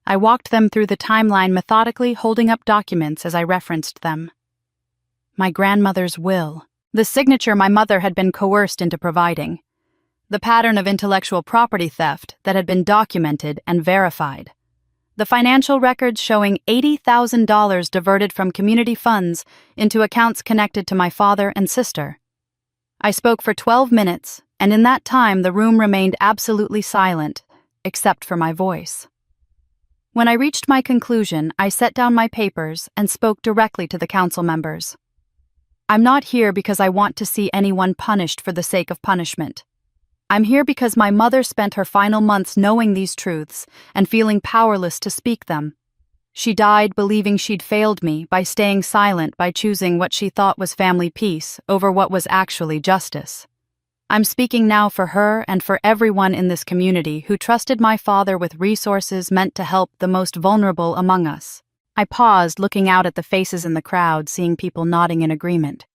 I walked them through the timeline methodically, holding up documents as I referenced them. My grandmother's will, the signature my mother had been coerced into providing, the pattern of intellectual property theft that had been documented and verified, the financial records showing $80,000 diverted from community funds into accounts connected to my father and sister. I spoke for 12 minutes, and in that time the room remained absolutely silent, except for my voice. When I reached my conclusion, I set down my papers and spoke directly to the council members. I'm not here because I want to see anyone punished for the sake of punishment. I'm here because my mother spent her final months knowing these truths and feeling powerless to speak them. She died believing she'd failed me by staying silent, by choosing what she thought was family peace over what was actually justice. I'm speaking now for her and for everyone in this community who trusted my father with resources meant to help the most vulnerable among us. I paused, looking out at the faces in the crowd, seeing people nodding in agreement.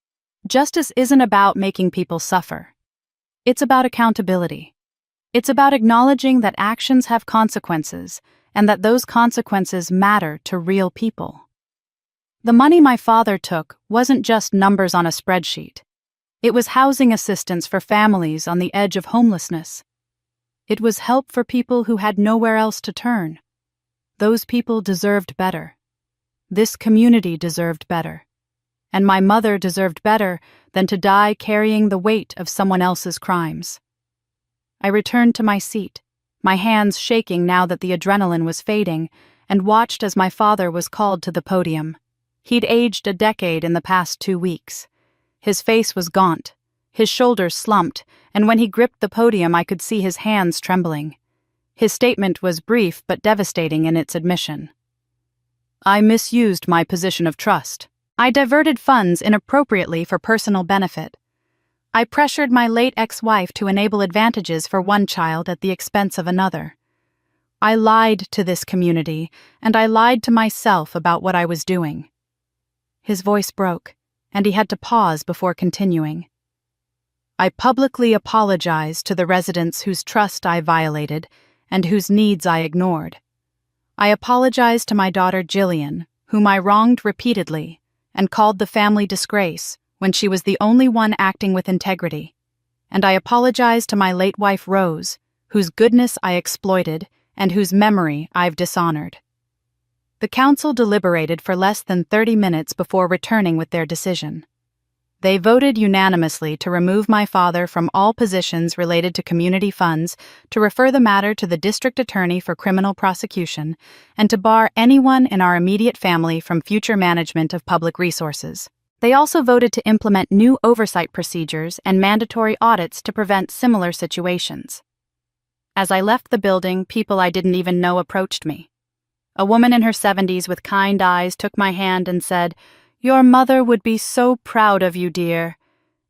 Justice isn't about making people suffer. It's about accountability. It's about acknowledging that actions have consequences and that those consequences matter to real people. The money my father took wasn't just numbers on a spreadsheet. It was housing assistance for families on the edge of homelessness. It was help for people who had nowhere else to turn. Those people deserved better. This community deserved better. And my mother deserved better than to die carrying the weight of someone else's crimes. I returned to my seat, my hands shaking now that the adrenaline was fading, and watched as my father was called to the podium. He'd aged a decade in the past 2 weeks. His face was gaunt, his shoulders slumped, and when he gripped the podium I could see his hands trembling. His statement was brief but devastating in its admission. I misused my position of trust. I diverted funds inappropriately for personal benefit. I pressured my late ex-wife to enable advantages for one child at the expense of another. I lied to this community, and I lied to myself about what I was doing. His voice broke, and he had to pause before continuing. I publicly apologize to the residents whose trust I violated and whose needs I ignored. I apologize to my daughter Jillian, whom I wronged repeatedly and called the family disgrace when she was the only one acting with integrity. And I apologize to my late wife Rose, whose goodness I exploited and whose memory I've dishonored. The council deliberated for less than 30 minutes before returning with their decision. They voted unanimously to remove my father from all positions related to community funds, to refer the matter to the district attorney for criminal prosecution, and to bar anyone in our immediate family from future management of public resources. They also voted to implement new oversight procedures and mandatory audits to prevent similar situations. As I left the building, people I didn't even know approached me. A woman in her 70s with kind eyes took my hand and said, "Your mother would be so proud of you, dear.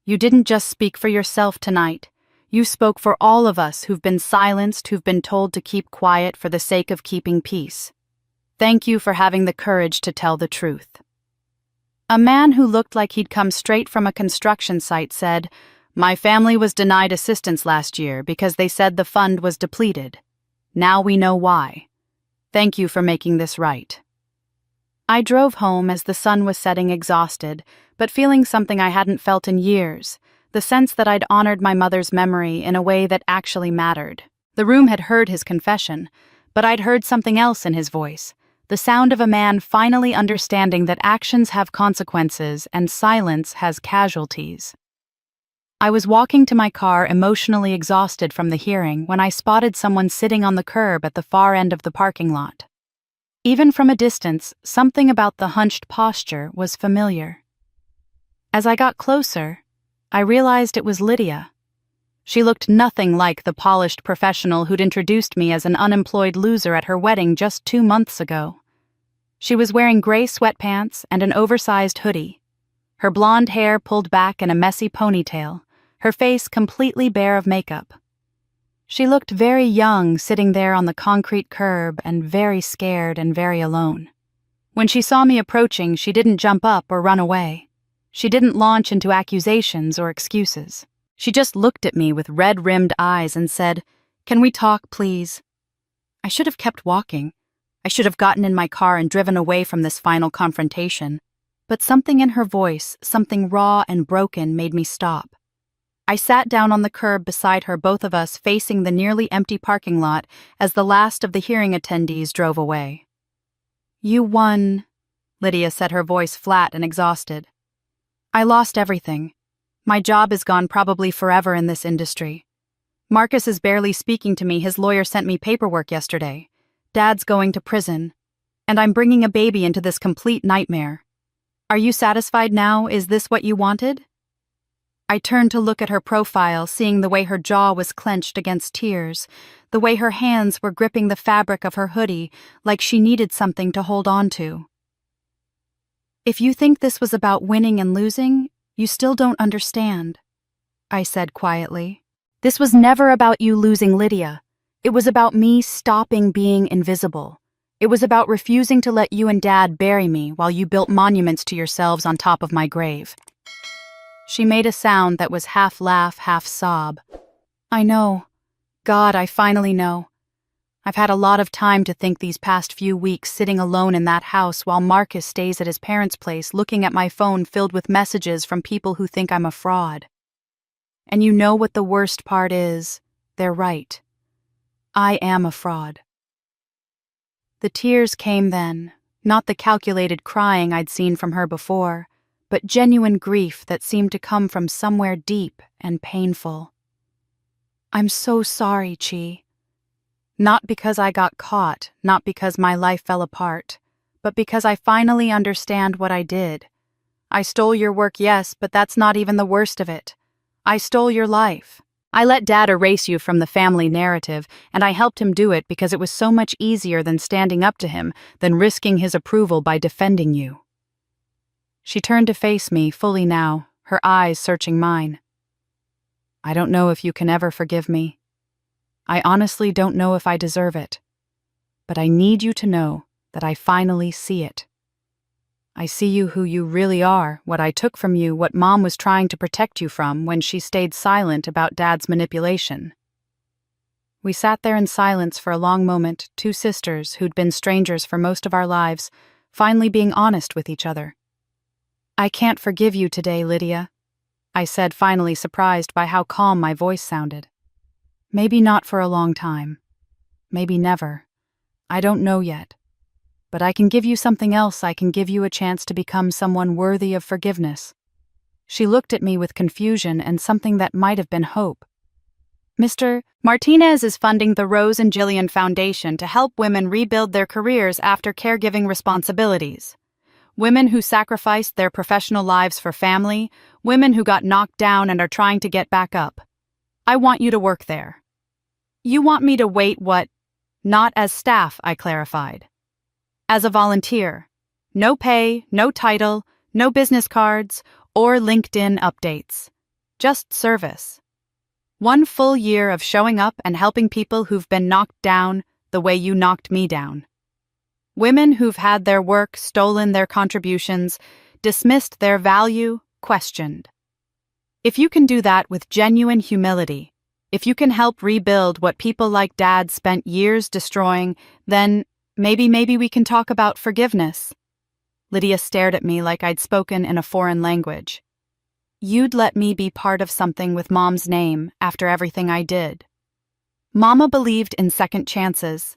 You didn't just speak for yourself tonight. You spoke for all of us who've been silenced, who've been told to keep quiet for the sake of keeping peace. Thank you for having the courage to tell the truth." A man who looked like he'd come straight from a construction site said, "My family was denied assistance last year because they said the fund was depleted. Now we know why. Thank you for making this right." I drove home as the sun was setting, exhausted, but feeling something I hadn't felt in years, the sense that I'd honored my mother's memory in a way that actually mattered. The room had heard his confession, but I'd heard something else in his voice, the sound of a man finally understanding that actions have consequences and silence has casualties. I was walking to my car, emotionally exhausted from the hearing, when I spotted someone sitting on the curb at the far end of the parking lot. Even from a distance, something about the hunched posture was familiar. As I got closer, I realized it was Lydia. She looked nothing like the polished professional who'd introduced me as an unemployed loser at her wedding just 2 months ago. She was wearing gray sweatpants and an oversized hoodie, her blonde hair pulled back in a messy ponytail, her face completely bare of makeup. She looked very young sitting there on the concrete curb and very scared and very alone. When she saw me approaching, she didn't jump up or run away. She didn't launch into accusations or excuses. She just looked at me with red-rimmed eyes and said, "Can we talk, please?" I should have kept walking. I should have gotten in my car and driven away from this final confrontation. But something in her voice, something raw and broken, made me stop. I sat down on the curb beside her, both of us facing the nearly empty parking lot as the last of the hearing attendees drove away. "You won," Lydia said, her voice flat and exhausted. "I lost everything. My job is gone, probably forever, in this industry. Marcus is barely speaking to me. His lawyer sent me paperwork yesterday. Dad's going to prison. And I'm bringing a baby into this complete nightmare. Are you satisfied now? Is this what you wanted? I turned to look at her profile, seeing the way her jaw was clenched against tears, the way her hands were gripping the fabric of her hoodie like she needed something to hold on to. If you think this was about winning and losing, you still don't understand, I said quietly. This was never about you losing Lydia. It was about me stopping being invisible. It was about refusing to let you and Dad bury me while you built monuments to yourselves on top of my grave. She made a sound that was half laugh, half sob. I know. God, I finally know. I've had a lot of time to think these past few weeks sitting alone in that house while Marcus stays at his parents' place looking at my phone filled with messages from people who think I'm a fraud. And you know what the worst part is? They're right. I am a fraud. The tears came then, not the calculated crying I'd seen from her before, but genuine grief that seemed to come from somewhere deep and painful. I'm so sorry, Chi. Not because I got caught, not because my life fell apart, but because I finally understand what I did. I stole your work, yes, but that's not even the worst of it. I stole your life. I let Dad erase you from the family narrative, and I helped him do it because it was so much easier than standing up to him, than risking his approval by defending you. She turned to face me fully now, her eyes searching mine. I don't know if you can ever forgive me. I honestly don't know if I deserve it. But I need you to know that I finally see it. I see you who you really are, what I took from you, what Mom was trying to protect you from when she stayed silent about Dad's manipulation. We sat there in silence for a long moment, two sisters who'd been strangers for most of our lives, finally being honest with each other. I can't forgive you today, Lydia, I said, finally surprised by how calm my voice sounded. Maybe not for a long time. Maybe never. I don't know yet. But I can give you something else. I can give you a chance to become someone worthy of forgiveness. She looked at me with confusion and something that might have been hope. Mr. Martinez is funding the Rose and Jillian Foundation to help women rebuild their careers after caregiving responsibilities. Women who sacrificed their professional lives for family, women who got knocked down and are trying to get back up. I want you to work there. You want me to wait what? Not as staff, I clarified. As a volunteer. No pay, no title, no business cards, or LinkedIn updates. Just service. 1 full year of showing up and helping people who've been knocked down the way you knocked me down. Women who've had their work stolen, their contributions, dismissed their value, questioned. If you can do that with genuine humility, if you can help rebuild what people like Dad spent years destroying, then maybe we can talk about forgiveness. Lydia stared at me like I'd spoken in a foreign language. You'd let me be part of something with Mom's name after everything I did. Mama believed in second chances,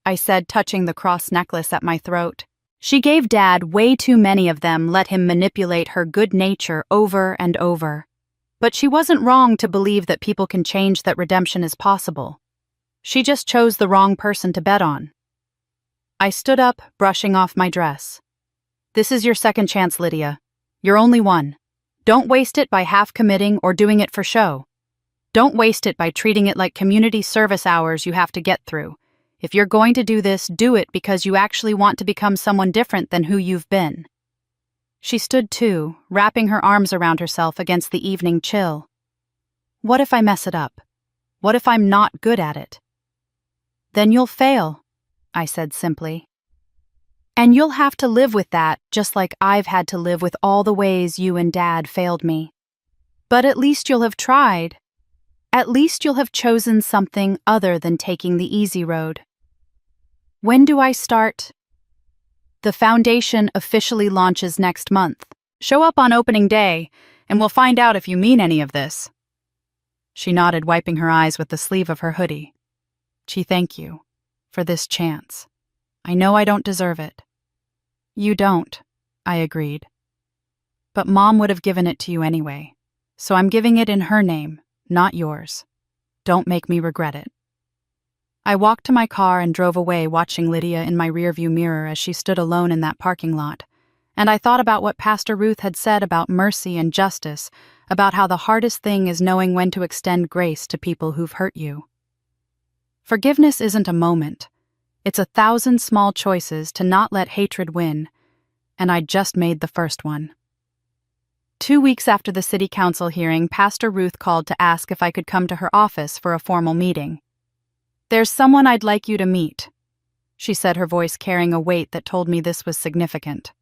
I said, touching the cross necklace at my throat. She gave Dad way too many of them, let him manipulate her good nature over and over. But she wasn't wrong to believe that people can change, that redemption is possible. She just chose the wrong person to bet on. I stood up, brushing off my dress. This is your second chance, Lydia. Your only one. Don't waste it by half-committing or doing it for show. Don't waste it by treating it like community service hours you have to get through. If you're going to do this, do it because you actually want to become someone different than who you've been. She stood too, wrapping her arms around herself against the evening chill. What if I mess it up? What if I'm not good at it? Then you'll fail, I said simply. And you'll have to live with that, just like I've had to live with all the ways you and Dad failed me. But at least you'll have tried. At least you'll have chosen something other than taking the easy road. When do I start? The foundation officially launches next month. Show up on opening day, and we'll find out if you mean any of this. She nodded, wiping her eyes with the sleeve of her hoodie. Gee, thank you for this chance. I know I don't deserve it. You don't, I agreed. But Mom would have given it to you anyway, so I'm giving it in her name, not yours. Don't make me regret it. I walked to my car and drove away, watching Lydia in my rearview mirror as she stood alone in that parking lot. And I thought about what Pastor Ruth had said about mercy and justice, about how the hardest thing is knowing when to extend grace to people who've hurt you. Forgiveness isn't a moment. It's 1,000 small choices to not let hatred win, and I just made the first one. 2 weeks after the city council hearing, Pastor Ruth called to ask if I could come to her office for a formal meeting. "There's someone I'd like you to meet," she said, her voice carrying a weight that told me this was significant.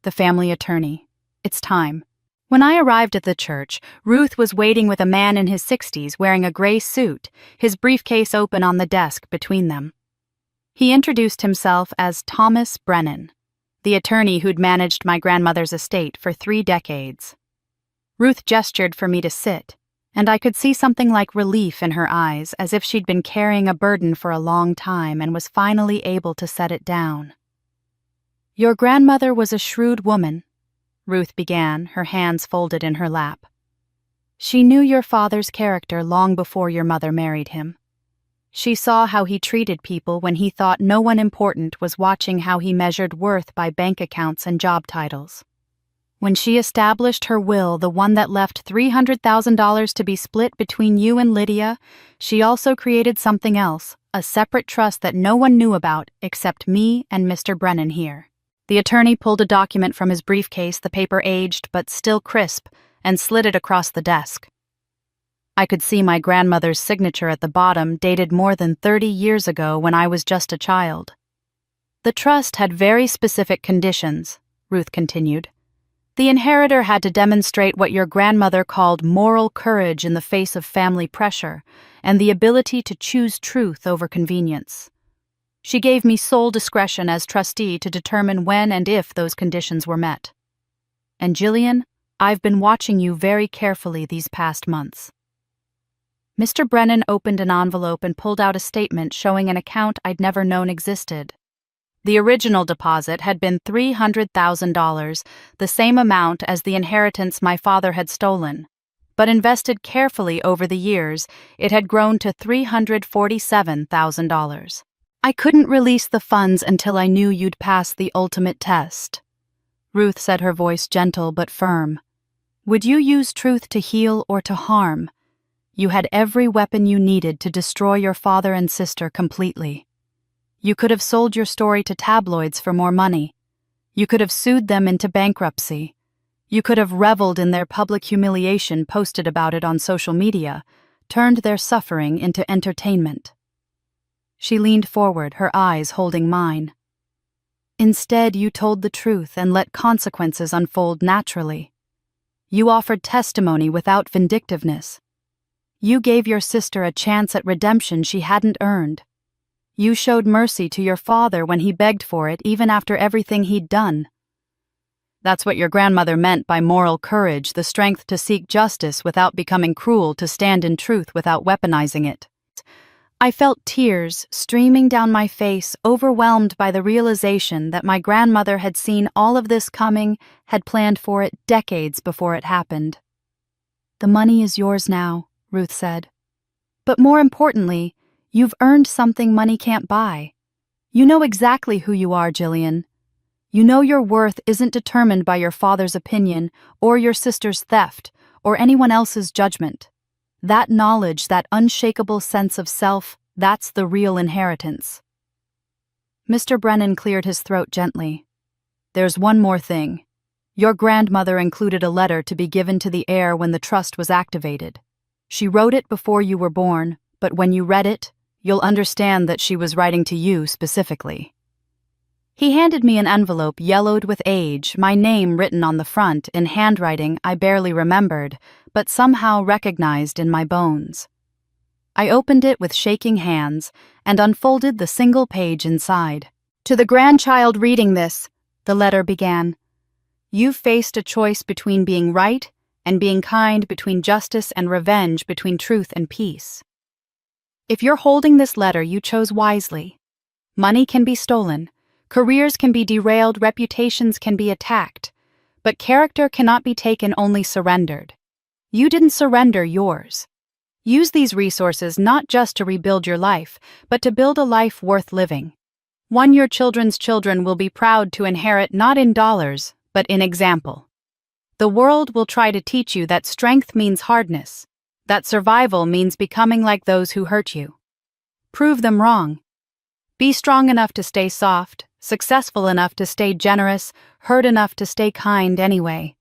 The family attorney. It's time. When I arrived at the church, Ruth was waiting with a man in his 60s wearing a gray suit, his briefcase open on the desk between them. He introduced himself as Thomas Brennan, the attorney who'd managed my grandmother's estate for 3 decades. Ruth gestured for me to sit, and I could see something like relief in her eyes, as if she'd been carrying a burden for a long time and was finally able to set it down. "Your grandmother was a shrewd woman," Ruth began, her hands folded in her lap. "She knew your father's character long before your mother married him. She saw how he treated people when he thought no one important was watching, how he measured worth by bank accounts and job titles. When she established her will, the one that left $300,000 to be split between you and Lydia, she also created something else, a separate trust that no one knew about except me and Mr. Brennan here." The attorney pulled a document from his briefcase, the paper aged but still crisp, and slid it across the desk. I could see my grandmother's signature at the bottom, dated more than 30 years ago when I was just a child. "The trust had very specific conditions," Ruth continued. "The inheritor had to demonstrate what your grandmother called moral courage in the face of family pressure, and the ability to choose truth over convenience. She gave me sole discretion as trustee to determine when and if those conditions were met. And Jillian, I've been watching you very carefully these past months." Mr. Brennan opened an envelope and pulled out a statement showing an account I'd never known existed. The original deposit had been $300,000, the same amount as the inheritance my father had stolen. But invested carefully over the years, it had grown to $347,000. "I couldn't release the funds until I knew you'd passed the ultimate test," Ruth said, her voice gentle but firm. "Would you use truth to heal or to harm? You had every weapon you needed to destroy your father and sister completely. You could have sold your story to tabloids for more money. You could have sued them into bankruptcy. You could have reveled in their public humiliation, posted about it on social media, turned their suffering into entertainment." She leaned forward, her eyes holding mine. "Instead, you told the truth and let consequences unfold naturally. You offered testimony without vindictiveness. You gave your sister a chance at redemption she hadn't earned. You showed mercy to your father when he begged for it, even after everything he'd done. That's what your grandmother meant by moral courage, the strength to seek justice without becoming cruel, to stand in truth without weaponizing it." I felt tears streaming down my face, overwhelmed by the realization that my grandmother had seen all of this coming, had planned for it decades before it happened. "The money is yours now," Ruth said. "But more importantly, you've earned something money can't buy. You know exactly who you are, Jillian. You know your worth isn't determined by your father's opinion or your sister's theft or anyone else's judgment. That knowledge, that unshakable sense of self, that's the real inheritance." Mr. Brennan cleared his throat gently. "There's one more thing. Your grandmother included a letter to be given to the heir when the trust was activated. She wrote it before you were born, but when you read it, you'll understand that she was writing to you specifically." He handed me an envelope yellowed with age, my name written on the front in handwriting I barely remembered, but somehow recognized in my bones. I opened it with shaking hands and unfolded the single page inside. "To the grandchild reading this," the letter began, "you've faced a choice between being right and being kind, between justice and revenge, between truth and peace. If you're holding this letter, you chose wisely. Money can be stolen, careers can be derailed, reputations can be attacked, but character cannot be taken, only surrendered. You didn't surrender yours. Use these resources not just to rebuild your life, but to build a life worth living. One your children's children will be proud to inherit not in dollars, but in example. The world will try to teach you that strength means hardness, that survival means becoming like those who hurt you. Prove them wrong. Be strong enough to stay soft, successful enough to stay generous, hurt enough to stay kind anyway.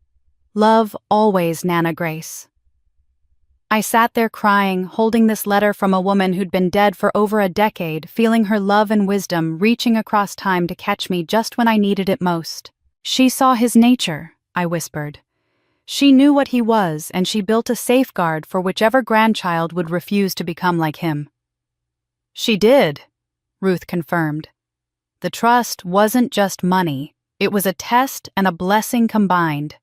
Love always, Nana Grace. I sat there crying, holding this letter from a woman who'd been dead for over a decade, feeling her love and wisdom reaching across time to catch me just when I needed it most. She saw his nature, I whispered. She knew what he was, and she built a safeguard for whichever grandchild would refuse to become like him. She did, Ruth confirmed. The trust wasn't just money, it was a test and a blessing combined.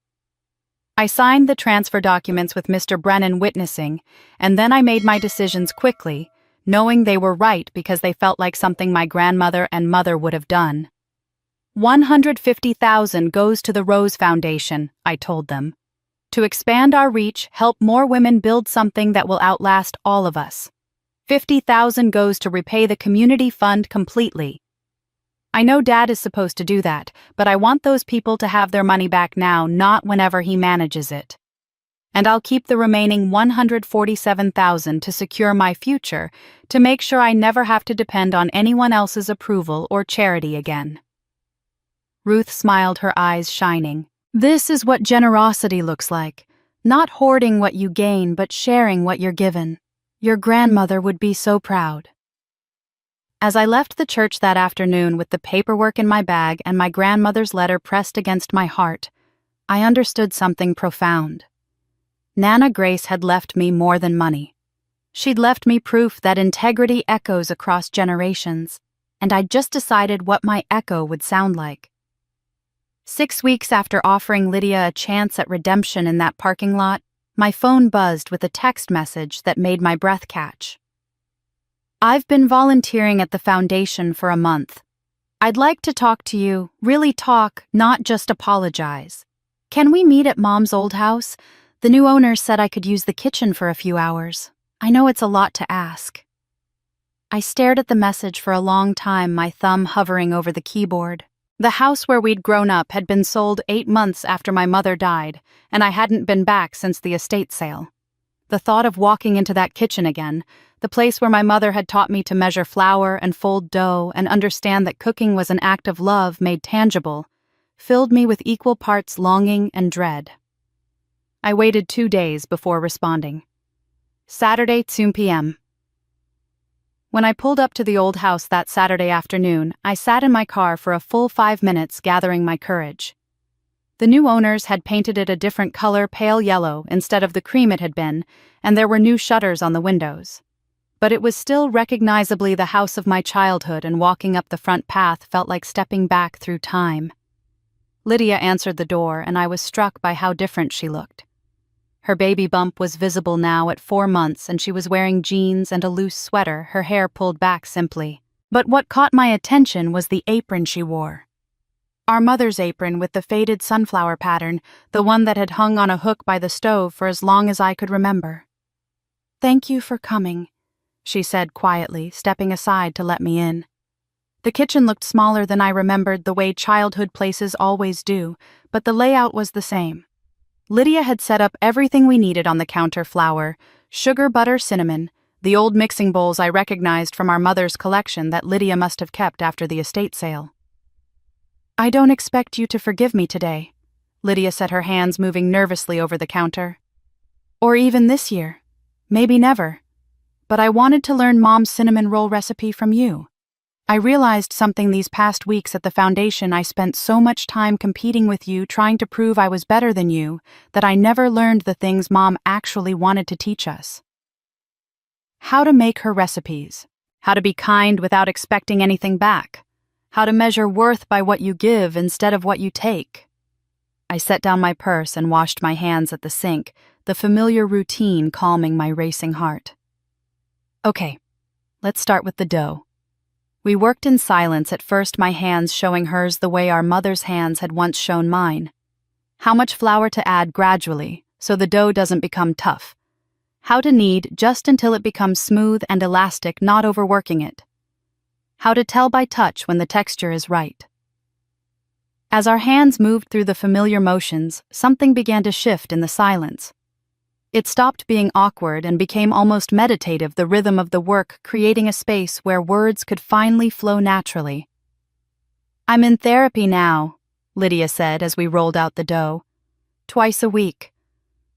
I signed the transfer documents with Mr. Brennan witnessing, and then I made my decisions quickly, knowing they were right because they felt like something my grandmother and mother would have done. $150,000 goes to the Rose Foundation, I told them. To expand our reach, help more women build something that will outlast all of us. $50,000 goes to repay the community fund completely. I know Dad is supposed to do that, but I want those people to have their money back now, not whenever he manages it. And I'll keep the remaining $147,000 to secure my future, to make sure I never have to depend on anyone else's approval or charity again. Ruth smiled, her eyes shining. This is what generosity looks like. Not hoarding what you gain, but sharing what you're given. Your grandmother would be so proud. As I left the church that afternoon with the paperwork in my bag and my grandmother's letter pressed against my heart, I understood something profound. Nana Grace had left me more than money. She'd left me proof that integrity echoes across generations, and I'd just decided what my echo would sound like. 6 weeks after offering Lydia a chance at redemption in that parking lot, my phone buzzed with a text message that made my breath catch. I've been volunteering at the foundation for a month. I'd like to talk to you, really talk, not just apologize. Can we meet at Mom's old house? The new owner said I could use the kitchen for a few hours. I know it's a lot to ask. I stared at the message for a long time, my thumb hovering over the keyboard. The house where we'd grown up had been sold 8 months after my mother died, and I hadn't been back since the estate sale. The thought of walking into that kitchen again, the place where my mother had taught me to measure flour and fold dough and understand that cooking was an act of love made tangible, filled me with equal parts longing and dread. I waited 2 days before responding. Saturday, 2 p.m. When I pulled up to the old house that Saturday afternoon, I sat in my car for a full 5 minutes gathering my courage. The new owners had painted it a different color, pale yellow, instead of the cream it had been, and there were new shutters on the windows. But it was still recognizably the house of my childhood, and walking up the front path felt like stepping back through time. Lydia answered the door, and I was struck by how different she looked. Her baby bump was visible now at 4 months, and she was wearing jeans and a loose sweater, her hair pulled back simply. But what caught my attention was the apron she wore. Our mother's apron with the faded sunflower pattern, the one that had hung on a hook by the stove for as long as I could remember. "Thank you for coming," she said quietly, stepping aside to let me in. The kitchen looked smaller than I remembered, the way childhood places always do, but the layout was the same. Lydia had set up everything we needed on the counter: flour, sugar, butter, cinnamon, the old mixing bowls I recognized from our mother's collection that Lydia must have kept after the estate sale. "I don't expect you to forgive me today," Lydia said, her hands moving nervously over the counter. "Or even this year. Maybe never. But I wanted to learn Mom's cinnamon roll recipe from you. I realized something these past weeks at the foundation. I spent so much time competing with you, trying to prove I was better than you, that I never learned the things Mom actually wanted to teach us. How to make her recipes. How to be kind without expecting anything back. How to measure worth by what you give instead of what you take." I set down my purse and washed my hands at the sink, the familiar routine calming my racing heart. "Okay, let's start with the dough." We worked in silence, at first my hands showing hers the way our mother's hands had once shown mine. How much flour to add gradually, so the dough doesn't become tough. How to knead just until it becomes smooth and elastic, not overworking it. How to tell by touch when the texture is right. As our hands moved through the familiar motions, something began to shift in the silence. It stopped being awkward and became almost meditative, the rhythm of the work creating a space where words could finally flow naturally. "I'm in therapy now," Lydia said as we rolled out the dough. "Twice a week.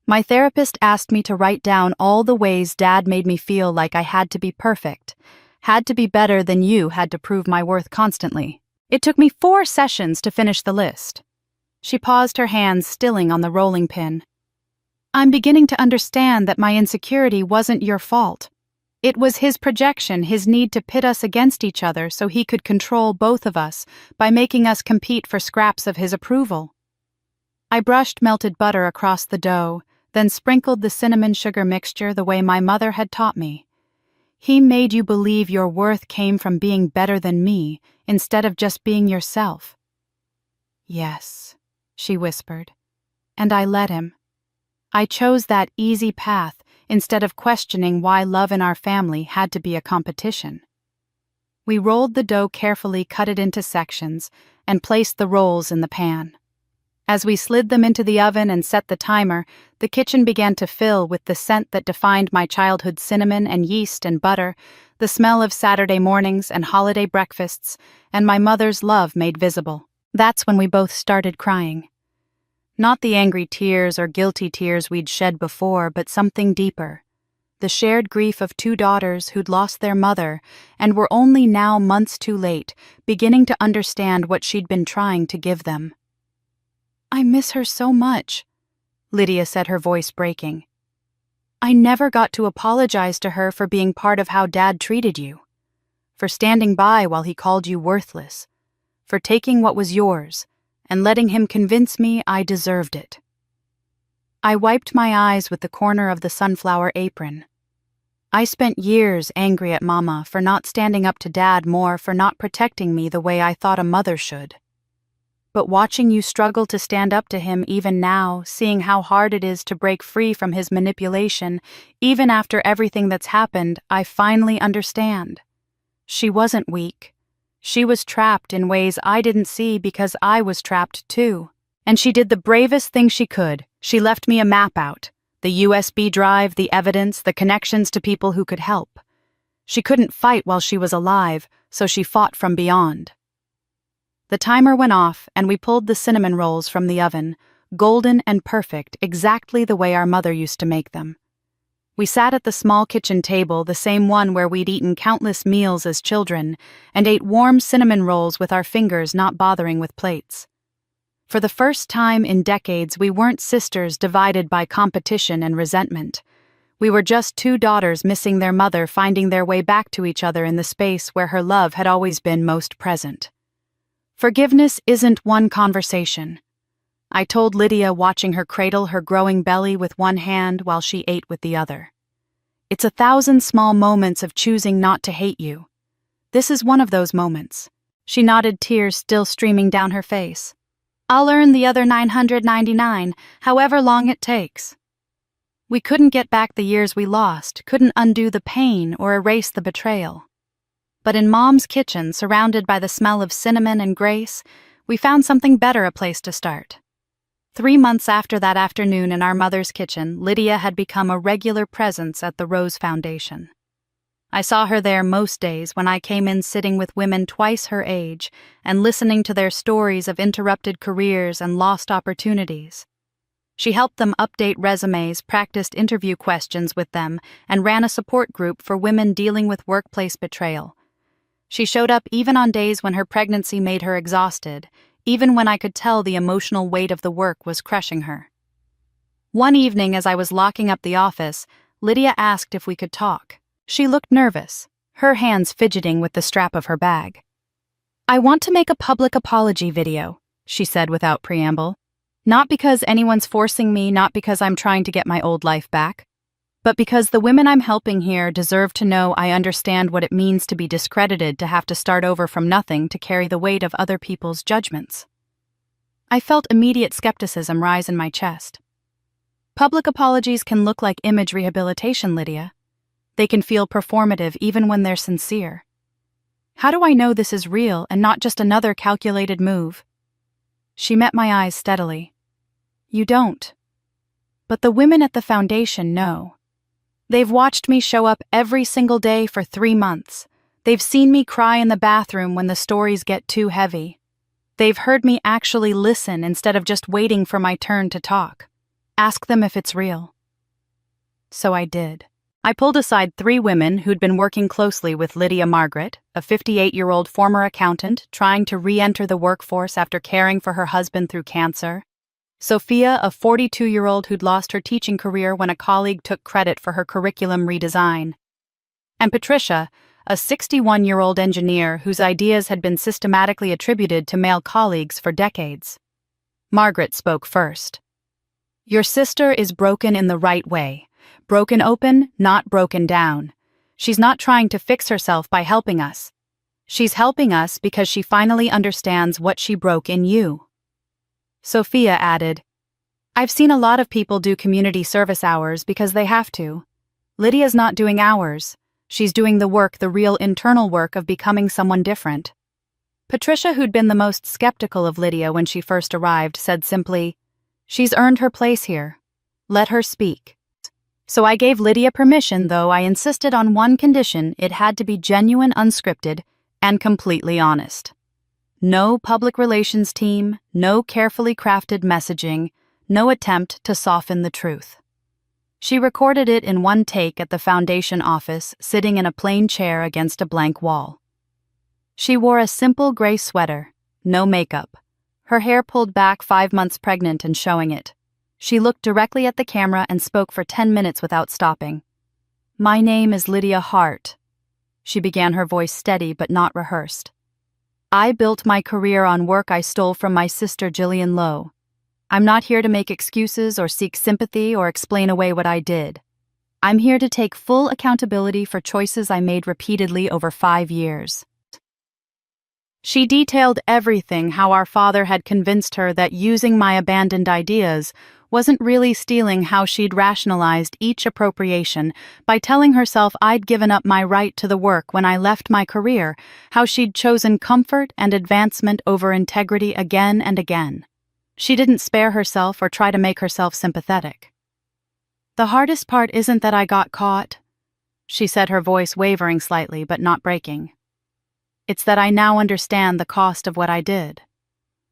My therapist asked me to write down all the ways Dad made me feel like I had to be perfect, had to be better than you, had to prove my worth constantly. It took me 4 sessions to finish the list." She paused, her hands stilling on the rolling pin. "I'm beginning to understand that my insecurity wasn't your fault. It was his projection, his need to pit us against each other so he could control both of us by making us compete for scraps of his approval." I brushed melted butter across the dough, then sprinkled the cinnamon sugar mixture the way my mother had taught me. "He made you believe your worth came from being better than me, instead of just being yourself." "Yes," she whispered, "and I let him. I chose that easy path instead of questioning why love in our family had to be a competition." We rolled the dough carefully, cut it into sections, and placed the rolls in the pan. As we slid them into the oven and set the timer, the kitchen began to fill with the scent that defined my childhood: cinnamon and yeast and butter, the smell of Saturday mornings and holiday breakfasts, and my mother's love made visible. That's when we both started crying. Not the angry tears or guilty tears we'd shed before, but something deeper. The shared grief of 2 daughters who'd lost their mother and were only now, months too late, beginning to understand what she'd been trying to give them. "I miss her so much," Lydia said, her voice breaking. "I never got to apologize to her for being part of how Dad treated you, for standing by while he called you worthless, for taking what was yours and letting him convince me I deserved it." I wiped my eyes with the corner of the sunflower apron. I spent years angry at Mama for not standing up to Dad more, for not protecting me the way I thought a mother should. But watching you struggle to stand up to him even now, seeing how hard it is to break free from his manipulation, even after everything that's happened, I finally understand. She wasn't weak. She was trapped in ways I didn't see because I was trapped too. And she did the bravest thing she could. She left me a map out, the USB drive, the evidence, the connections to people who could help. She couldn't fight while she was alive, so she fought from beyond. The timer went off and we pulled the cinnamon rolls from the oven, golden and perfect, exactly the way our mother used to make them. We sat at the small kitchen table, the same one where we'd eaten countless meals as children, and ate warm cinnamon rolls with our fingers, not bothering with plates. For the first time in decades, we weren't sisters divided by competition and resentment. We were just 2 daughters missing their mother, finding their way back to each other in the space where her love had always been most present. Forgiveness isn't one conversation, I told Lydia, watching her cradle her growing belly with one hand while she ate with the other. It's 1,000 small moments of choosing not to hate you. This is one of those moments. She nodded, tears still streaming down her face. I'll earn the other 999, however long it takes. We couldn't get back the years we lost, couldn't undo the pain or erase the betrayal. But in Mom's kitchen, surrounded by the smell of cinnamon and grace, we found something better, a place to start. 3 months after that afternoon in our mother's kitchen, Lydia had become a regular presence at the Rose Foundation. I saw her there most days when I came in, sitting with women twice her age and listening to their stories of interrupted careers and lost opportunities. She helped them update resumes, practiced interview questions with them, and ran a support group for women dealing with workplace betrayal. She showed up even on days when her pregnancy made her exhausted, even when I could tell the emotional weight of the work was crushing her. One evening, as I was locking up the office, Lydia asked if we could talk. She looked nervous, her hands fidgeting with the strap of her bag. I want to make a public apology video, she said without preamble. Not because anyone's forcing me, not because I'm trying to get my old life back, but because the women I'm helping here deserve to know I understand what it means to be discredited, to have to start over from nothing, to carry the weight of other people's judgments. I felt immediate skepticism rise in my chest. Public apologies can look like image rehabilitation, Lydia. They can feel performative even when they're sincere. How do I know this is real and not just another calculated move? She met my eyes steadily. You don't. But the women at the foundation know. They've watched me show up every single day for 3 months. They've seen me cry in the bathroom when the stories get too heavy. They've heard me actually listen instead of just waiting for my turn to talk. Ask them if it's real. So I did. I pulled aside 3 women who'd been working closely with Lydia Margaret, a 58-year-old former accountant trying to re-enter the workforce after caring for her husband through cancer, Sophia, a 42-year-old who'd lost her teaching career when a colleague took credit for her curriculum redesign, and Patricia, a 61-year-old engineer whose ideas had been systematically attributed to male colleagues for decades. Margaret spoke first. Your sister is broken in the right way. Broken open, not broken down. She's not trying to fix herself by helping us. She's helping us because she finally understands what she broke in you. Sophia added, I've seen a lot of people do community service hours because they have to. Lydia's not doing hours. She's doing the work, the real internal work of becoming someone different. Patricia, who'd been the most skeptical of Lydia when she first arrived, said simply, She's earned her place here. Let her speak. So I gave Lydia permission, though I insisted on one condition: it had to be genuine, unscripted, and completely honest. No public relations team, no carefully crafted messaging, no attempt to soften the truth. She recorded it in one take at the foundation office, sitting in a plain chair against a blank wall. She wore a simple gray sweater, no makeup, her hair pulled back 5 months pregnant and showing it. She looked directly at the camera and spoke for 10 minutes without stopping. My name is Lydia Hart. She began, her voice steady but not rehearsed. I built my career on work I stole from my sister Gillian Lowe. I'm not here to make excuses or seek sympathy or explain away what I did. I'm here to take full accountability for choices I made repeatedly over 5 years. She detailed everything: how our father had convinced her that using my abandoned ideas wasn't really stealing, how she'd rationalized each appropriation by telling herself I'd given up my right to the work when I left my career, how she'd chosen comfort and advancement over integrity again and again. She didn't spare herself or try to make herself sympathetic. The hardest part isn't that I got caught, she said, her voice wavering slightly but not breaking. It's that I now understand the cost of what I did.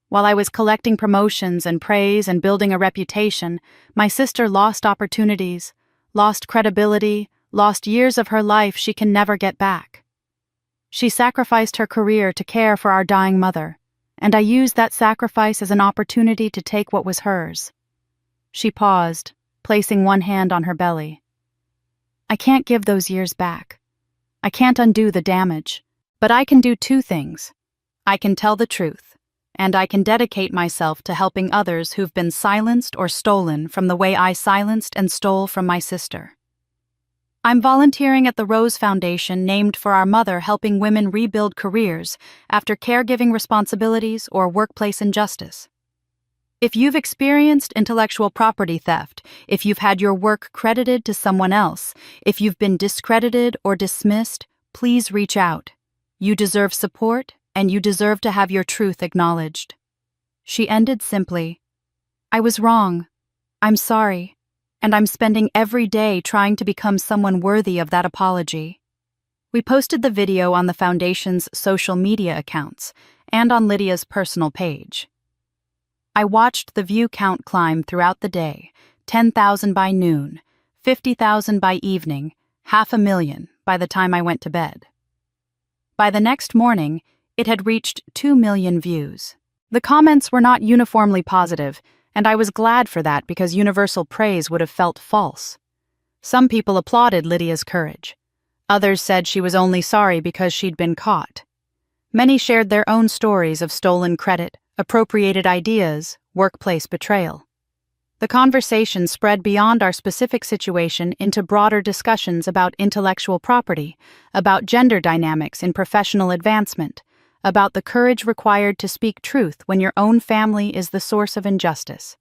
While I was collecting promotions and praise and building a reputation, my sister lost opportunities, lost credibility, lost years of her life she can never get back. She sacrificed her career to care for our dying mother, and I used that sacrifice as an opportunity to take what was hers. She paused, placing one hand on her belly. I can't give those years back. I can't undo the damage, but I can do 2 things. I can tell the truth, and I can dedicate myself to helping others who've been silenced or stolen from the way I silenced and stole from my sister. I'm volunteering at the Rose Foundation, named for our mother, helping women rebuild careers after caregiving responsibilities or workplace injustice. If you've experienced intellectual property theft, if you've had your work credited to someone else, if you've been discredited or dismissed, please reach out. You deserve support, and you deserve to have your truth acknowledged. She ended simply, I was wrong. I'm sorry. And I'm spending every day trying to become someone worthy of that apology. We posted the video on the Foundation's social media accounts and on Lydia's personal page. I watched the view count climb throughout the day, 10,000 by noon, 50,000 by evening, 500,000 by the time I went to bed. By the next morning, it had reached 2 million views. The comments were not uniformly positive, and I was glad for that because universal praise would have felt false. Some people applauded Lydia's courage. Others said she was only sorry because she'd been caught. Many shared their own stories of stolen credit, appropriated ideas, workplace betrayal. The conversation spread beyond our specific situation into broader discussions about intellectual property, about gender dynamics in professional advancement, about the courage required to speak truth when your own family is the source of injustice.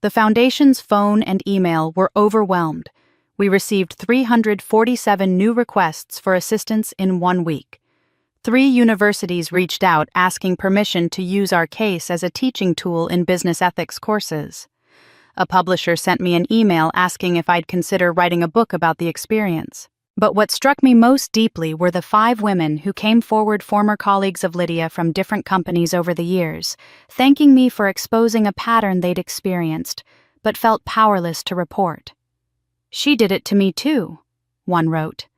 The foundation's phone and email were overwhelmed. We received 347 new requests for assistance in 1 week. 3 universities reached out asking permission to use our case as a teaching tool in business ethics courses. A publisher sent me an email asking if I'd consider writing a book about the experience. But what struck me most deeply were the 5 women who came forward, former colleagues of Lydia from different companies over the years, thanking me for exposing a pattern they'd experienced, but felt powerless to report. "She did it to me too," one wrote.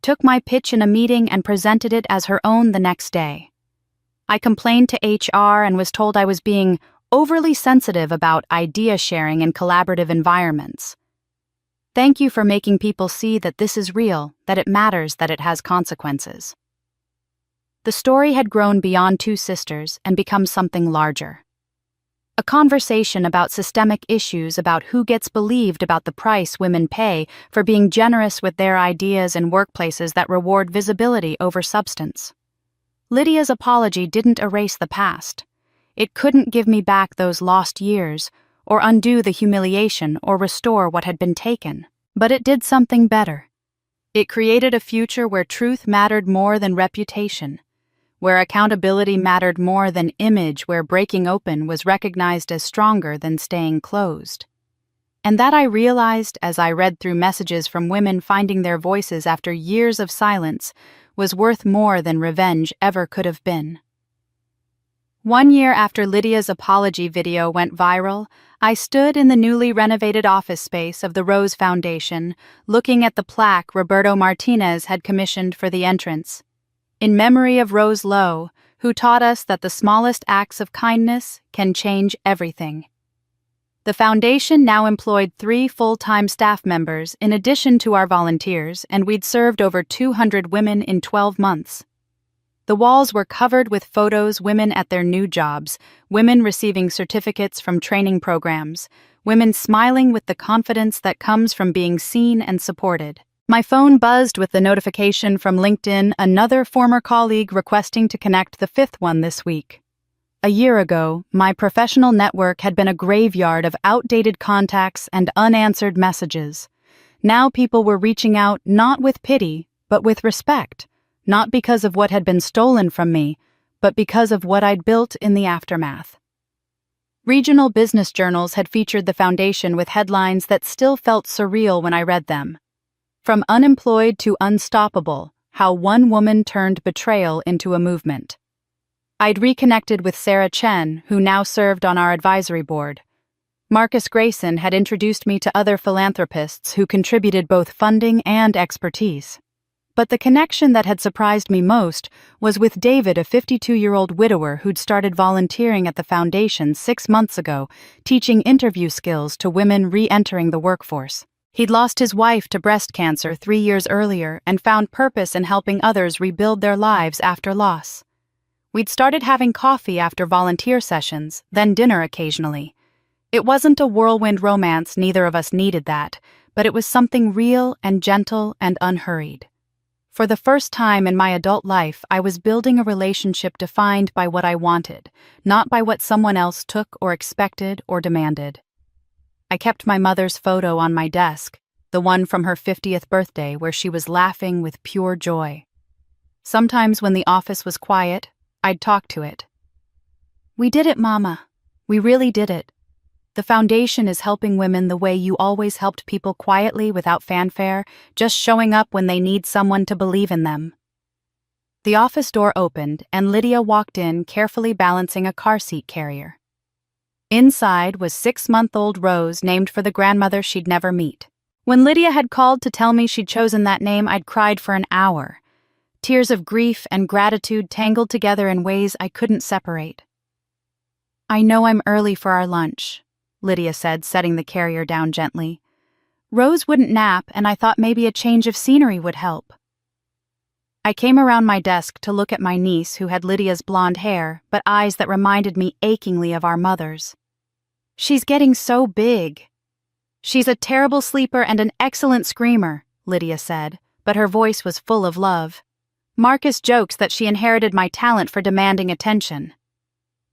"Took my pitch in a meeting and presented it as her own the next day. I complained to HR and was told I was being overly sensitive about idea sharing in collaborative environments. Thank you for making people see that this is real, that it matters, that it has consequences." The story had grown beyond 2 sisters and become something larger. A conversation about systemic issues, about who gets believed, about the price women pay for being generous with their ideas in workplaces that reward visibility over substance. Lydia's apology didn't erase the past. It couldn't give me back those lost years, or undo the humiliation, or restore what had been taken. But it did something better. It created a future where truth mattered more than reputation, where accountability mattered more than image, where breaking open was recognized as stronger than staying closed. And that I realized as I read through messages from women finding their voices after years of silence was worth more than revenge ever could have been. 1 year after Lydia's apology video went viral, I stood in the newly renovated office space of the Rose Foundation, looking at the plaque Roberto Martinez had commissioned for the entrance. In memory of Rose Lowe, who taught us that the smallest acts of kindness can change everything. The foundation now employed 3 full-time staff members in addition to our volunteers, and we'd served over 200 women in 12 months. The walls were covered with photos, women at their new jobs, women receiving certificates from training programs, women smiling with the confidence that comes from being seen and supported. My phone buzzed with the notification from LinkedIn, another former colleague requesting to connect, the 5th one this week. A year ago, my professional network had been a graveyard of outdated contacts and unanswered messages. Now people were reaching out not with pity, but with respect. Not because of what had been stolen from me, but because of what I'd built in the aftermath. Regional business journals had featured the foundation with headlines that still felt surreal when I read them. From unemployed to unstoppable, how one woman turned betrayal into a movement. I'd reconnected with Sarah Chen, who now served on our advisory board. Marcus Grayson had introduced me to other philanthropists who contributed both funding and expertise. But the connection that had surprised me most was with David, a 52-year-old widower who'd started volunteering at the foundation 6 months ago, teaching interview skills to women re-entering the workforce. He'd lost his wife to breast cancer 3 years earlier and found purpose in helping others rebuild their lives after loss. We'd started having coffee after volunteer sessions, then dinner occasionally. It wasn't a whirlwind romance, neither of us needed that, but it was something real and gentle and unhurried. For the first time in my adult life, I was building a relationship defined by what I wanted, not by what someone else took or expected or demanded. I kept my mother's photo on my desk, the one from her 50th birthday where she was laughing with pure joy. Sometimes when the office was quiet, I'd talk to it. "We did it, Mama. We really did it. The foundation is helping women the way you always helped people, quietly, without fanfare, just showing up when they need someone to believe in them." The office door opened, and Lydia walked in, carefully balancing a car seat carrier. Inside was 6-month-old Rose, named for the grandmother she'd never meet. When Lydia had called to tell me she'd chosen that name, I'd cried for an hour. Tears of grief and gratitude tangled together in ways I couldn't separate. "I know I'm early for our lunch," Lydia said, setting the carrier down gently. "Rose wouldn't nap, and I thought maybe a change of scenery would help." I came around my desk to look at my niece, who had Lydia's blonde hair, but eyes that reminded me achingly of our mother's. "She's getting so big." "She's a terrible sleeper and an excellent screamer," Lydia said, but her voice was full of love. "Marcus jokes that she inherited my talent for demanding attention."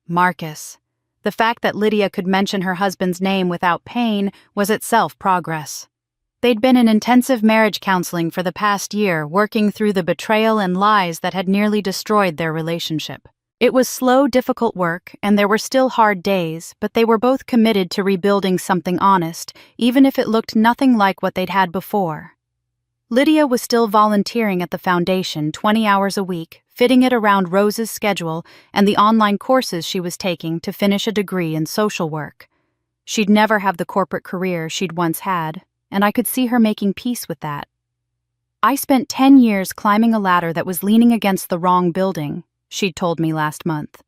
Marcus. The fact that Lydia could mention her husband's name without pain was itself progress. They'd been in intensive marriage counseling for the past year, working through the betrayal and lies that had nearly destroyed their relationship. It was slow, difficult work, and there were still hard days, but they were both committed to rebuilding something honest, even if it looked nothing like what they'd had before. Lydia was still volunteering at the foundation 20 hours a week, fitting it around Rose's schedule and the online courses she was taking to finish a degree in social work. She'd never have the corporate career she'd once had, and I could see her making peace with that. I spent 10 years climbing a ladder that was leaning against the wrong building, she'd told me last month.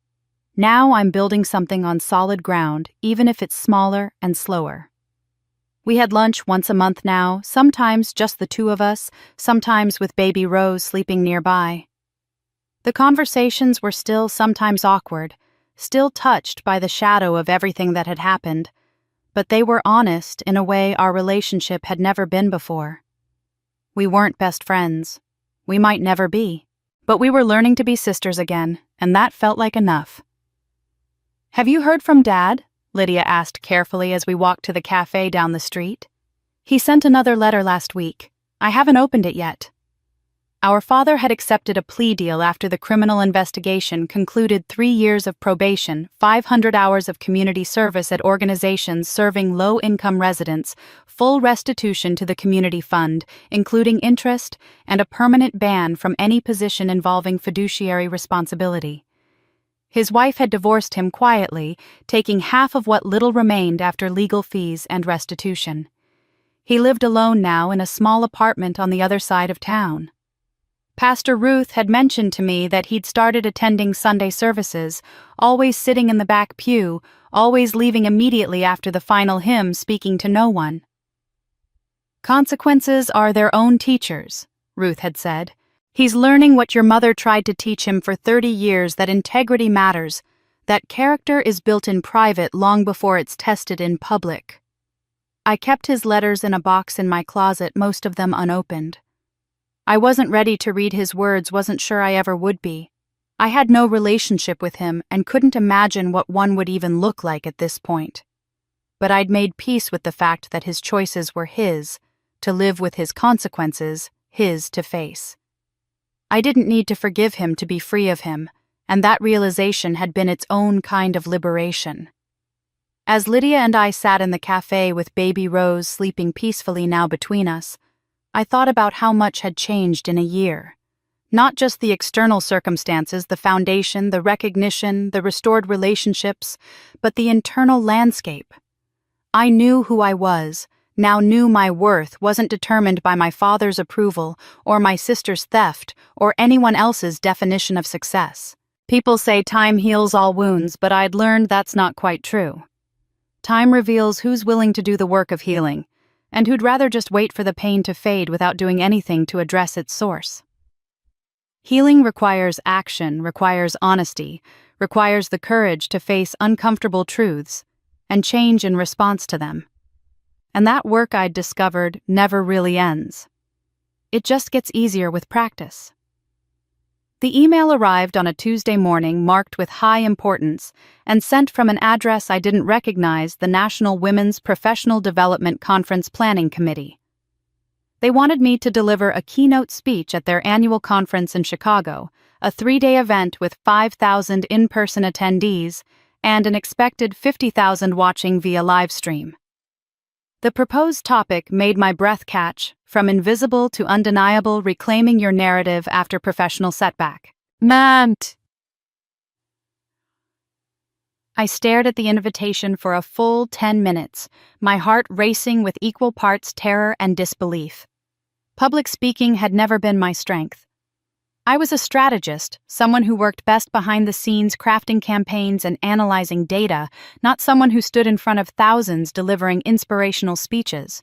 Now I'm building something on solid ground, even if it's smaller and slower. We had lunch once a month now, sometimes just the two of us, sometimes with baby Rose sleeping nearby. The conversations were still sometimes awkward, still touched by the shadow of everything that had happened, but they were honest in a way our relationship had never been before. We weren't best friends. We might never be. But we were learning to be sisters again, and that felt like enough. "Have you heard from Dad?" Lydia asked carefully as we walked to the cafe down the street. "He sent another letter last week. I haven't opened it yet." Our father had accepted a plea deal after the criminal investigation concluded 3 years of probation, 500 hours of community service at organizations serving low-income residents, full restitution to the community fund, including interest, and a permanent ban from any position involving fiduciary responsibility. His wife had divorced him quietly, taking half of what little remained after legal fees and restitution. He lived alone now in a small apartment on the other side of town. Pastor Ruth had mentioned to me that he'd started attending Sunday services, always sitting in the back pew, always leaving immediately after the final hymn, speaking to no one. "Consequences are their own teachers," Ruth had said. "He's learning what your mother tried to teach him for 30 years, that integrity matters, that character is built in private long before it's tested in public." I kept his letters in a box in my closet, most of them unopened. I wasn't ready to read his words, wasn't sure I ever would be. I had no relationship with him and couldn't imagine what one would even look like at this point. But I'd made peace with the fact that his choices were his, to live with his consequences, his to face. I didn't need to forgive him to be free of him, and that realization had been its own kind of liberation. As Lydia and I sat in the cafe with baby Rose sleeping peacefully now between us, I thought about how much had changed in a year. Not just the external circumstances, the foundation, the recognition, the restored relationships, but the internal landscape. I knew who I was, now knew my worth wasn't determined by my father's approval, or my sister's theft, or anyone else's definition of success. People say time heals all wounds, but I'd learned that's not quite true. Time reveals who's willing to do the work of healing, and who'd rather just wait for the pain to fade without doing anything to address its source. Healing requires action, requires honesty, requires the courage to face uncomfortable truths, and change in response to them. And that work I'd discovered never really ends. It just gets easier with practice. The email arrived on a Tuesday morning marked with high importance and sent from an address I didn't recognize, the National Women's Professional Development Conference Planning Committee. They wanted me to deliver a keynote speech at their annual conference in Chicago, a 3-day event with 5,000 in-person attendees and an expected 50,000 watching via live stream. The proposed topic made my breath catch, from invisible to undeniable, reclaiming your narrative after professional setback. Meant. I stared at the invitation for a full 10 minutes, my heart racing with equal parts terror and disbelief. Public speaking had never been my strength. I was a strategist, someone who worked best behind the scenes crafting campaigns and analyzing data, not someone who stood in front of thousands delivering inspirational speeches.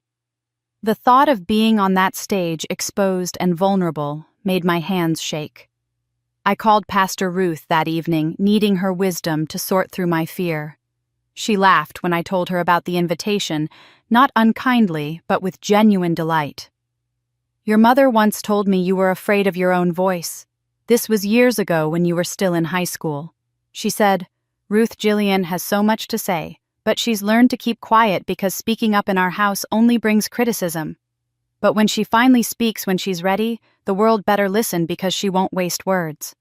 The thought of being on that stage, exposed and vulnerable, made my hands shake. I called Pastor Ruth that evening, needing her wisdom to sort through my fear. She laughed when I told her about the invitation, not unkindly, but with genuine delight. "Your mother once told me you were afraid of your own voice. This was years ago when you were still in high school. She said, Ruth Jillian has so much to say, but she's learned to keep quiet because speaking up in our house only brings criticism. But when she finally speaks when she's ready, the world better listen because she won't waste words.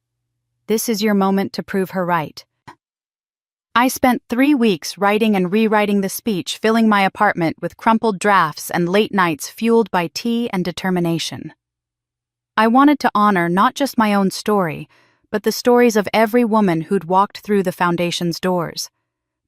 This is your moment to prove her right. I spent 3 weeks writing and rewriting the speech, filling my apartment with crumpled drafts and late nights fueled by tea and determination. I wanted to honor not just my own story, but the stories of every woman who'd walked through the foundation's doors.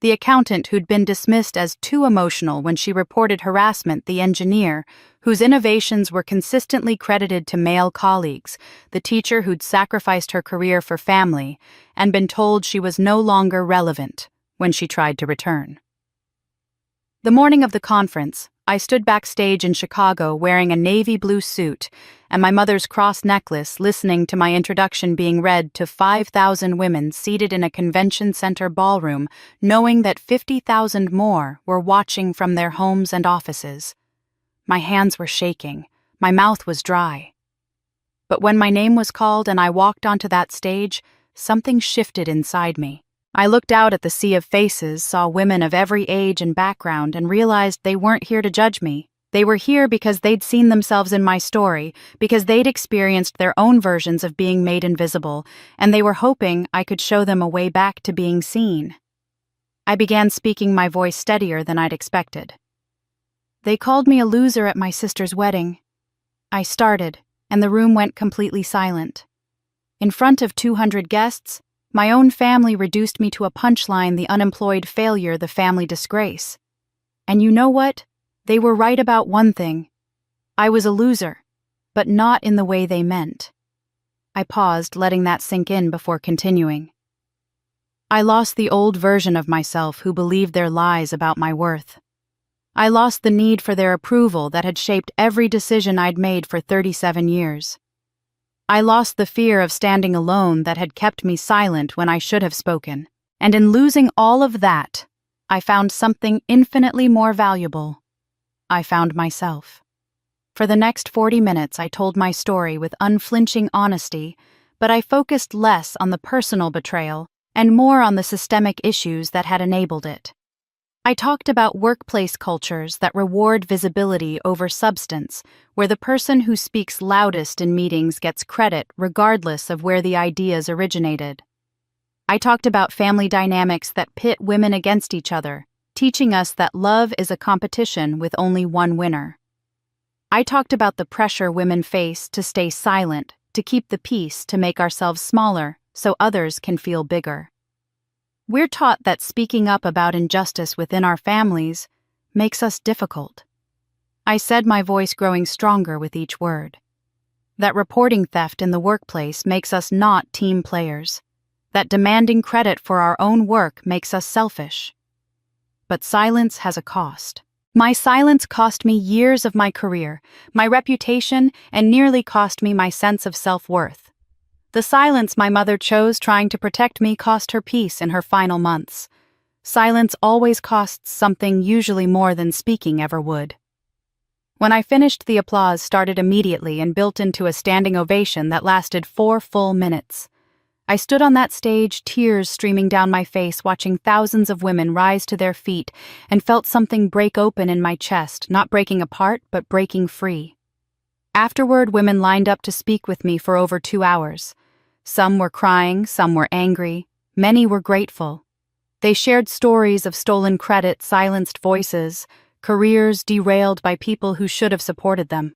The accountant who'd been dismissed as too emotional when she reported harassment, the engineer whose innovations were consistently credited to male colleagues, the teacher who'd sacrificed her career for family and been told she was no longer relevant when she tried to return. The morning of the conference, I stood backstage in Chicago wearing a navy blue suit and my mother's cross necklace, listening to my introduction being read to 5,000 women seated in a convention center ballroom, knowing that 50,000 more were watching from their homes and offices. My hands were shaking, my mouth was dry. But when my name was called and I walked onto that stage, something shifted inside me. I looked out at the sea of faces, saw women of every age and background, and realized they weren't here to judge me. They were here because they'd seen themselves in my story, because they'd experienced their own versions of being made invisible, and they were hoping I could show them a way back to being seen. I began speaking, my voice steadier than I'd expected. They called me a loser at my sister's wedding. I started, and the room went completely silent. In front of 200 guests, my own family reduced me to a punchline, the unemployed failure, the family disgrace. And you know what? They were right about one thing. I was a loser, but not in the way they meant. I paused, letting that sink in before continuing. I lost the old version of myself who believed their lies about my worth. I lost the need for their approval that had shaped every decision I'd made for 37 years. I lost the fear of standing alone that had kept me silent when I should have spoken. And in losing all of that, I found something infinitely more valuable. I found myself. For the next 40 minutes, I told my story with unflinching honesty, but I focused less on the personal betrayal and more on the systemic issues that had enabled it. I talked about workplace cultures that reward visibility over substance, where the person who speaks loudest in meetings gets credit regardless of where the ideas originated. I talked about family dynamics that pit women against each other, teaching us that love is a competition with only one winner. I talked about the pressure women face to stay silent, to keep the peace, to make ourselves smaller so others can feel bigger. We're taught that speaking up about injustice within our families makes us difficult. I said, my voice growing stronger with each word. That reporting theft in the workplace makes us not team players. That demanding credit for our own work makes us selfish. But silence has a cost. My silence cost me years of my career, my reputation, and nearly cost me my sense of self-worth. The silence my mother chose trying to protect me cost her peace in her final months. Silence always costs something, usually more than speaking ever would. When I finished, the applause started immediately and built into a standing ovation that lasted 4 full minutes. I stood on that stage, tears streaming down my face, watching thousands of women rise to their feet, and felt something break open in my chest, not breaking apart, but breaking free. Afterward, women lined up to speak with me for over 2 hours. Some were crying, some were angry, many were grateful. They shared stories of stolen credit, silenced voices, careers derailed by people who should have supported them.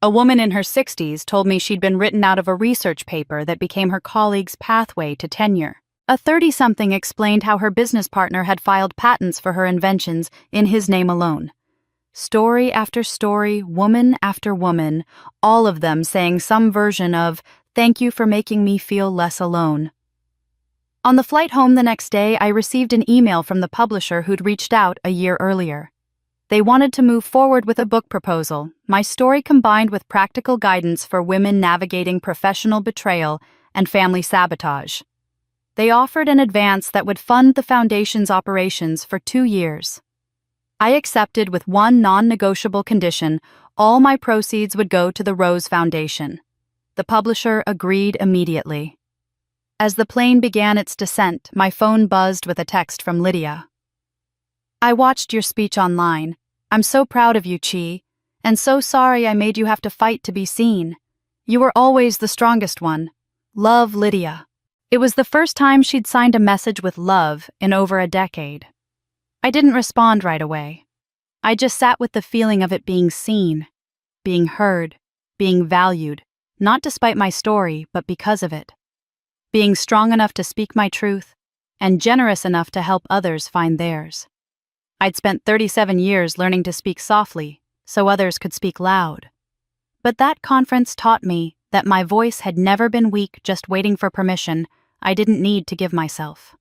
A woman in her 60s told me she'd been written out of a research paper that became her colleague's pathway to tenure. A 30-something explained how her business partner had filed patents for her inventions in his name alone. Story after story, woman after woman, all of them saying some version of, "Thank you for making me feel less alone." On the flight home the next day, I received an email from the publisher who'd reached out a year earlier. They wanted to move forward with a book proposal, my story combined with practical guidance for women navigating professional betrayal and family sabotage. They offered an advance that would fund the foundation's operations for 2 years. I accepted with one non-negotiable condition: all my proceeds would go to the Rose Foundation. The publisher agreed immediately. As the plane began its descent, my phone buzzed with a text from Lydia. I watched your speech online. I'm so proud of you, Chi, and so sorry I made you have to fight to be seen. You were always the strongest one. Love, Lydia. It was the first time she'd signed a message with love in over a decade. I didn't respond right away. I just sat with the feeling of it being seen, being heard, being valued, not despite my story, but because of it. Being strong enough to speak my truth, and generous enough to help others find theirs. I'd spent 37 years learning to speak softly, so others could speak loud. But that conference taught me that my voice had never been weak just waiting for permission I didn't need to give myself.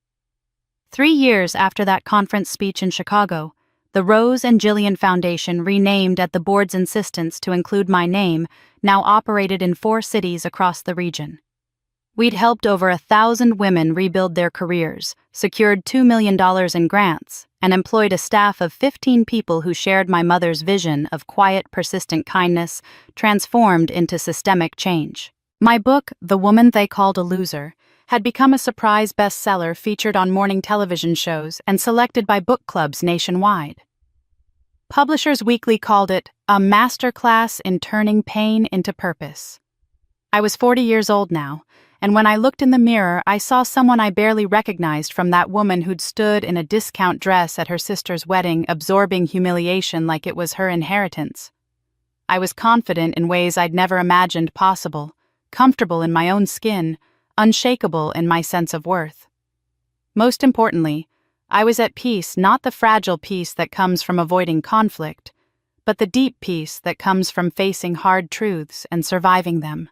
3 years after that conference speech in Chicago, the Rose and Jillian Foundation, renamed at the board's insistence to include my name, now operated in 4 cities across the region. We'd helped over 1,000 women rebuild their careers, secured $2 million in grants, and employed a staff of 15 people who shared my mother's vision of quiet, persistent kindness transformed into systemic change. My book, The Woman They Called a Loser, had become a surprise bestseller featured on morning television shows and selected by book clubs nationwide. Publishers Weekly called it a masterclass in turning pain into purpose. I was 40 years old now, and when I looked in the mirror, I saw someone I barely recognized from that woman who'd stood in a discount dress at her sister's wedding, absorbing humiliation like it was her inheritance. I was confident in ways I'd never imagined possible, comfortable in my own skin, unshakable in my sense of worth. Most importantly, I was at peace, not the fragile peace that comes from avoiding conflict, but the deep peace that comes from facing hard truths and surviving them.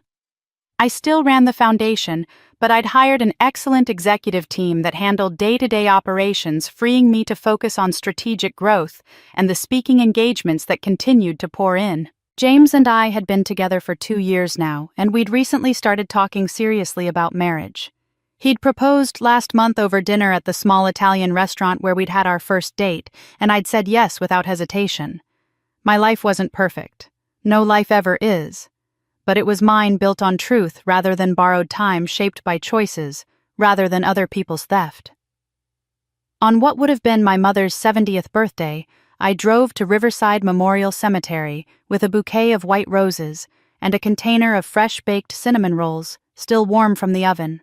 I still ran the foundation, but I'd hired an excellent executive team that handled day-to-day operations, freeing me to focus on strategic growth and the speaking engagements that continued to pour in. James and I had been together for 2 years now, and we'd recently started talking seriously about marriage. He'd proposed last month over dinner at the small Italian restaurant where we'd had our first date, and I'd said yes without hesitation. My life wasn't perfect. No life ever is. But it was mine, built on truth rather than borrowed time, shaped by choices rather than other people's theft. On what would have been my mother's 70th birthday, I drove to Riverside Memorial Cemetery with a bouquet of white roses and a container of fresh-baked cinnamon rolls, still warm from the oven.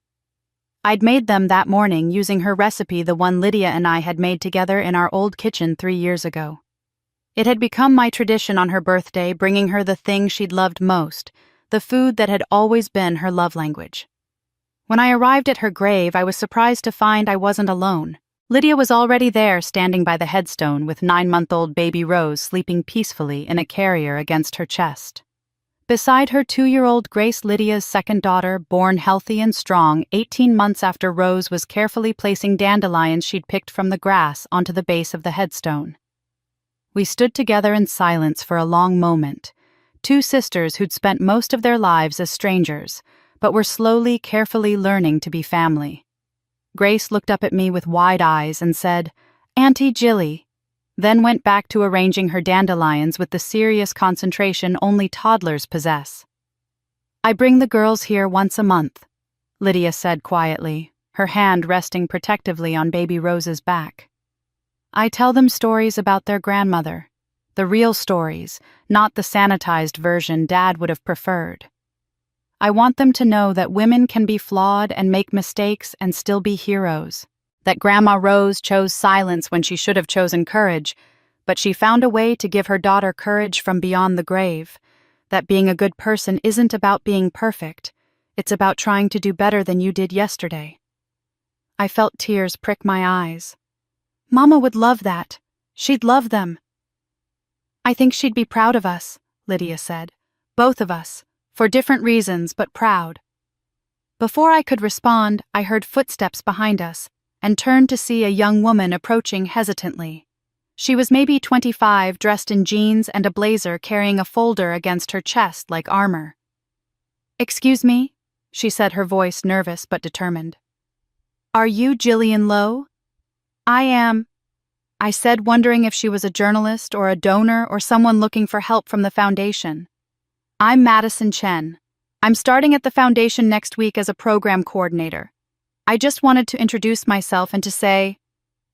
I'd made them that morning using her recipe, the one Lydia and I had made together in our old kitchen 3 years ago. It had become my tradition on her birthday, bringing her the thing she'd loved most, the food that had always been her love language. When I arrived at her grave, I was surprised to find I wasn't alone. Lydia was already there, standing by the headstone with 9-month-old baby Rose sleeping peacefully in a carrier against her chest. Beside her 2-year-old Grace, Lydia's second daughter, born healthy and strong 18 months after Rose was carefully placing dandelions she'd picked from the grass onto the base of the headstone. We stood together in silence for a long moment, 2 sisters who'd spent most of their lives as strangers, but were slowly, carefully learning to be family. Grace looked up at me with wide eyes and said, "Auntie Jilly," then went back to arranging her dandelions with the serious concentration only toddlers possess. "I bring the girls here once a month," Lydia said quietly, her hand resting protectively on baby Rose's back. "I tell them stories about their grandmother. The real stories, not the sanitized version Dad would have preferred. I want them to know that women can be flawed and make mistakes and still be heroes. That Grandma Rose chose silence when she should have chosen courage, but she found a way to give her daughter courage from beyond the grave. That being a good person isn't about being perfect. It's about trying to do better than you did yesterday." I felt tears prick my eyes. "Mama would love that. She'd love them." "I think she'd be proud of us," Lydia said. "Both of us, for different reasons, but proud." Before I could respond, I heard footsteps behind us and turned to see a young woman approaching hesitantly. She was maybe 25, dressed in jeans and a blazer, carrying a folder against her chest like armor. "Excuse me," she said, her voice nervous but determined. "Are you Jillian Lowe?" "I am," I said, wondering if she was a journalist or a donor or someone looking for help from the foundation. "I'm Madison Chen. I'm starting at the foundation next week as a program coordinator. I just wanted to introduce myself and to say,"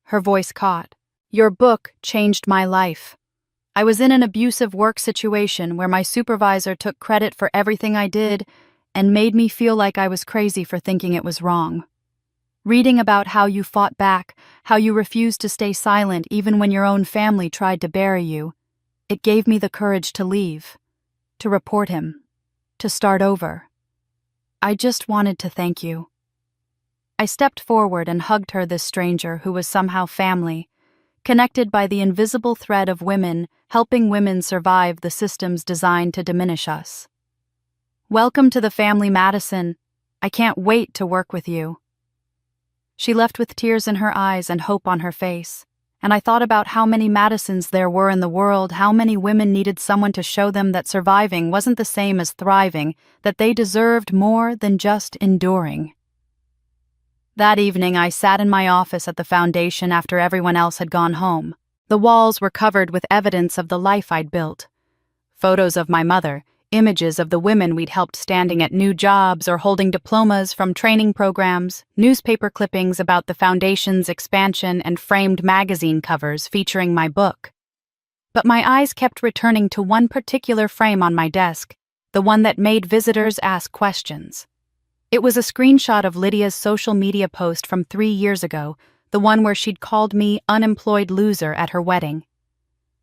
her voice caught, "your book changed my life. I was in an abusive work situation where my supervisor took credit for everything I did and made me feel like I was crazy for thinking it was wrong. Reading about how you fought back, how you refused to stay silent even when your own family tried to bury you, it gave me the courage to leave, to report him, to start over. I just wanted to thank you." I stepped forward and hugged her, this stranger who was somehow family, connected by the invisible thread of women helping women survive the systems designed to diminish us. "Welcome to the family, Madison. I can't wait to work with you." She left with tears in her eyes and hope on her face, and I thought about how many Madisons there were in the world, how many women needed someone to show them that surviving wasn't the same as thriving, that they deserved more than just enduring. That evening, I sat in my office at the foundation after everyone else had gone home. The walls were covered with evidence of the life I'd built. Photos of my mother, images of the women we'd helped standing at new jobs or holding diplomas from training programs, newspaper clippings about the foundation's expansion, and framed magazine covers featuring my book. But my eyes kept returning to one particular frame on my desk, the one that made visitors ask questions. It was a screenshot of Lydia's social media post from 3 years ago, the one where she'd called me unemployed loser at her wedding.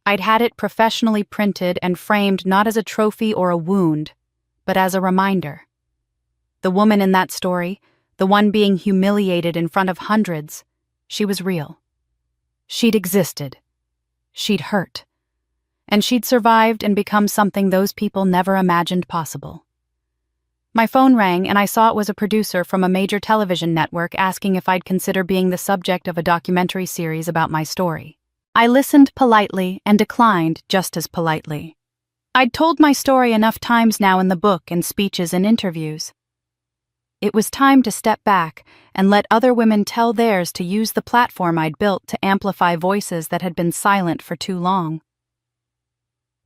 I'd had it professionally printed and framed not as a trophy or a wound, but as a reminder. The woman in that story, the one being humiliated in front of hundreds, she was real. She'd existed. She'd hurt. And she'd survived and become something those people never imagined possible. My phone rang and I saw it was a producer from a major television network asking if I'd consider being the subject of a documentary series about my story. I listened politely and declined just as politely. I'd told my story enough times now in the book and speeches and interviews. It was time to step back and let other women tell theirs, to use the platform I'd built to amplify voices that had been silent for too long.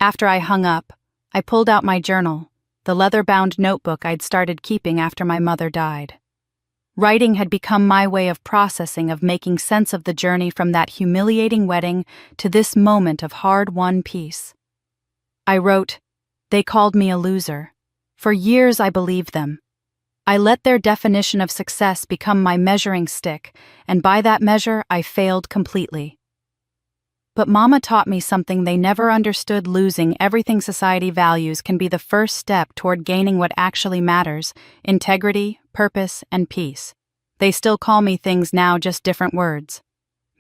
After I hung up, I pulled out my journal, the leather-bound notebook I'd started keeping after my mother died. Writing had become my way of processing, of making sense of the journey from that humiliating wedding to this moment of hard-won peace. I wrote, "They called me a loser. For years I believed them. I let their definition of success become my measuring stick, and by that measure I failed completely. But Mama taught me something they never understood: losing everything society values can be the first step toward gaining what actually matters: integrity, purpose, and peace. They still call me things now, just different words.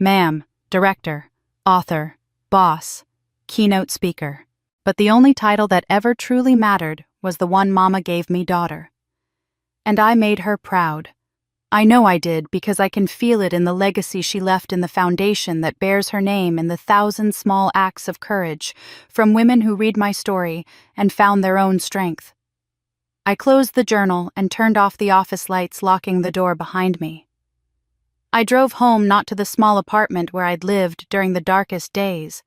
Ma'am, director, author, boss, keynote speaker. But the only title that ever truly mattered was the one Mama gave me: daughter. And I made her proud. I know I did, because I can feel it in the legacy she left in the foundation that bears her name, in the 1,000 small acts of courage from women who read my story and found their own strength. I closed the journal and turned off the office lights, locking the door behind me. I drove home, not to the small apartment where I'd lived during the darkest days,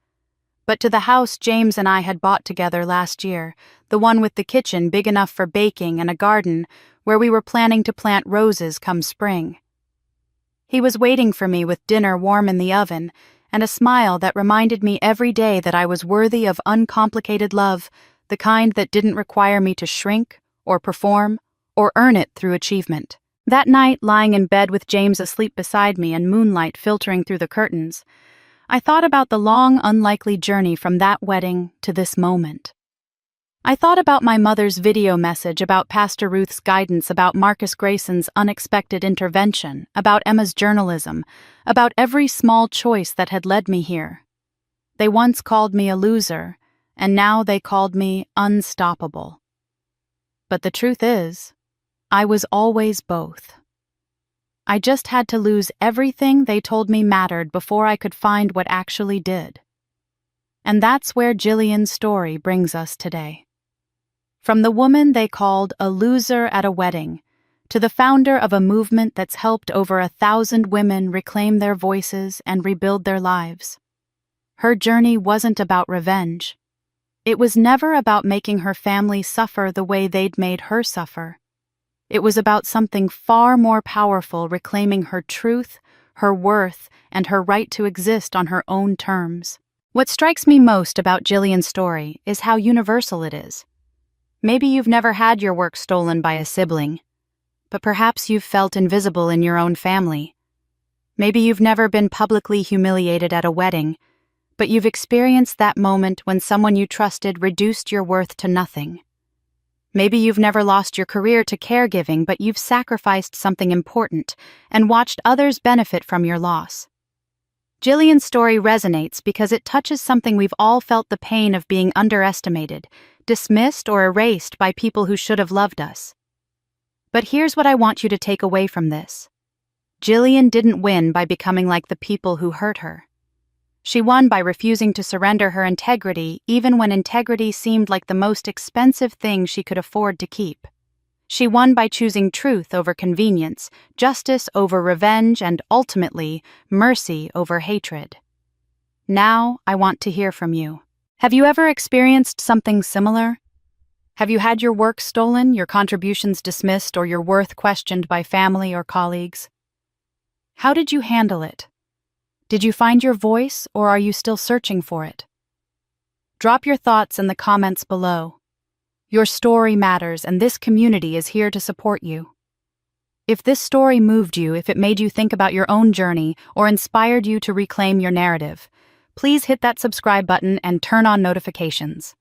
but to the house James and I had bought together last year, the one with the kitchen big enough for baking and a garden where we were planning to plant roses come spring. He was waiting for me with dinner warm in the oven and a smile that reminded me every day that I was worthy of uncomplicated love, the kind that didn't require me to shrink or perform or earn it through achievement. That night, lying in bed with James asleep beside me and moonlight filtering through the curtains, I thought about the long, unlikely journey from that wedding to this moment. I thought about my mother's video message, about Pastor Ruth's guidance, about Marcus Grayson's unexpected intervention, about Emma's journalism, about every small choice that had led me here. They once called me a loser, and now they called me unstoppable. But the truth is, I was always both. I just had to lose everything they told me mattered before I could find what actually did. And that's where Jillian's story brings us today. From the woman they called a loser at a wedding, to the founder of a movement that's helped over 1,000 women reclaim their voices and rebuild their lives. Her journey wasn't about revenge. It was never about making her family suffer the way they'd made her suffer. It was about something far more powerful, reclaiming her truth, her worth, and her right to exist on her own terms. What strikes me most about Jillian's story is how universal it is. Maybe you've never had your work stolen by a sibling, but perhaps you've felt invisible in your own family. Maybe you've never been publicly humiliated at a wedding, but you've experienced that moment when someone you trusted reduced your worth to nothing. Maybe you've never lost your career to caregiving, but you've sacrificed something important and watched others benefit from your loss. Jillian's story resonates because it touches something we've all felt: the pain of being underestimated, dismissed, or erased by people who should have loved us. But here's what I want you to take away from this. Jillian didn't win by becoming like the people who hurt her. She won by refusing to surrender her integrity, even when integrity seemed like the most expensive thing she could afford to keep. She won by choosing truth over convenience, justice over revenge, and ultimately, mercy over hatred. Now, I want to hear from you. Have you ever experienced something similar? Have you had your work stolen, your contributions dismissed, or your worth questioned by family or colleagues? How did you handle it? Did you find your voice, or are you still searching for it? Drop your thoughts in the comments below. Your story matters, and this community is here to support you. If this story moved you, if it made you think about your own journey, or inspired you to reclaim your narrative, please hit that subscribe button and turn on notifications.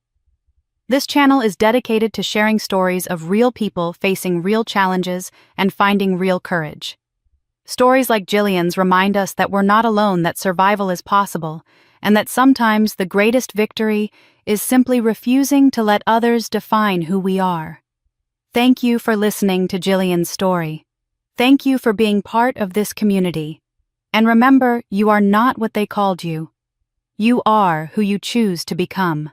This channel is dedicated to sharing stories of real people facing real challenges and finding real courage. Stories like Jillian's remind us that we're not alone, that survival is possible, and that sometimes the greatest victory is simply refusing to let others define who we are. Thank you for listening to Jillian's story. Thank you for being part of this community. And remember, you are not what they called you. You are who you choose to become.